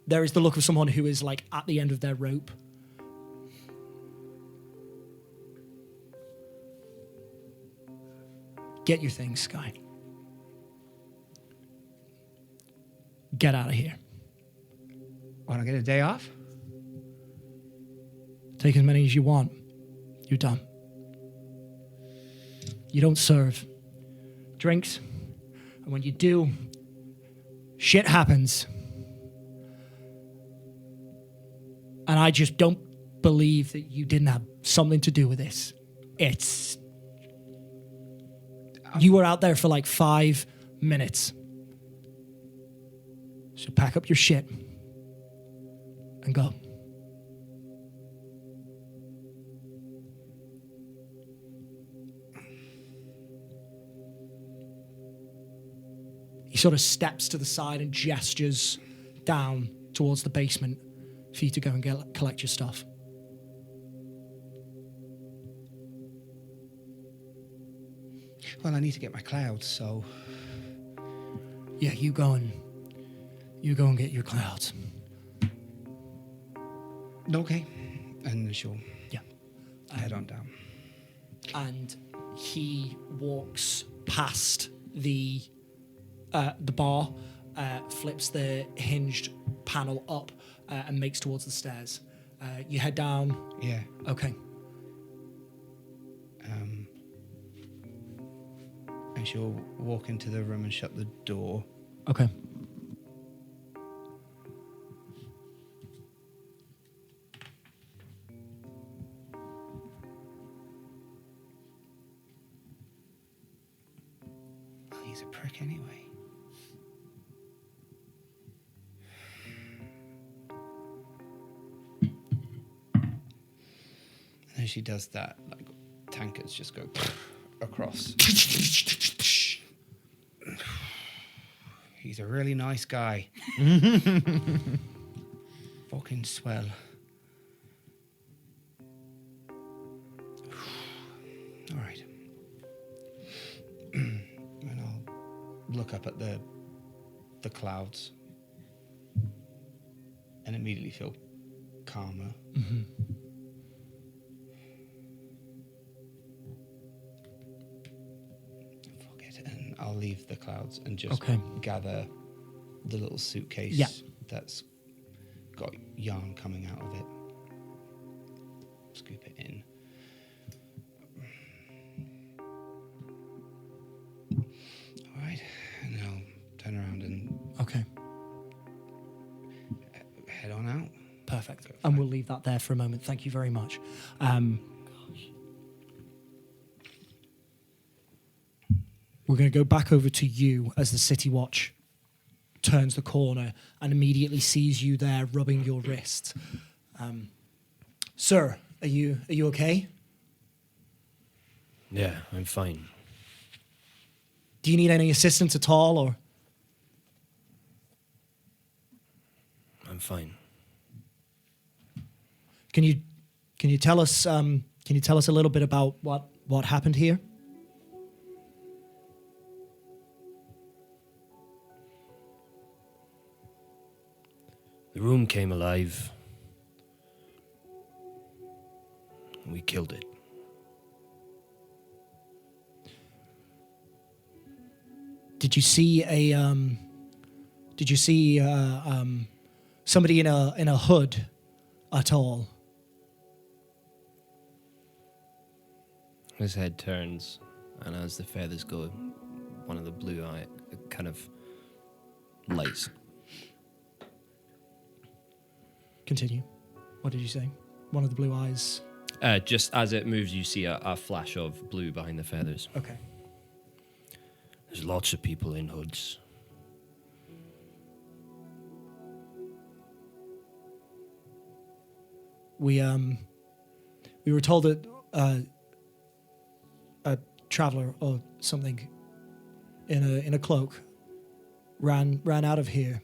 there is the look of someone who is like at the end of their rope. Get your things, Sky. Get out of here. Want to get a day off? Take as many as you want. You're done. You don't serve drinks. And when you do, shit happens. And I just don't believe that you didn't have something to do with this. You were out there for like 5 minutes. So pack up your shit and go. He sort of steps to the side and gestures down towards the basement for you to go and collect your stuff. Well, I need to get my clouds, so... Yeah, you go and get your clouds. Okay. And she'll Yeah. head on down. And he walks past the bar, flips the hinged panel up, and makes towards the stairs. You head down. Yeah. Okay. And she'll walk into the room and shut the door. Okay. Oh, he's a prick anyway. And as she does that, like, tankards just go across. He's a really nice guy. Fucking swell. All right. And I'll look up at the clouds and immediately feel calmer. Fuck it, and I'll leave the clouds and just gather the little suitcase that's got yarn coming out of it. Scoop it in. All right, and I'll turn around and head on out. Perfect. And we'll leave that there for a moment. Thank you very much. We're going to go back over to you as the City Watch turns the corner and immediately sees you there rubbing your wrist. Sir, are you okay? Yeah, I'm fine. Do you need any assistance at all, or? I'm fine. Can you tell us a little bit about what happened here? The room came alive. We killed it. Did you see somebody in a hood at all? His head turns, and as the feathers go, one of the blue eye kind of lights. Continue. What did you say? One of the blue eyes. Just as it moves, you see a flash of blue behind the feathers. Okay. There's lots of people in hoods. We were told that a traveler or something in a cloak ran out of here.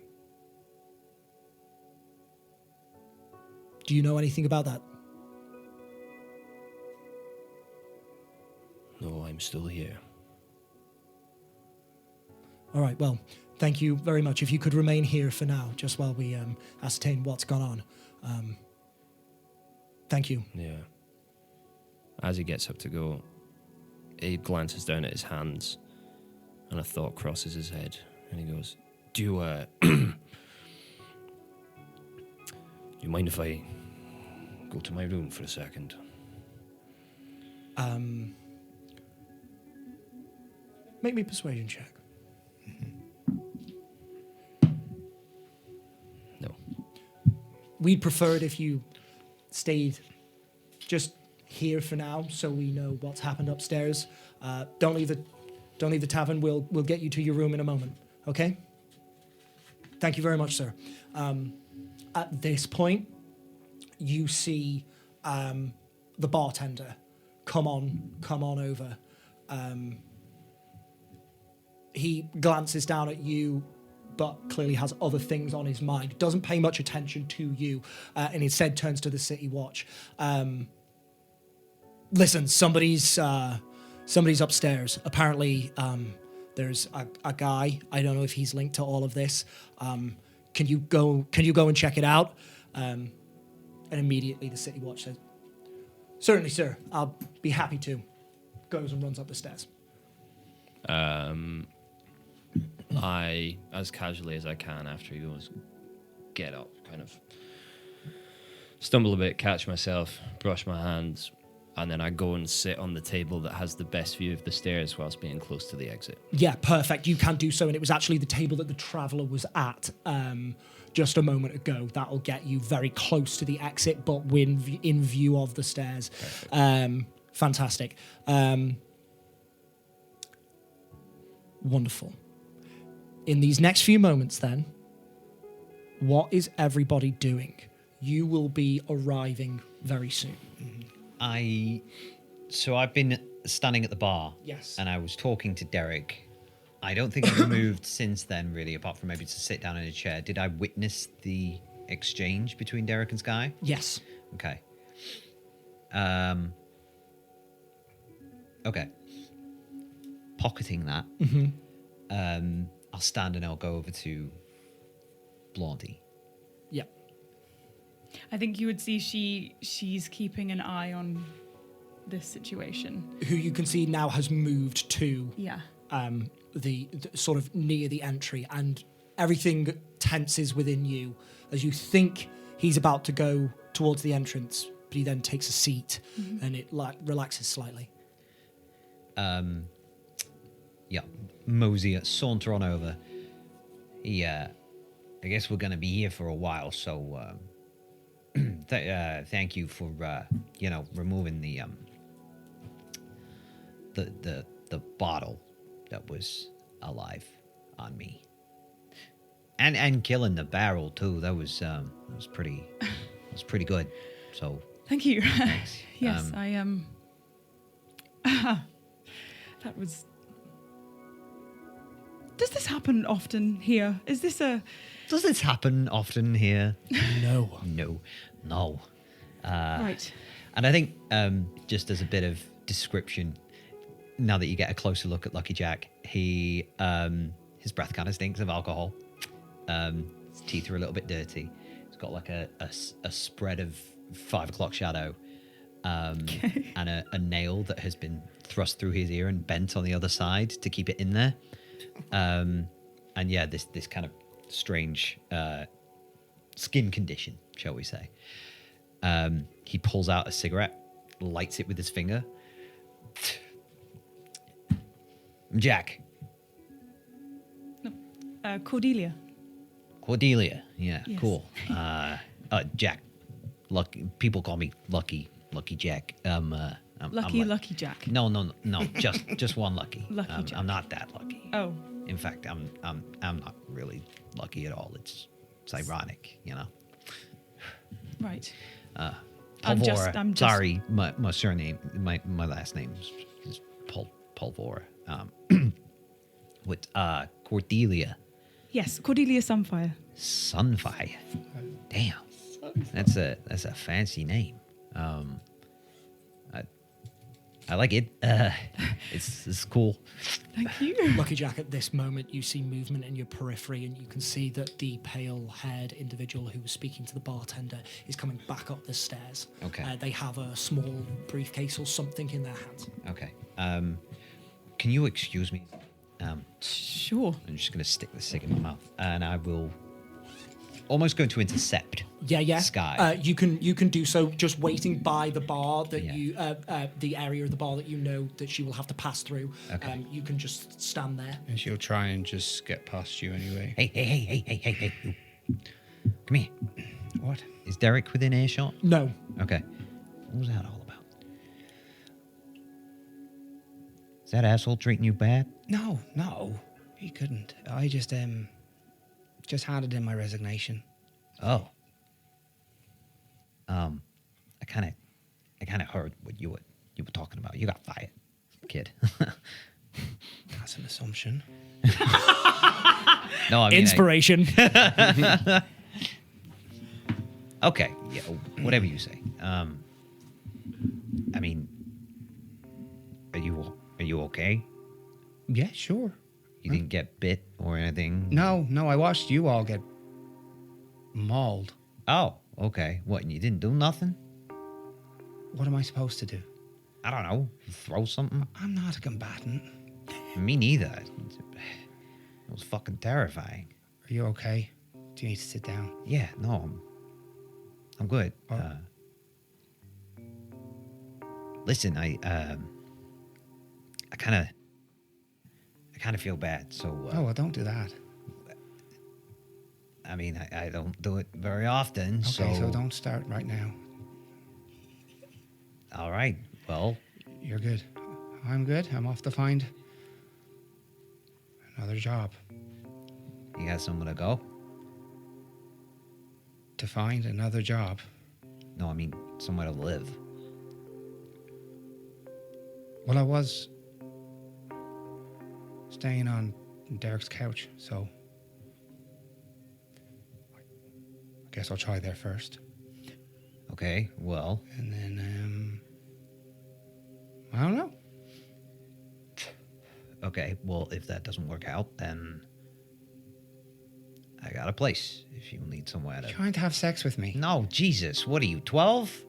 Do you know anything about that? No, I'm still here. All right, well, thank you very much. If you could remain here for now, just while we ascertain what's gone on. Thank you. Yeah. As he gets up to go, he glances down at his hands, and a thought crosses his head, and he goes, Do you mind if I go to my room for a second? Make me a persuasion check. No. We'd prefer it if you stayed just here for now, so we know what's happened upstairs. Don't leave the tavern. We'll get you to your room in a moment. Okay? Thank you very much, sir. At this point, you see the bartender come on over. He glances down at you, but clearly has other things on his mind. Doesn't pay much attention to you, and instead turns to the City Watch. Listen, somebody's upstairs. Apparently, there's a guy. I don't know if he's linked to all of this. Can you go and check it out? And immediately the City Watch says, "Certainly, sir. I'll be happy to." Goes and runs up the stairs. I, as casually as I can after he goes, get up, kind of stumble a bit, catch myself, brush my hands, and then I go and sit on the table that has the best view of the stairs whilst being close to the exit. Yeah, perfect. You can do so, and it was actually the table that the traveller was at just a moment ago. That'll get you very close to the exit, but in view of the stairs. Fantastic. Wonderful. In these next few moments, then, what is everybody doing? You will be arriving very soon. So I've been standing at the bar. Yes. And I was talking to Derek. I don't think I've moved since then, really, apart from maybe to sit down in a chair. Did I witness the exchange between Derek and Sky? Yes. Okay. Okay. Pocketing that. I'll stand and I'll go over to Blondie. Yeah. I think you would see she's keeping an eye on this situation. Who you can see now has moved to Yeah. the sort of near the entry, and everything tenses within you as you think he's about to go towards the entrance, but he then takes a seat and it relaxes slightly. Yeah, mosey, saunter on over. Yeah, I guess we're gonna be here for a while, so thank you for removing the bottle that was alive on me, and killing the barrel too. That was pretty good. So Thank you. thanks. Yes, that was. Does this happen often here? Is this a? Does this happen often here? No. No. Right. And I think just as a bit of description, now that you get a closer look at Lucky Jack, he his breath kind of stinks of alcohol. His teeth are a little bit dirty. He's got like a spread of 5 o'clock shadow, and a nail that has been thrust through his ear and bent on the other side to keep it in there. And yeah, this kind of strange skin condition, shall we say. He pulls out a cigarette, lights it with his finger. Jack. Cordelia. Cordelia. Yeah, Yes. cool. Jack. Lucky. People call me Lucky Jack. Lucky Jack. No. Just one Lucky. Lucky Jack. I'm not that lucky. Oh. In fact, I'm not really lucky at all. It's ironic, you know. Right. Polvora. I'm just- Sorry, my surname, my last name is Polvora. With Cordelia Yes, Cordelia Sunfire. Sunfire. Damn, that's a fancy name. I like it. It's cool. Thank you. Lucky Jack, at this moment, you see movement in your periphery, and you can see that the pale-haired individual who was speaking to the bartender is coming back up the stairs. Okay. They have a small briefcase or something in their hands. Okay. Can you excuse me? Sure. I'm just going to stick the cig in my mouth, and I will almost going to intercept. Yeah. Sky. You can do so just waiting by the bar that Yeah. you, the area of the bar that you know that she will have to pass through. Okay. You can just stand there. And she'll try and just get past you anyway. Hey. You. Come here. What? Is Derek within earshot? No. Okay. What was that all about? Is that asshole treating you bad? No, he couldn't. I just handed in my resignation. Oh. I kind of heard what you were talking about. You got fired, kid. That's an assumption. No, I mean Inspiration. okay, yeah, whatever you say. I mean, are you okay? Yeah, sure. You didn't get bit or anything? No, I watched you all get mauled. Oh, okay. What? And you didn't do nothing? What am I supposed to do? I don't know. Throw something? I'm not a combatant. Me neither. It was fucking terrifying. Are you okay? Do you need to sit down? Yeah, no, I'm good. Oh. Listen, I kind of feel bad. So, Oh, well, don't do that. I mean, I don't do it very often. Okay, so don't start right now. All right. Well, You're good. I'm good. I'm off to find another job. you got somewhere to go? To find another job. No, I mean somewhere to live. Well, I was staying on Derek's couch, so I guess I'll try there first. Okay. Well, And then, I don't know. Okay, well, if that doesn't work out, then I got a place if you need somewhere to... Trying to have sex with me. No, Jesus, what are you, 12?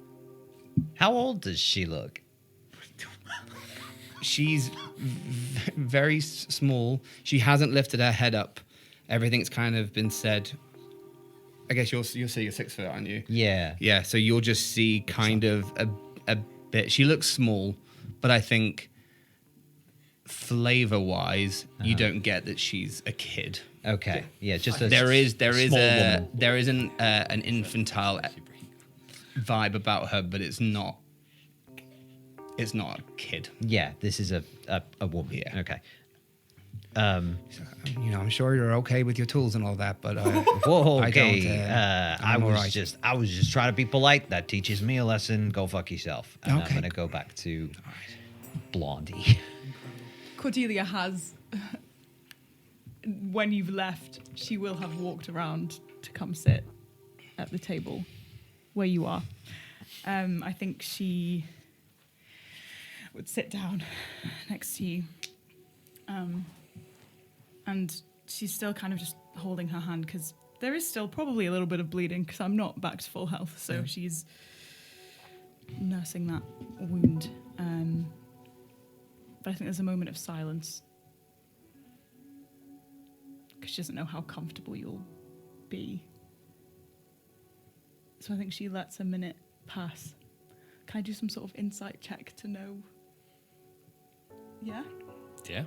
How old does she look? She's very small. She hasn't lifted her head up. Everything's kind of been said. I guess you'll see you're 6 foot, aren't you? Yeah. Yeah, so you'll just see kind of a bit. She looks small, but I think flavor-wise, you don't get that she's a kid. Okay. Yeah, just a There is small woman. an infantile vibe about her, but it's not a kid. Yeah, this is a woman. Yeah. Okay. I'm sure you're okay with your tools and all that, but Whoa, okay. I I'm was alright. just trying to be polite. That teaches me a lesson. Go fuck yourself. And Okay. I'm gonna go back to Blondie. Cordelia has, when you've left, she will have walked around to come sit at the table where you are. I think she would sit down next to you. And she's still kind of just holding her hand because there is still probably a little bit of bleeding because I'm not back to full health. So she's nursing that wound. But I think there's a moment of silence because she doesn't know how comfortable you'll be. So I think she lets a minute pass. Can I do some sort of insight check to know? Yeah? Yeah,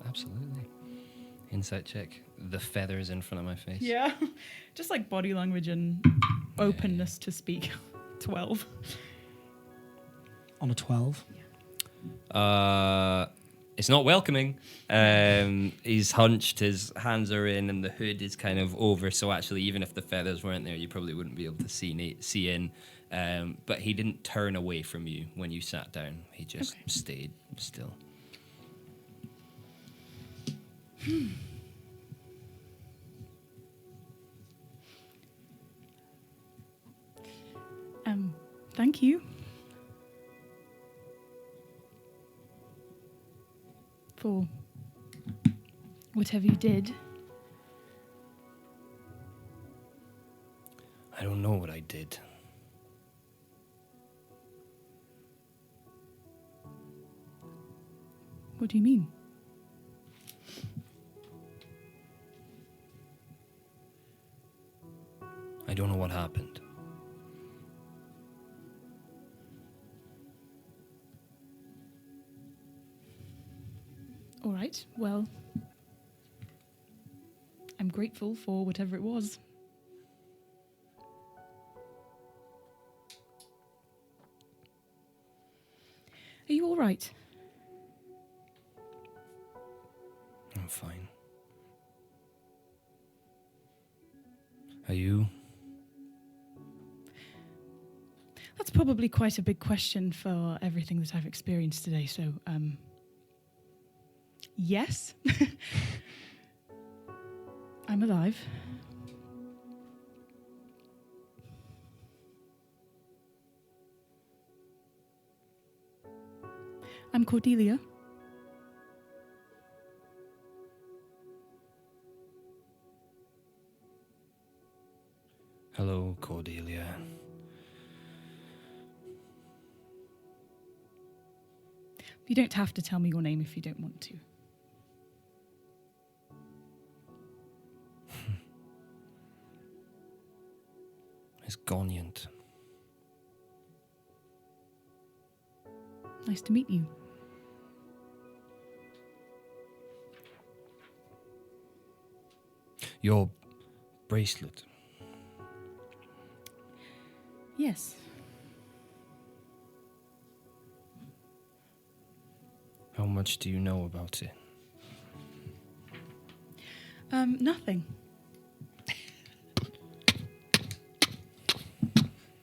absolutely. Insight check. The feathers in front of my face. Yeah. Just like body language and openness to speak. 12. On a 12. It's not welcoming. He's hunched, his hands are in, and the hood is kind of over. So actually, even if the feathers weren't there, you probably wouldn't be able to see in. But he didn't turn away from you when you sat down. He just stayed still. Thank you. For whatever you did. I don't know what I did. What do you mean? I don't know what happened. All right, well, I'm grateful for whatever it was. Are you all right? I'm fine. Are you? That's probably quite a big question for everything that I've experienced today, so, yes. I'm alive. I'm Cordelia. Hello, Cordelia. You don't have to tell me your name if you don't want to. It's Gonyant. Nice to meet you. Your bracelet. Yes. How much do you know about it? Nothing.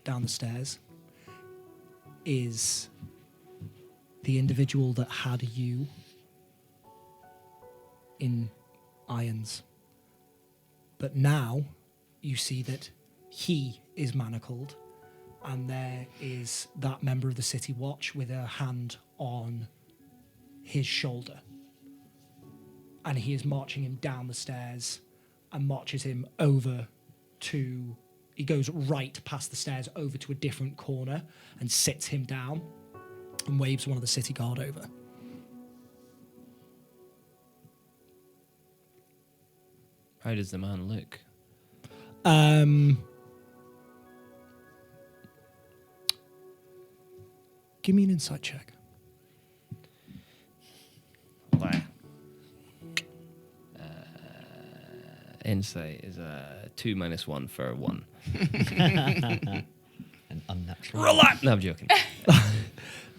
Down the stairs is the individual that had you in irons. But now you see that he is manacled, and there is that member of the City Watch with her hand on his shoulder. and he is marching him down the stairs and marches him over to... He goes right past the stairs over to a different corner and sits him down and waves one of the city guard over. How does the man look? Give me an insight check. Wow. Insight is a 2 - 1 for 1. An unnatural. Relax. No, I'm joking.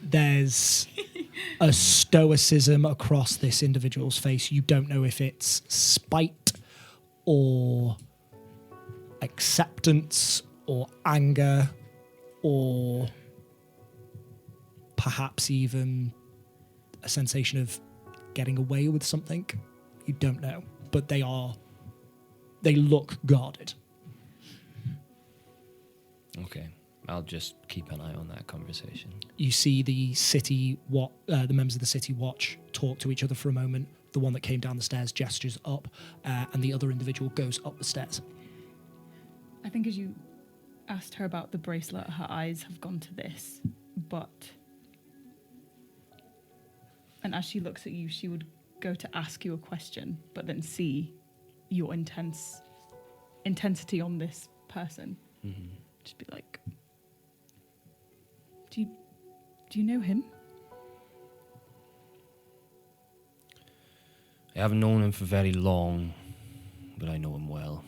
There's a stoicism across this individual's face. You don't know if it's spite or acceptance or anger or perhaps even a sensation of getting away with something. You don't know, but they look guarded. Okay. I'll just keep an eye on that conversation. You see the the members of the city watch talk to each other for a moment. The one that came down the stairs gestures up, and the other individual goes up the stairs. I think as you asked her about the bracelet, her eyes have gone to this, but... And as she looks at you, she would go to ask you a question, but then see your intensity on this person. Mm-hmm. Just be like, do you know him? I haven't known him for very long, but I know him well.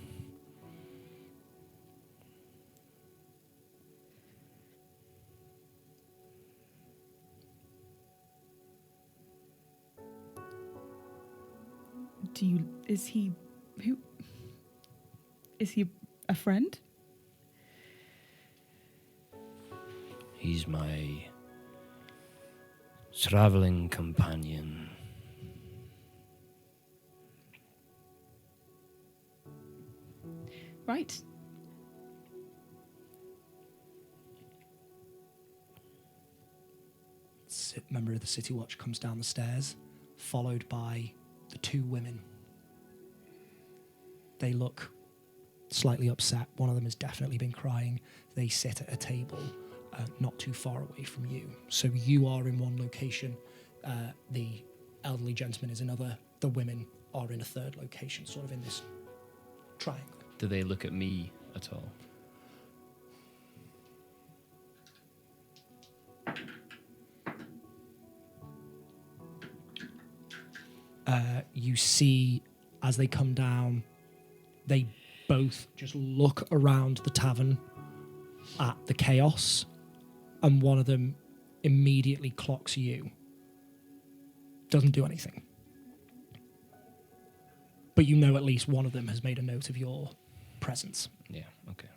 Is he a friend? He's my traveling companion. Right. Member of the City Watch comes down the stairs, followed by the two women. They look slightly upset. One of them has definitely been crying. They sit at a table not too far away from you. So you are in one location. The elderly gentleman is another. The women are in a third location, sort of in this triangle. Do they look at me at all? You see, as they come down, they both just look around the tavern at the chaos, and one of them immediately clocks you. Doesn't do anything. But you know at least one of them has made a note of your presence. Yeah, okay.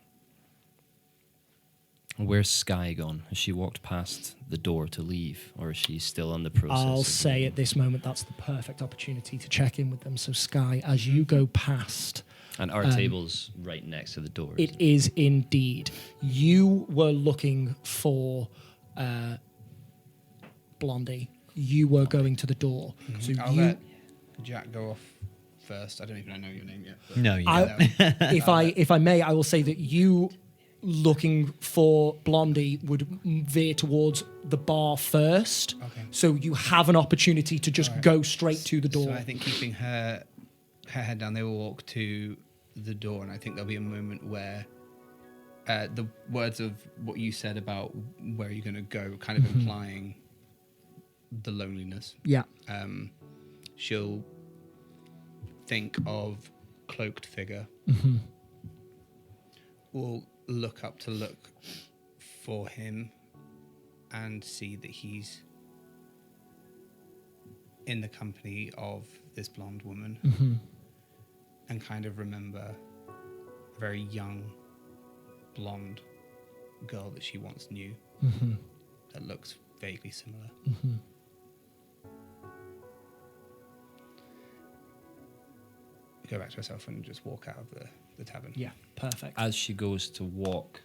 Where's Sky gone? Has she walked past the door to leave, or is she still on the process? I'll say at this moment that's the perfect opportunity to check in with them. So Sky, as you go past... And our table's right next to the door. It is indeed. You were looking for Blondie. You were going to the door. Mm-hmm. So I'll you... let Jack go off first. I don't even know your name yet. But No, you if I may, I will say that you looking for Blondie would veer towards the bar first. Okay. So you have an opportunity to just go straight to the door. So I think keeping her head down, they will walk to the door, and I think there'll be a moment where the words of what you said about where you're going to go, kind of implying the loneliness. Yeah. She'll think of cloaked figure. Will look up to look for him and see that he's in the company of this blonde woman, and kind of remember a very young blonde girl that she once knew that looks vaguely similar. Go back to herself and just walk out of the tavern. Yeah, perfect. As she goes to walk,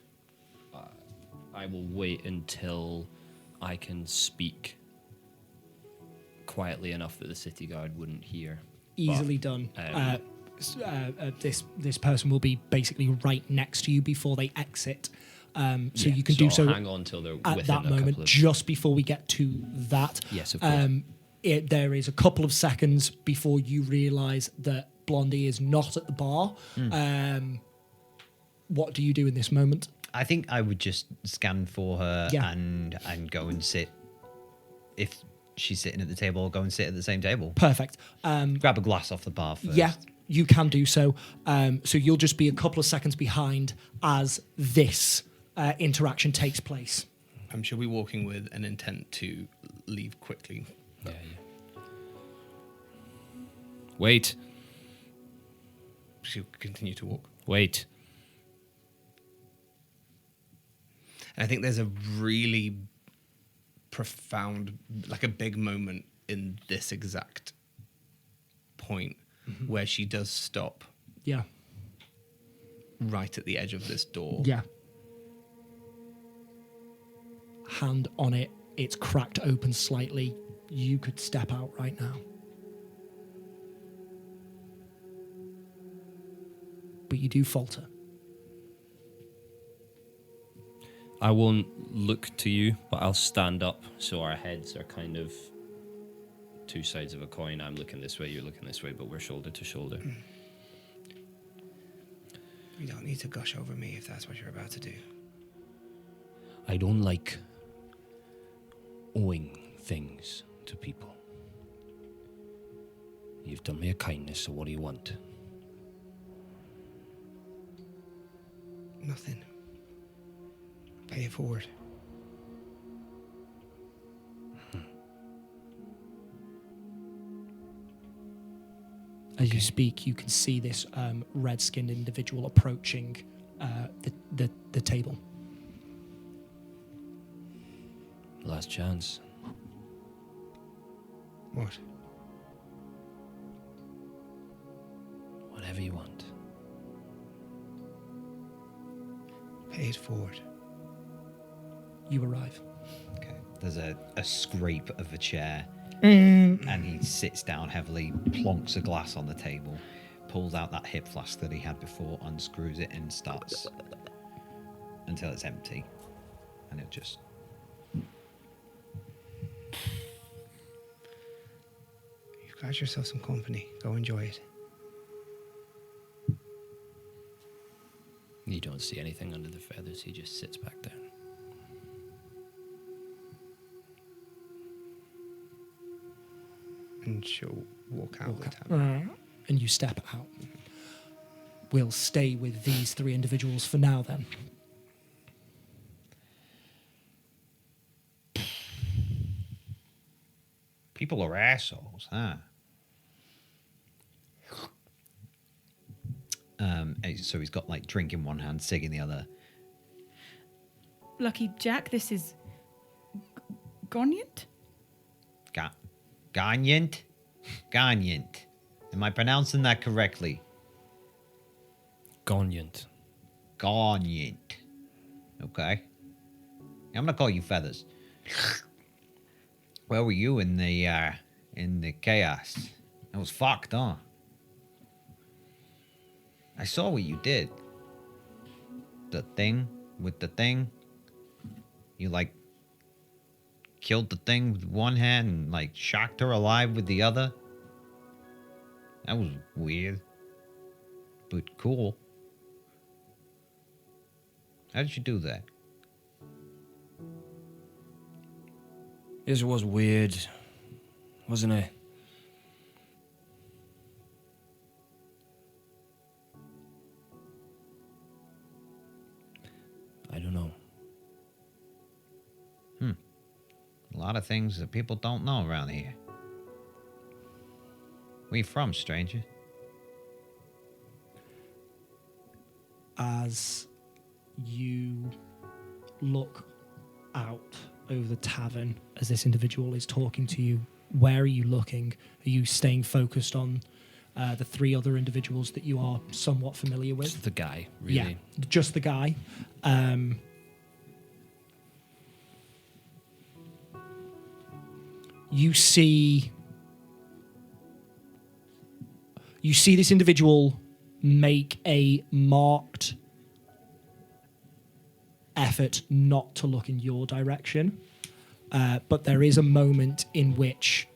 I will wait until I can speak quietly enough that the city guard wouldn't hear. easily done. This person will be basically right next to you before they exit. So you can do so hang on till they're at within that a moment, couple of... just before we get to that. Yes, of course. There is a couple of seconds before you realise that Blondie is not at the bar. What do you do in this moment? I think I would just scan for her Yeah. and go and sit. If she's sitting at the table, I'll go and sit at the same table. Perfect. Grab a glass off the bar first. Yeah, you can do so. So you'll just be a couple of seconds behind as this interaction takes place. She'll be walking with an intent to leave quickly. Yeah. Wait. She'll continue to walk. Wait. And I think there's a really profound, like a big moment in this exact point where she does stop Yeah. right at the edge of this door. Yeah. Hand on it. It's cracked open slightly. You could step out right now. But you do falter. I won't look to you, but I'll stand up so our heads are kind of two sides of a coin. I'm looking this way, you're looking this way, but we're shoulder to shoulder. You don't need to gush over me if that's what you're about to do. I don't like owing things to people. You've done me a kindness, so what do you want? Nothing. Pay it forward. As you speak, you can see this red-skinned individual approaching the table. Last chance. What? Whatever you want. Pay it forward. You arrive. Okay. There's a scrape of a chair, and he sits down heavily, plonks a glass on the table, pulls out that hip flask that he had before, unscrews it, and starts until it's empty, and it just. You've got yourself some company. Go enjoy it. You don't see anything under the feathers, he just sits back there. And she'll walk out the tavern. And you step out. We'll stay with these three individuals for now, then. People are assholes, huh? So he's got like drink in one hand, cig in the other. Lucky Jack, this is Gonyant? Ganyant? Ganyant. Am I pronouncing that correctly? Gonyant. Ganyant. Okay. I'm gonna call you Feathers. Where were you in the chaos? That was fucked, huh? I saw what you did. The thing with the thing. You like killed the thing with one hand and like shocked her alive with the other. That was weird. But cool. How did you do that? It was weird, wasn't it? I don't know. A lot of things that people don't know around here. Where you from, stranger? As you look out over the tavern as this individual is talking to you, where are you looking? Are you staying focused on the three other individuals that you are somewhat familiar with? Just the guy, really. Yeah, just the guy. You see You see this individual make a marked effort not to look in your direction. But there is a moment in which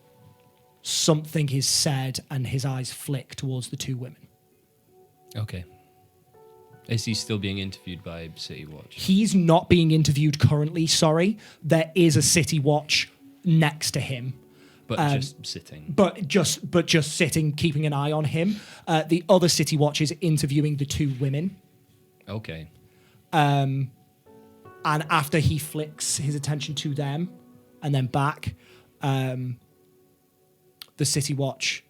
something is said and his eyes flick towards the two women. Okay. Is he still being interviewed by City Watch? He's not being interviewed currently, sorry. There is a City Watch next to him. But just sitting. But just sitting, keeping an eye on him. The other City Watch is interviewing the two women. Okay. And after he flicks his attention to them and then back, the City Watch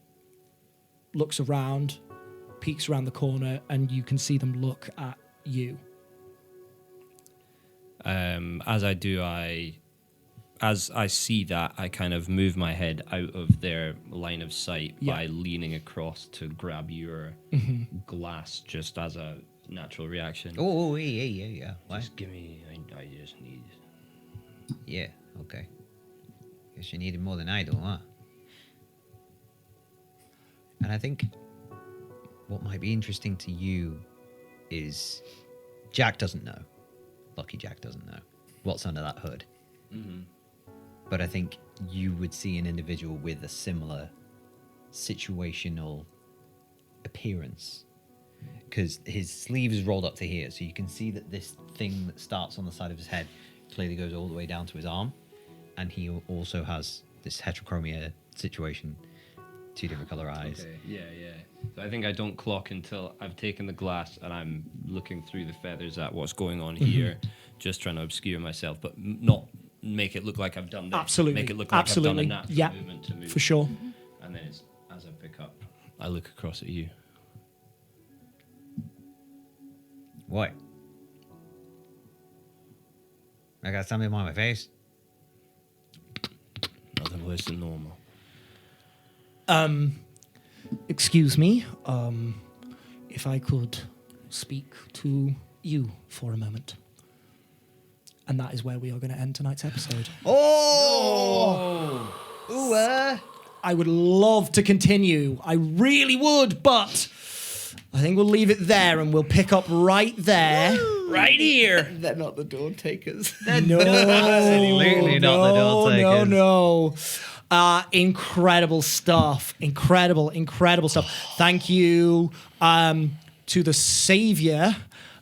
looks around, peeks around the corner, and you can see them look at you. As I see that, I kind of move my head out of their line of sight by leaning across to grab your glass just as a natural reaction. Oh, yeah. What? Just give me, I just need... Yeah, okay. Guess you needed more than I do, huh? And I think what might be interesting to you is Jack doesn't know. Lucky Jack doesn't know what's under that hood. Mm-hmm. But I think you would see an individual with a similar situational appearance. Because his sleeve is rolled up to here, so you can see that this thing that starts on the side of his head clearly goes all the way down to his arm. And he also has this heterochromia situation, 2 different color eyes. Okay, yeah. So I think I don't clock until I've taken the glass and I'm looking through the feathers at what's going on here, just trying to obscure myself, but not make it look like I've done this. Absolutely. Make it look like I've done a natural Yeah, movement to move. for sure. And then as I pick up, I look across at you. What? I got something on my face? Nothing worse than normal. Excuse me, if I could speak to you for a moment. And that is where we are going to end tonight's episode. Oh! Ooh, I would love to continue. I really would, but I think we'll leave it there and we'll pick up right there. Right here! They're not the Dawn Takers. No, Absolutely not the Dawn Takers. No. Incredible stuff. Incredible stuff. Thank you to the savior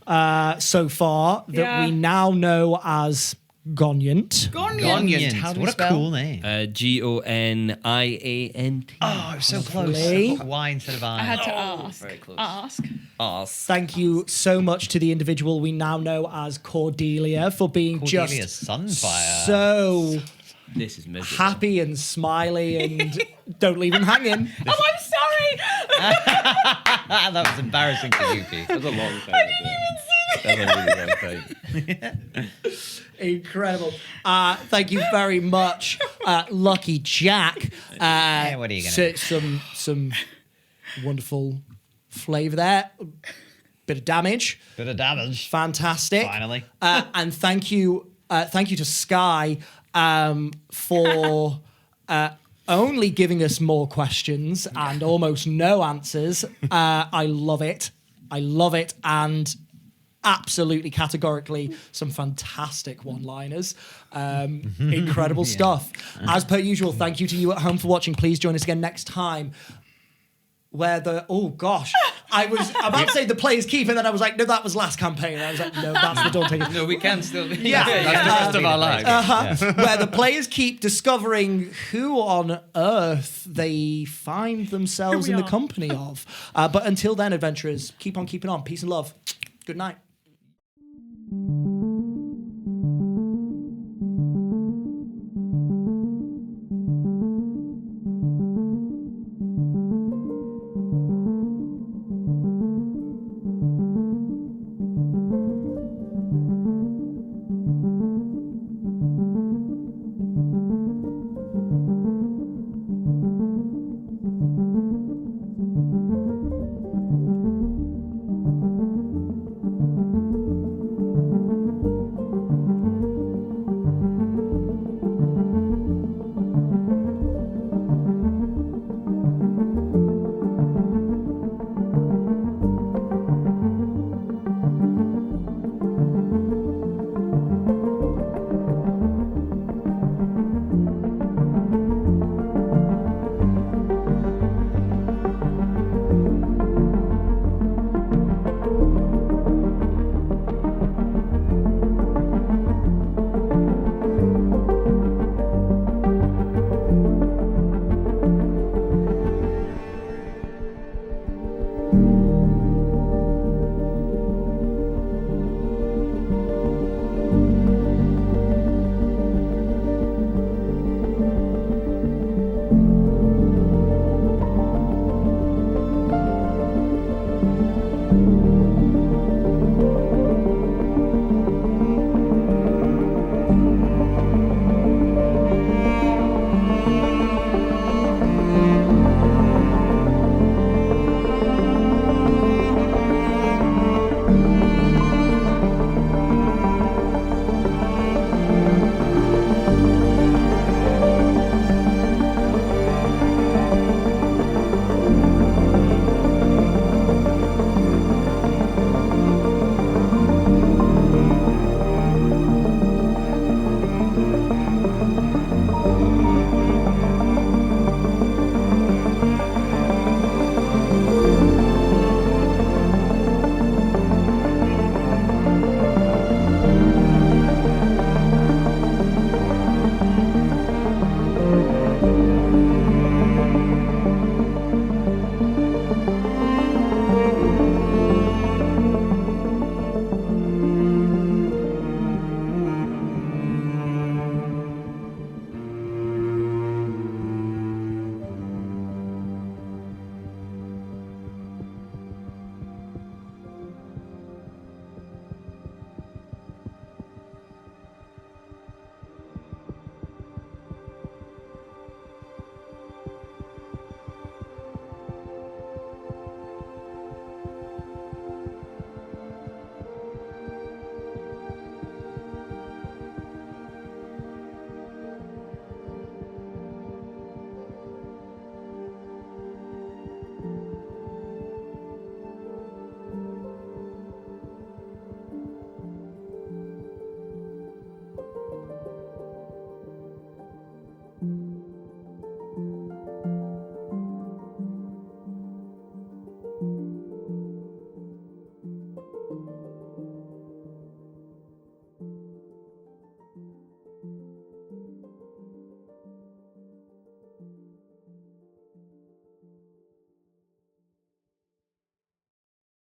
so far that we now know as Gonyant. Gonyant. How do we What a spell? cool name. Goniant. Oh, so close. Lovely. Y instead of I. I had to ask. very close. Ask. Thank you so much to the individual we now know as Cordelia for being Cordelia's just Sunfire. so This is miserable. happy and smiley and don't leave him hanging. Oh, I'm sorry. That was embarrassing for you, Pete. That was a long time. I didn't even see that. That was a really long time. Incredible. Thank you very much, Lucky Jack. Yeah, what are you gonna do? Some wonderful flavour there. Bit of damage. Bit of damage. Fantastic. Finally. And thank you to Sky for only giving us more questions and almost no answers. I love it. And absolutely categorically some fantastic one-liners. Incredible stuff. As per usual, thank you to you at home for watching. Please join us again next time. I was about to say the players keep, and then I was like, no, that was last campaign. And I was like, no, that's the Dawn Takers. No, we can still be. Yeah. That's the rest of our lives. Where the players keep discovering who on earth they find themselves Here in we the are. company of. But until then, adventurers, keep on keeping on. Peace and love. Good night.